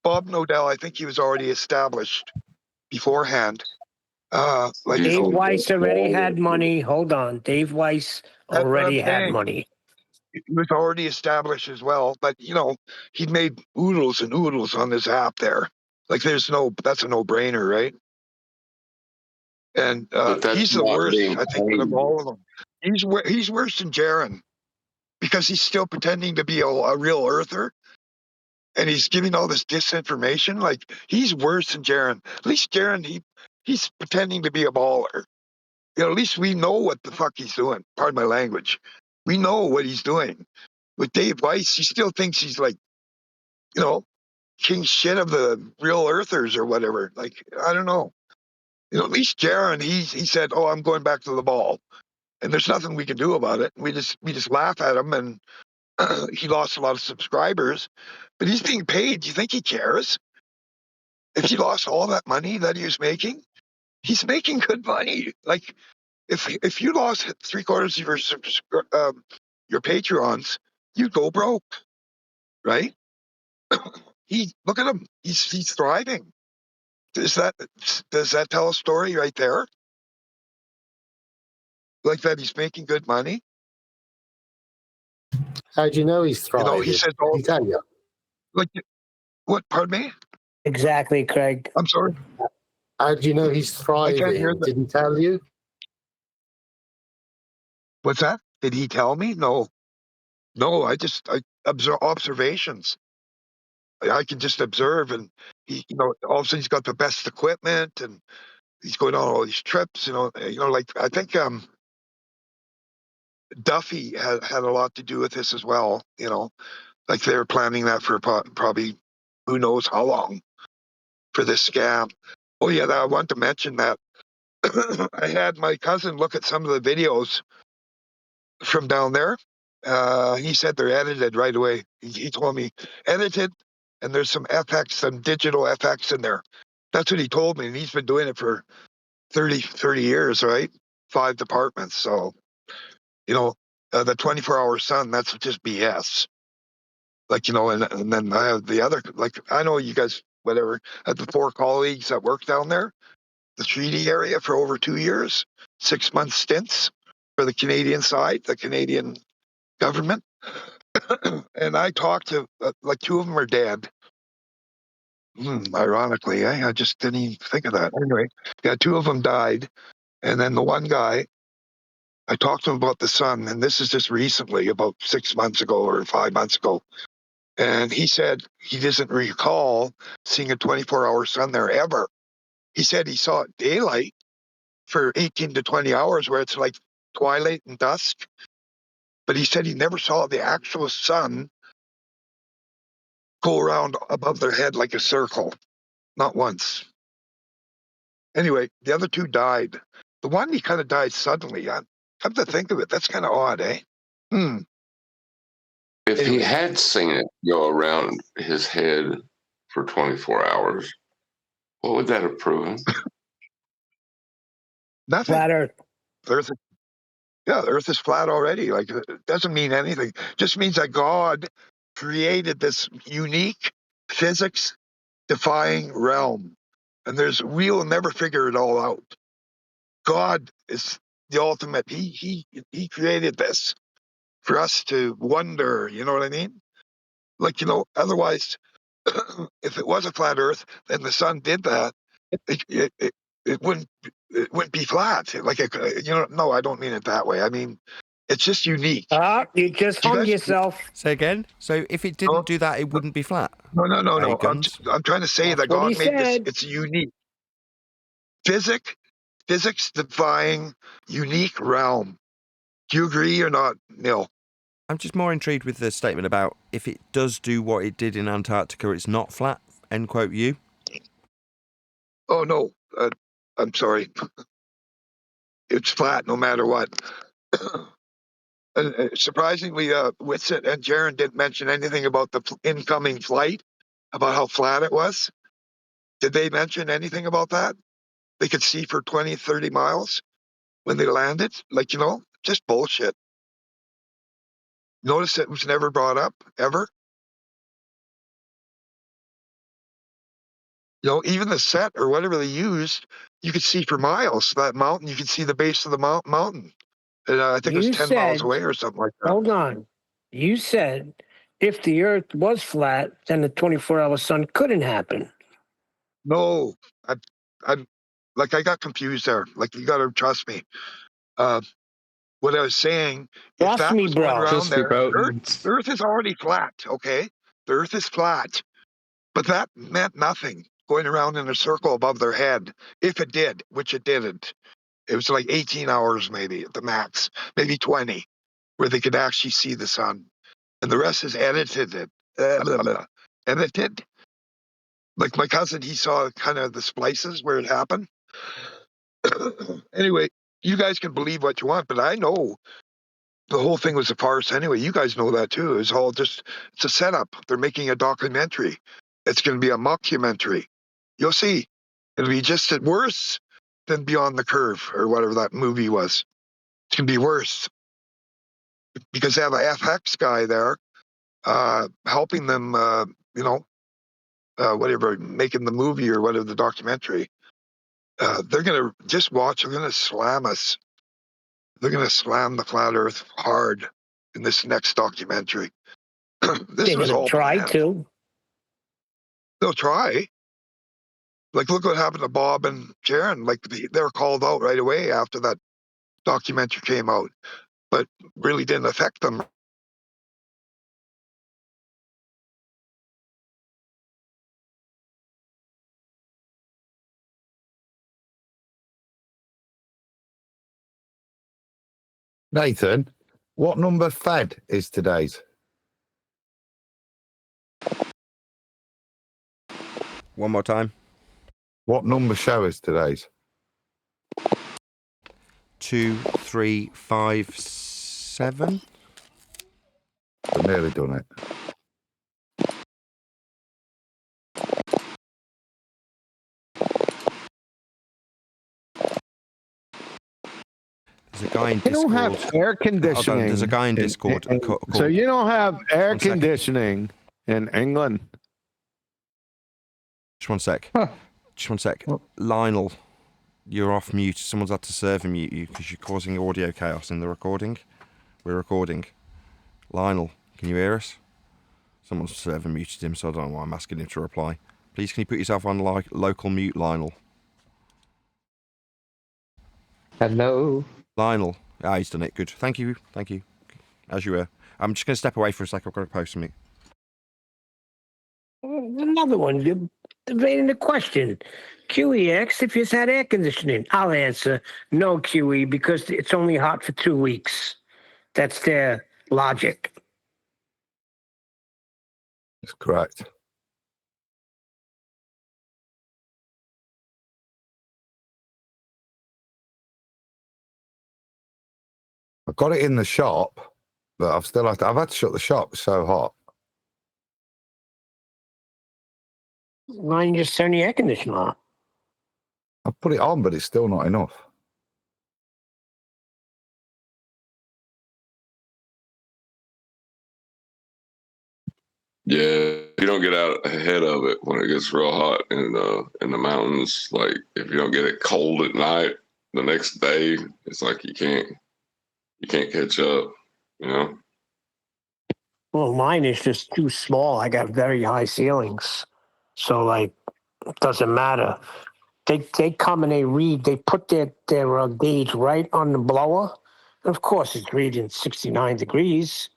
Bob Nodell, I think he was already established beforehand. Dave Weiss already had money. Hold on. Dave Weiss That's what I'm already had saying. money. He was already established as well, but he'd made oodles and oodles on this app there. Like that's a no-brainer, right? And he's the worst, I think, out of all of them. He's worse than Jiren because he's still pretending to be a real earther, and he's giving all this disinformation. Like he's worse than Jiren. At least Jiren, he's pretending to be a baller. At least we know what the fuck he's doing. Pardon my language. We know what he's doing. With Dave Weiss, he still thinks he's like, king shit of the real earthers or whatever. Like, I don't know. At least Jiren, he said, "Oh, I'm going back to the ball," and there's nothing we can do about it. We just laugh at him, and he lost a lot of subscribers, but he's being paid. Do you think he cares? If he lost all that money that he was making, he's making good money. Like, if you lost 3/4 of your Patreons, you'd go broke, right? Look at him. He's thriving. Does that tell a story right there? Like that he's making good money? How do you know he's thriving? He says, Did he tell you? Like, what? Pardon me? Exactly, Craig. I'm sorry. How do you know he's I can't hear thriving? Did he tell you? What's that? Did he tell me? No. I observe observations. I can just observe, and all of a sudden he's got the best equipment, and he's going on all these trips. Like I think Duffy had a lot to do with this as well. Like they were planning that for probably who knows how long for this scam. Oh yeah, I want to mention that I had my cousin look at some of the videos from down there. He said they're edited right away. He told me edited, and there's some FX, some digital FX in there. That's what he told me, and he's been doing it for 30 years, right? 5 departments. So, the 24-hour sun, that's just BS. Like, and then I have the other, like, I know you guys, whatever, I have the 4 colleagues that work down there, the treaty area for over 2 years, 6-month stints for the Canadian side, the Canadian government. And I talked to, like, 2 of them are dead. Ironically, I just didn't even think of that. Anyway, yeah, 2 of them died. And then the one guy, I talked to him about the sun, and this is just recently, about 6 months ago or 5 months ago. And he said he doesn't recall seeing a 24-hour sun there ever. He said he saw it daylight for 18 to 20 hours where it's like twilight and dusk. But he said he never saw the actual sun go around above their head like a circle. Not once. Anyway, the other 2 died. The one, he kind of died suddenly. Come to think of it, that's kind of odd, eh? If he had seen it go around his head for 24 hours, what would that have proven? Nothing. Flat Earth. The Earth is flat already. Like, it doesn't mean anything. Just means that God created this unique physics-defying realm, and we'll never figure it all out. God is the ultimate. He created this for us to wonder. You know what I mean? Like, otherwise, if it was a flat Earth, then the sun did that. It wouldn't be flat. Like, no, I don't mean it that way. I mean, it's just unique. You just hung yourself. Say again. So if it didn't do that, it wouldn't be flat. No. Hey, guns. I'm trying to say that God made this. It's unique. Physics defying unique realm. Do you agree or not, Neil? I'm just more intrigued with the statement about if it does do what it did in Antarctica, it's not flat. End quote. You. Oh no, I'm sorry. It's flat no matter what. Surprisingly, Whitsitt and Jiren didn't mention anything about the incoming flight, about how flat it was. Did they mention anything about that? They could see for 20, 30 miles when they landed? Like, just bullshit. Notice it was never brought up, ever. Even the set or whatever they used, you could see for miles. That mountain, you could see the base of the mountain. And I think it was 10 miles away or something like that. Hold on. You said if the Earth was flat, then the 24-hour sun couldn't happen. No, I'm like, I got confused there. Like, you got to trust me. What I was saying, if that was going around there, Earth is already flat, okay? The Earth is flat. But that meant nothing, going around in a circle above their head. If it did, which it didn't. It was like 18 hours maybe at the max, maybe 20, where they could actually see the sun. And the rest is edited. Edited. Like my cousin, he saw kind of the splices where it happened. Anyway, you guys can believe what you want, but I know the whole thing was a farce anyway. You guys know that too. It's all it's a setup. They're making a documentary. It's going to be a mockumentary. You'll see. It'll be just worse than Beyond the Curve or whatever that movie was. It's going to be worse because they have a FX guy there helping them, whatever, making the movie or whatever, the documentary. They're going to just watch. They're going to slam us. They're going to slam the flat Earth hard in this next documentary. This was all planned. They'll try. Like, look what happened to Bob and Jiren. Like, they were called out right away after that documentary came out, but really didn't affect them. Nathan, what number Fed is today's? One more time. What number show is today's? 2, 3, 5, 7. I've nearly done it. There's a guy in You don't Discord. have air conditioning. There's a guy in Discord So you don't have air One sec. conditioning in England. Just one sec. Just one sec. Lionel, you're off mute. Someone's had to serve and mute you because you're causing audio chaos in the recording. We're recording. Lionel, can you hear us? Someone's server muted him, so I don't know why I'm asking him to reply. Please, can you put yourself on local mute, Lionel? Hello. Lionel. Ah, he's done it. Good. Thank you. Thank you. As you were. I'm just going to step away for a sec. I've got to post something. Another one. You're debating the question. QEX, if you had air conditioning, I'll answer no QE because it's only hot for 2 weeks. That's their logic. That's correct. I've got it in the shop, but I've had to shut the shop. It's so hot. Why don't you just turn the air conditioner on? I put it on, but it's still not enough. Yeah, if you don't get out ahead of it when it gets real hot in the mountains, like if you don't get it cold at night, the next day it's like you can't catch up, you know. Well, mine is just too small. I got very high ceilings. So, like, it doesn't matter. They come and they read. They put their gauge right on the blower. And of course, it's reading 69 degrees,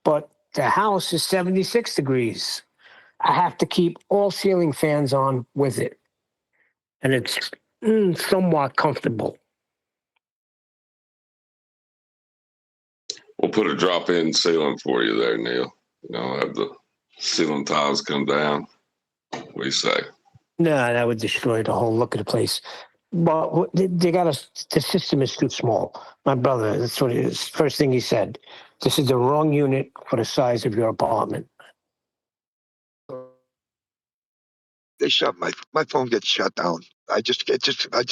but the house is 76 degrees. I have to keep all ceiling fans on with it. And it's somewhat comfortable. We'll put a drop-in ceiling for you there, Neil. You know, have the ceiling tiles come down. What do you say? No, that would destroy the whole look of the place. But the system is too small. My brother, that's what it is. First thing he said, this is the wrong unit for the size of your apartment. They shut my phone gets shut down. I just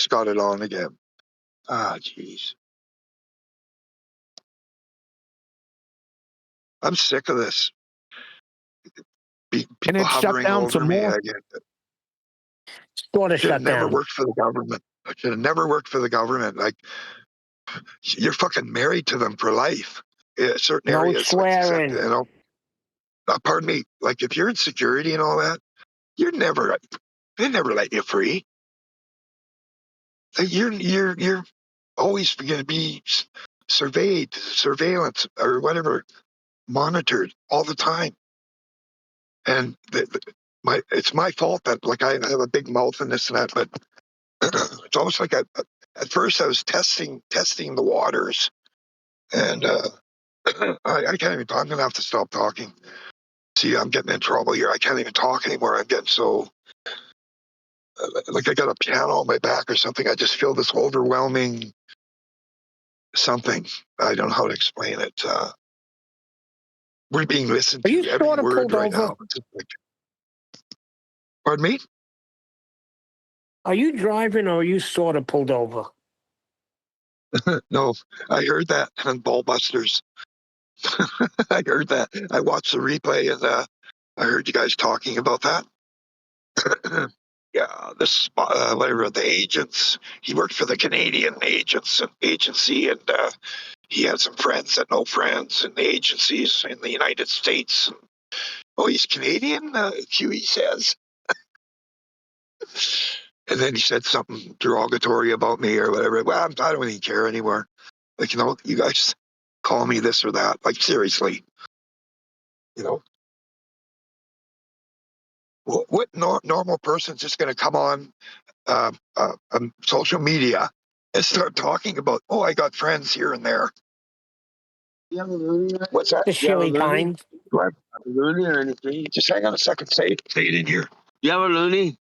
got it on again. Ah, jeez. I'm sick of this. People And it's shut hovering down over some me more. again. Sort of Should have shut never down. worked for the government. I should have never worked for the government. Like, you're fucking married to them for life. Yeah, certain No areas, swearing. like, you know. Pardon me. Like, if you're in security and all that, they never let you free. Like, you're always going to be surveyed, surveillance, or whatever, monitored all the time. And it's my fault that, like, I have a big mouth and this and that, but it's almost like at first I was testing the waters, and I can't even talk. I'm gonna have to stop talking. See, I'm getting in trouble here. I can't even talk anymore. I'm getting so like I got a piano on my back or something. I just feel this overwhelming something. I don't know how to explain it. We're being listened Are you to every sort of word pulled right over? now. It's just like, pardon me? Are you driving or are you sort of pulled over? No, I heard that on Ballbusters. I heard that. I watched the replay and I heard you guys talking about that. Yeah, this whatever the agents. He worked for the Canadian agency, and he had some friends that know friends in the agencies in the United States. Oh, he's Canadian. QE says. And then he said something derogatory about me or whatever. Well, I don't even care anymore. Like, you know, you guys call me this or that. Like, seriously, you know. What normal person's just going to come on social media and start talking about, oh, I got friends here and there. What's that? The shilly kind. Do I have a loony or anything? Just hang on a second. Say it in here. You have a loony?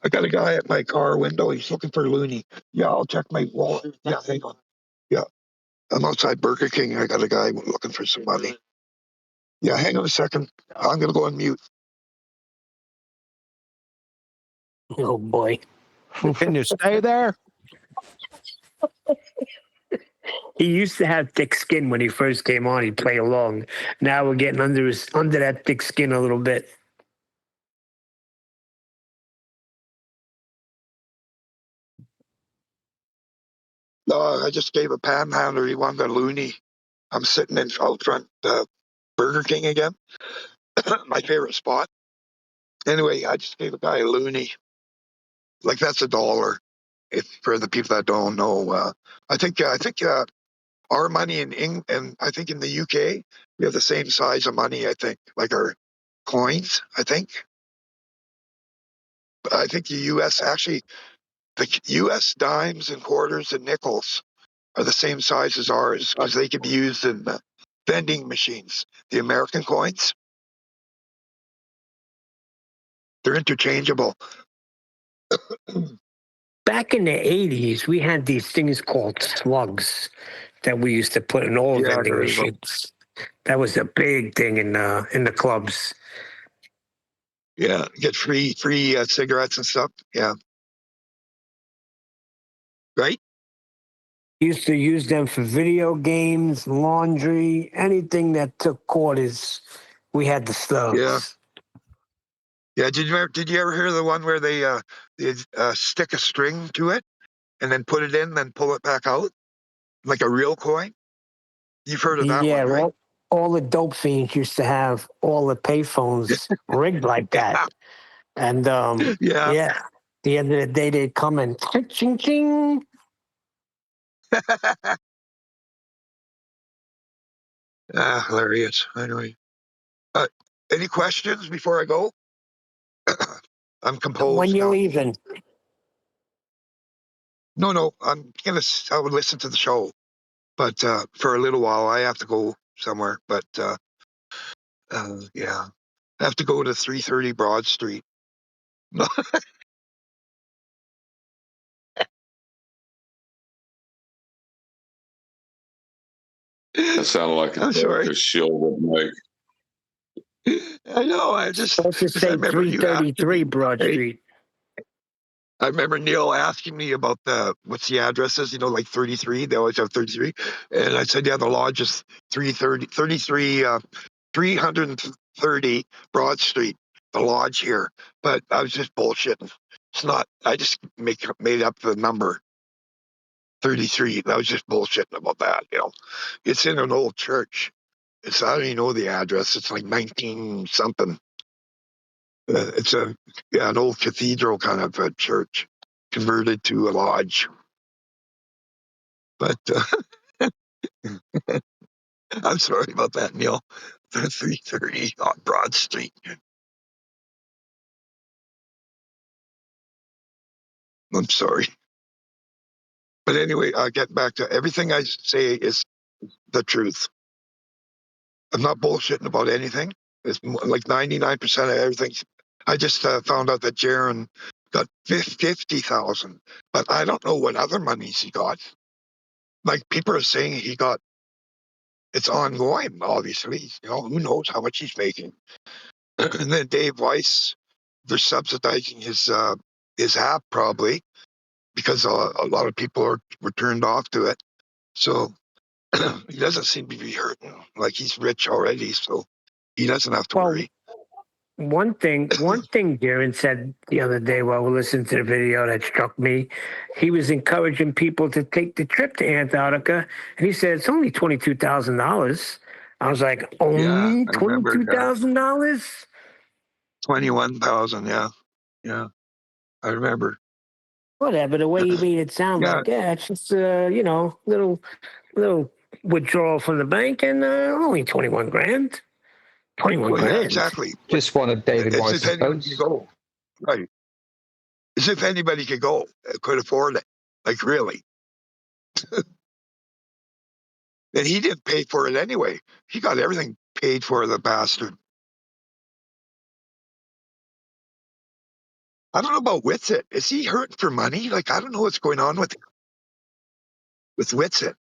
I got a guy at my car window. He's looking for a loony. Yeah, I'll check my wallet. Yeah, hang on. Yeah, I'm outside Burger King. I got a guy looking for some money. Yeah, hang on a second. I'm going to go on mute. Oh boy. Can you stay there? He used to have thick skin when he first came on. He'd play along. Now we're getting under that thick skin a little bit. I just gave a panhandler. He wanted a loony. I'm sitting in out front Burger King again. My favorite spot. Anyway, I just gave a guy a loony. Like that's $1. If for the people that don't know, I think our money and I think in the UK we have the same size of money. I think like our coins. I think the US actually the US dimes and quarters and nickels are the same size as ours because they can be used in vending machines. The American coins, they're interchangeable. Back in the 80s, we had these things called slugs that we used to put in all Yeah, vending very well. machines. That was a big thing in the clubs. Yeah, get free cigarettes and stuff. Yeah, right. Used to use them for video games, laundry, anything that took quarters. We had the slugs. Yeah. Yeah, did you ever hear the one where they stick a string to it and then put it in, then pull it back out like a real coin? You've heard of that Yeah, one, right? all the dope fiends used to have all the payphones rigged like that. And Yeah. yeah, the end of the day they'd come and ching ching. Hilarious. Anyway, any questions before I go? I'm composed When you're now. leaving. No, I would listen to the show, but for a little while I have to go somewhere. But yeah, I have to go to 330 Broad Street. That sounded like a I'm joke sorry. a shill would make. I know. I just Supposed to say remember you asking 333 me. Broad Hey, Street. I remember Neil asking me about what's the addresses, like 33. They always have 33. And I said, yeah, the lodge is 330 Broad Street, the lodge here. But I was just bullshitting. It's not, I just made up the number 33. I was just bullshitting about that. It's in an old church. I don't even know the address. It's like 19 something. It's an old cathedral kind of a church converted to a lodge. But I'm sorry about that, Neil. 330 on Broad Street. I'm sorry. But anyway, I'll get back to everything I say is the truth. I'm not bullshitting about anything. It's like 99% of everything. I just found out that Jiren got 50,000, but I don't know what other monies he got. Like people are saying it's ongoing, obviously. Who knows how much he's making. And then Dave Weiss, they're subsidizing his app probably because a lot of people were turned off to it. So he doesn't seem to be hurting. Like he's rich already, so he doesn't have to worry. One thing Jiren said the other day while we listened to the video that struck me, he was encouraging people to take the trip to Antarctica, and he said it's only $22,000. I was like, only $22,000? 21,000, yeah. I remember. Whatever. The way he made it sound like, it's just little withdrawal from the bank, and only 21 grand. 21 Well, grand. yeah, exactly. Just one of David As Weiss's if anyone posts. could go. Right. As if anybody could go, could afford it. Like, really. And he didn't pay for it anyway. He got everything paid for, the bastard. I don't know about Witsit. Is he hurting for money? Like, I don't know what's going on with Witsit.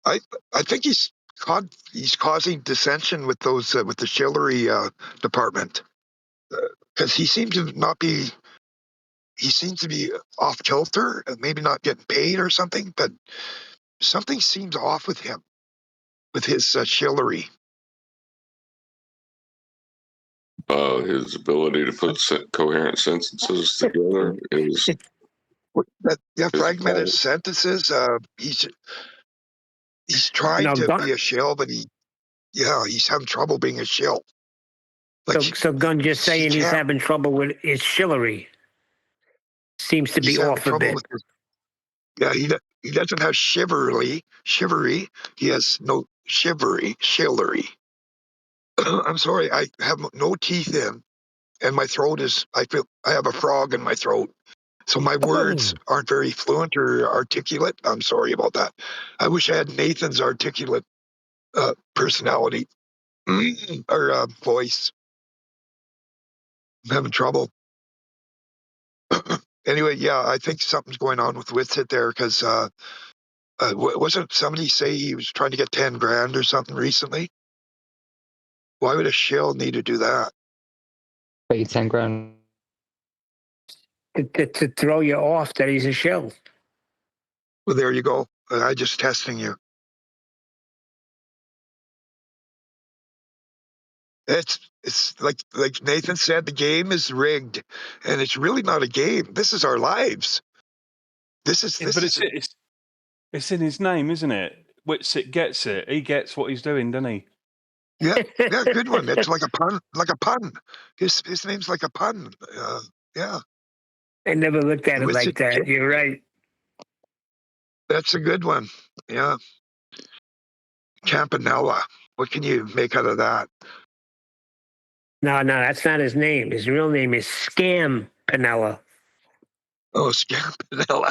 I think he's causing dissension with those with the Shillery department, because he seems to be off kilter, maybe not getting paid or something, but something seems off with him, with his Shillery. His ability to put coherent sentences together is fragmented sentences. He's trying to be a shill, but he's having trouble being a shill. Like, so Gunn just saying he's having trouble with his Shillery. Seems to be off a bit. He doesn't have shivery. He has no shillery. I'm sorry, I have no teeth in, and my throat is. I have a frog in my throat, so my words aren't very fluent or articulate. I'm sorry about that. I wish I had Nathan's articulate personality or voice. I'm having trouble. Anyway, I think something's going on with Witsit there, because wasn't somebody say he was trying to get 10 grand or something recently? Why would a shill need to do that? Pay 10 grand. To throw you off that he's a shill. Well, there you go. I just testing you. It's like Nathan said, the game is rigged, and it's really not a game. This is our lives. It's in his name, isn't it? Witsit gets it. He gets what he's doing, doesn't he? Yeah, good one. It's like a pun. His name's like a pun. Yeah. I never looked at it like that. You're right. That's a good one. Yeah. Campanella. What can you make out of that? No, that's not his name. His real name is Scam Panella. Oh, Scampanella.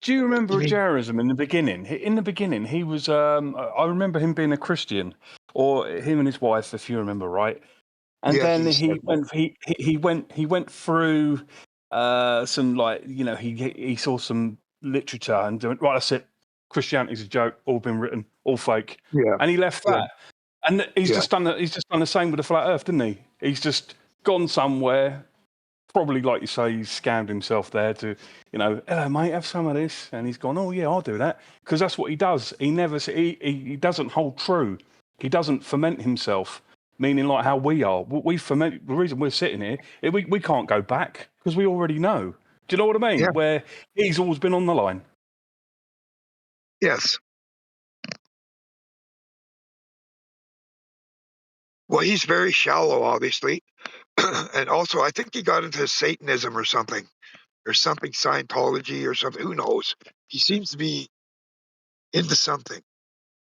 Do you remember Jiren in the beginning? In the beginning, he was. I remember him being a Christian, or him and his wife, if you remember right. And then he went through some, like, he saw some literature and went, right, that's it. Christianity's a joke. All been written. All fake. Yeah. And he left that. And he's just done the same with the flat Earth, didn't he? He's just gone somewhere. Probably, like you say, he's scammed himself there to, hello, mate, have some of this. And he's gone, oh, yeah, I'll do that. Because that's what he does. He doesn't hold true. He doesn't ferment himself, meaning like how we are. We ferment. The reason we're sitting here, we can't go back because we already know. Do you know what I mean? Yeah. Where he's always been on the line. Yes. Well, he's very shallow, obviously. And also, I think he got into Satanism or something, Scientology or something. Who knows? He seems to be into something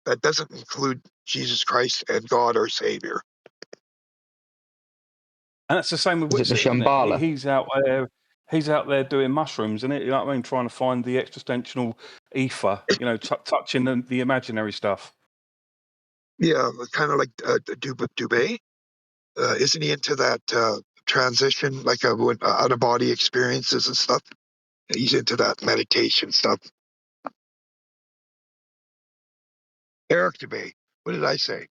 that doesn't include Jesus Christ and God our Savior. And that's the same with Is it the Witsit, isn't it? Shambhala? He's out there doing mushrooms, isn't it? You know what I mean? Trying to find the existential ether, touching the imaginary stuff. Yeah, kind of like Dubé. Isn't he into that transition, like out-of-body experiences and stuff? He's into that meditation stuff. Eric Dubé. What did I say?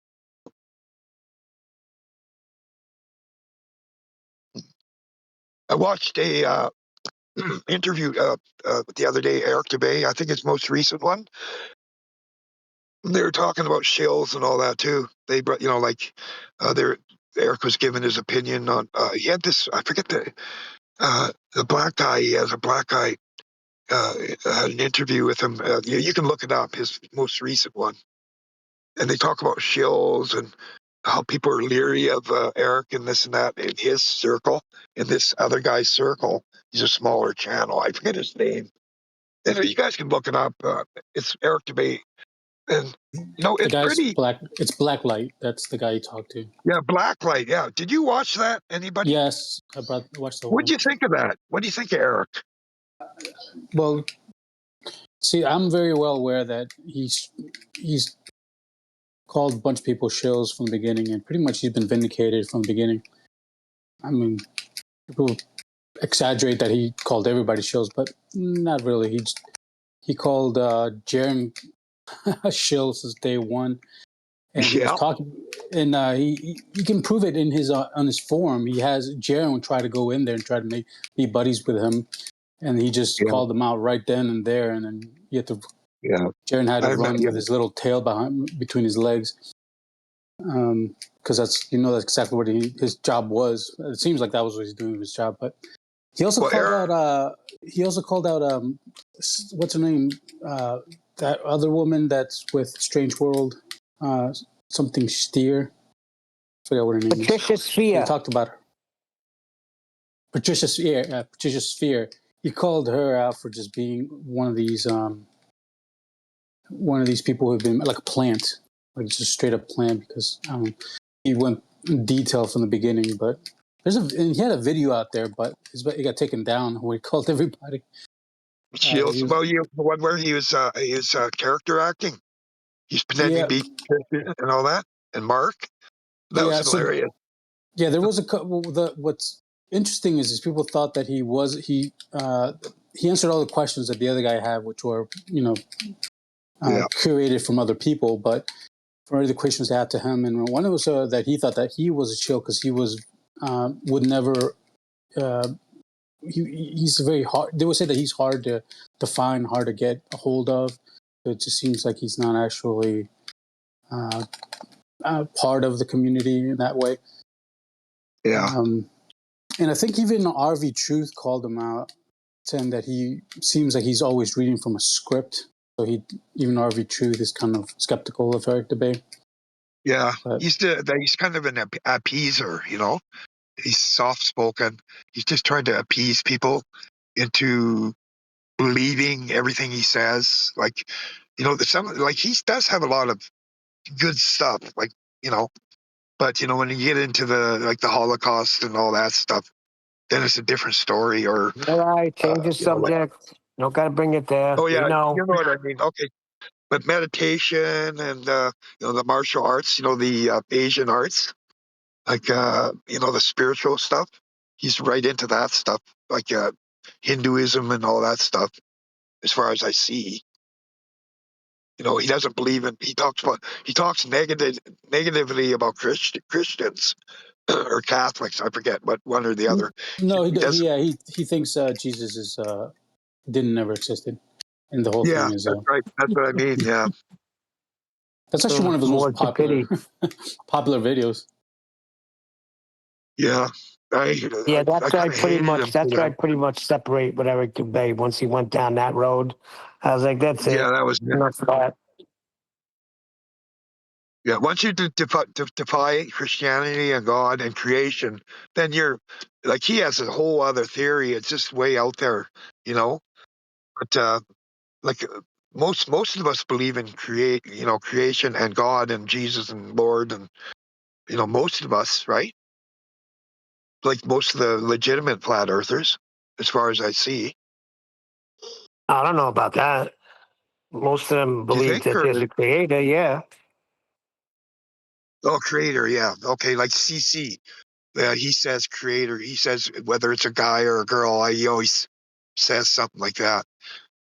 I watched a interview the other day, Eric Dubé. I think his most recent one. They were talking about shills and all that too. They brought, Eric was giving his opinion on. He had this. I forget the black guy. He has a black guy. Had an interview with him. You can look it up. His most recent one. And they talk about shills and how people are leery of Eric and this and that in his circle. In this other guy's circle, he's a smaller channel. I forget his name. And you guys can look it up. It's Eric Dubé. And it's pretty. It's Blacklight. That's the guy you talked to. Yeah, Blacklight. Yeah. Did you watch that? Anybody? Yes, I watched the whole. What do you think of that? What do you think of Eric? Well, See, I'm very well aware that he's called a bunch of people shills from the beginning, and pretty much he's been vindicated from the beginning. I mean, people exaggerate that he called everybody shills, but not really. He called Jiren a shill since day one, and he was talking. And he can prove it in his on his forum. He has Jiren try to go in there and try to be buddies with him, and he just called them out right then and there. And then you had to. Yeah. Jiren had to run with his little tail between his legs, because that's exactly what his job was. It seems like that was what he's doing with his job, but he also called out. He also called out. What's her name? That other woman that's with Strange World. Something Steer. I forgot what her name is. Patricia Sphere. He talked about her. Patricia Sphere. Patricia Sphere. He called her out for just being one of these people who've been like a plant, like just a straight up plant, because he went in detail from the beginning. But and he had a video out there, but it got taken down where he called everybody. Shills. Well, the one where he was character acting. He's pretending to be and all that. And Mark, that was hilarious. Yeah, there was a couple. What's interesting is people thought that he answered all the questions that the other guy had, which were curated from other people, but for the questions they had to him, and one was that he thought that he was a shill because he was would never. He's very hard. They would say that he's hard to find, hard to get a hold of. It just seems like he's not actually part of the community in that way. Yeah. And I think even RV Truth called him out, saying that he seems like he's always reading from a script. So even RV Truth is kind of skeptical of Eric DeBay. Yeah, he's kind of an appeaser, He's soft-spoken. He's just trying to appease people into believing everything he says. Like, he does have a lot of good stuff, but when you get into the Holocaust and all that stuff, then it's a different story. Or all right, change the subject. Don't got to bring it there. Oh yeah, you know what I mean. Okay, but meditation and the martial arts, the Asian arts, like the spiritual stuff. He's right into that stuff, like Hinduism and all that stuff. As far as I see, he doesn't believe in. He talks negatively about Christians or Catholics. I forget what one or the other. No, he thinks Jesus never existed, and the whole thing is. That's right. That's what I mean. Yeah. That's actually one of his most popular videos. Yeah, that's why I pretty much separate with Eric DeBay once he went down that road. I was like, that's it. Yeah, that was enough of that. Yeah, once you defy Christianity and God and creation, then you're like, he has a whole other theory. It's just way out there, But most of us believe in creation and God and Jesus and Lord, and most of us, right? Like most of the legitimate flat earthers, as far as I see. I don't know about that. Most of them believe that there's a creator, yeah. Oh, creator, yeah. Okay, like CC. He says creator. He says whether it's a guy or a girl, he always says something like that.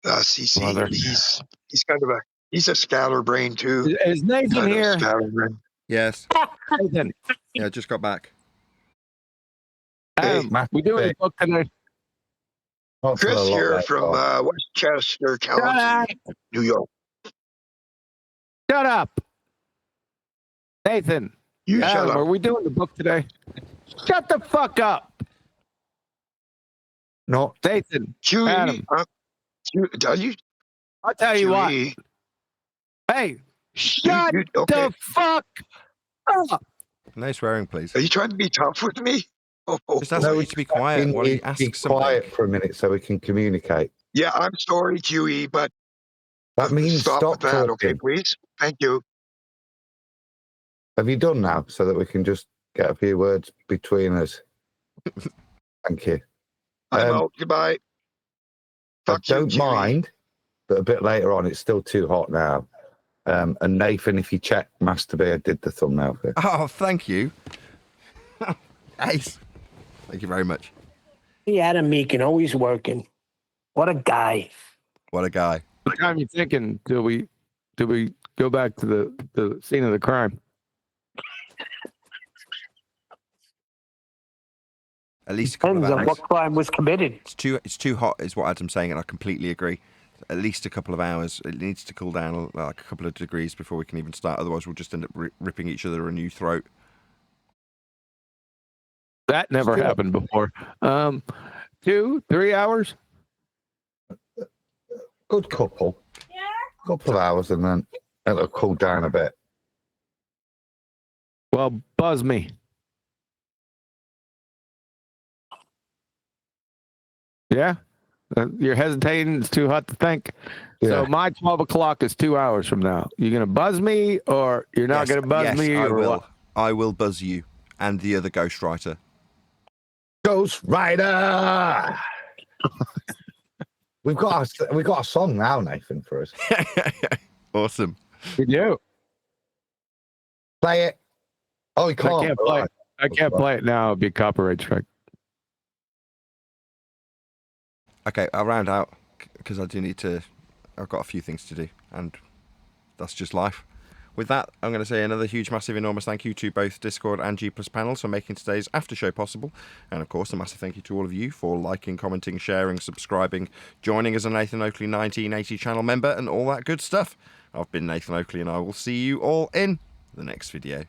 CC, he's kind of he's a scatterbrain too. Is Nathan here? Yes. Nathan. Yeah, just got back. We doing a book today. Chris here from Westchester County, New York. Shut up, Nathan. Shut up. Are we doing the book today? Shut the fuck up. No, Nathan. Chewy. I'll tell you what. Hey, shut the fuck up. No swearing, please. Are you trying to be tough with me? Just ask you to be quiet while he asks be quiet for a minute so we can communicate. Yeah, I'm sorry, Chewy, but that means stop with that, talking. okay, please? Thank you. Have you done now so that we can just get a few words between us? Thank you. I'm out. Goodbye. I don't mind but a bit later on, it's still too hot now. And Nathan, if you check Masturbate, I did the thumbnail for it. Oh, thank you. Ace. Thank you very much. He Adam Meekin, always working. What a guy. What a guy. What time you thinking? Do we go back to the scene of the crime? At least a couple Depends of on hours. what crime was committed. It's too hot, is what Adam's saying, and I completely agree. At least a couple of hours. It needs to cool down like a couple of degrees before we can even start. Otherwise, we'll just end up ripping each other a new throat. That never happened before. 2-3 hours. Good couple. Yeah. Couple of hours, and then it'll cool down a bit. Well, buzz me. Yeah? You're hesitating. It's too hot to think. Yeah. So my 12 o'clock is 2 hours from now. You going to buzz me, or you're not going to buzz me? I or will. what? I will buzz you and the other ghostwriter. Ghost Rider! We've got a song now, Nathan, for us. Awesome. We do. Play it. Oh, we can't. I can't play it now. It'd be a copyright strike. Okay, I'll round out because I do need to. I've got a few things to do, and that's just life. With that, I'm going to say another huge, massive, enormous thank you to both Discord and G Plus panels for making today's after show possible. And of course, a massive thank you to all of you for liking, commenting, sharing, subscribing, joining as a Nathan Oakley 1980 channel member, and all that good stuff. I've been Nathan Oakley, and I will see you all in the next video.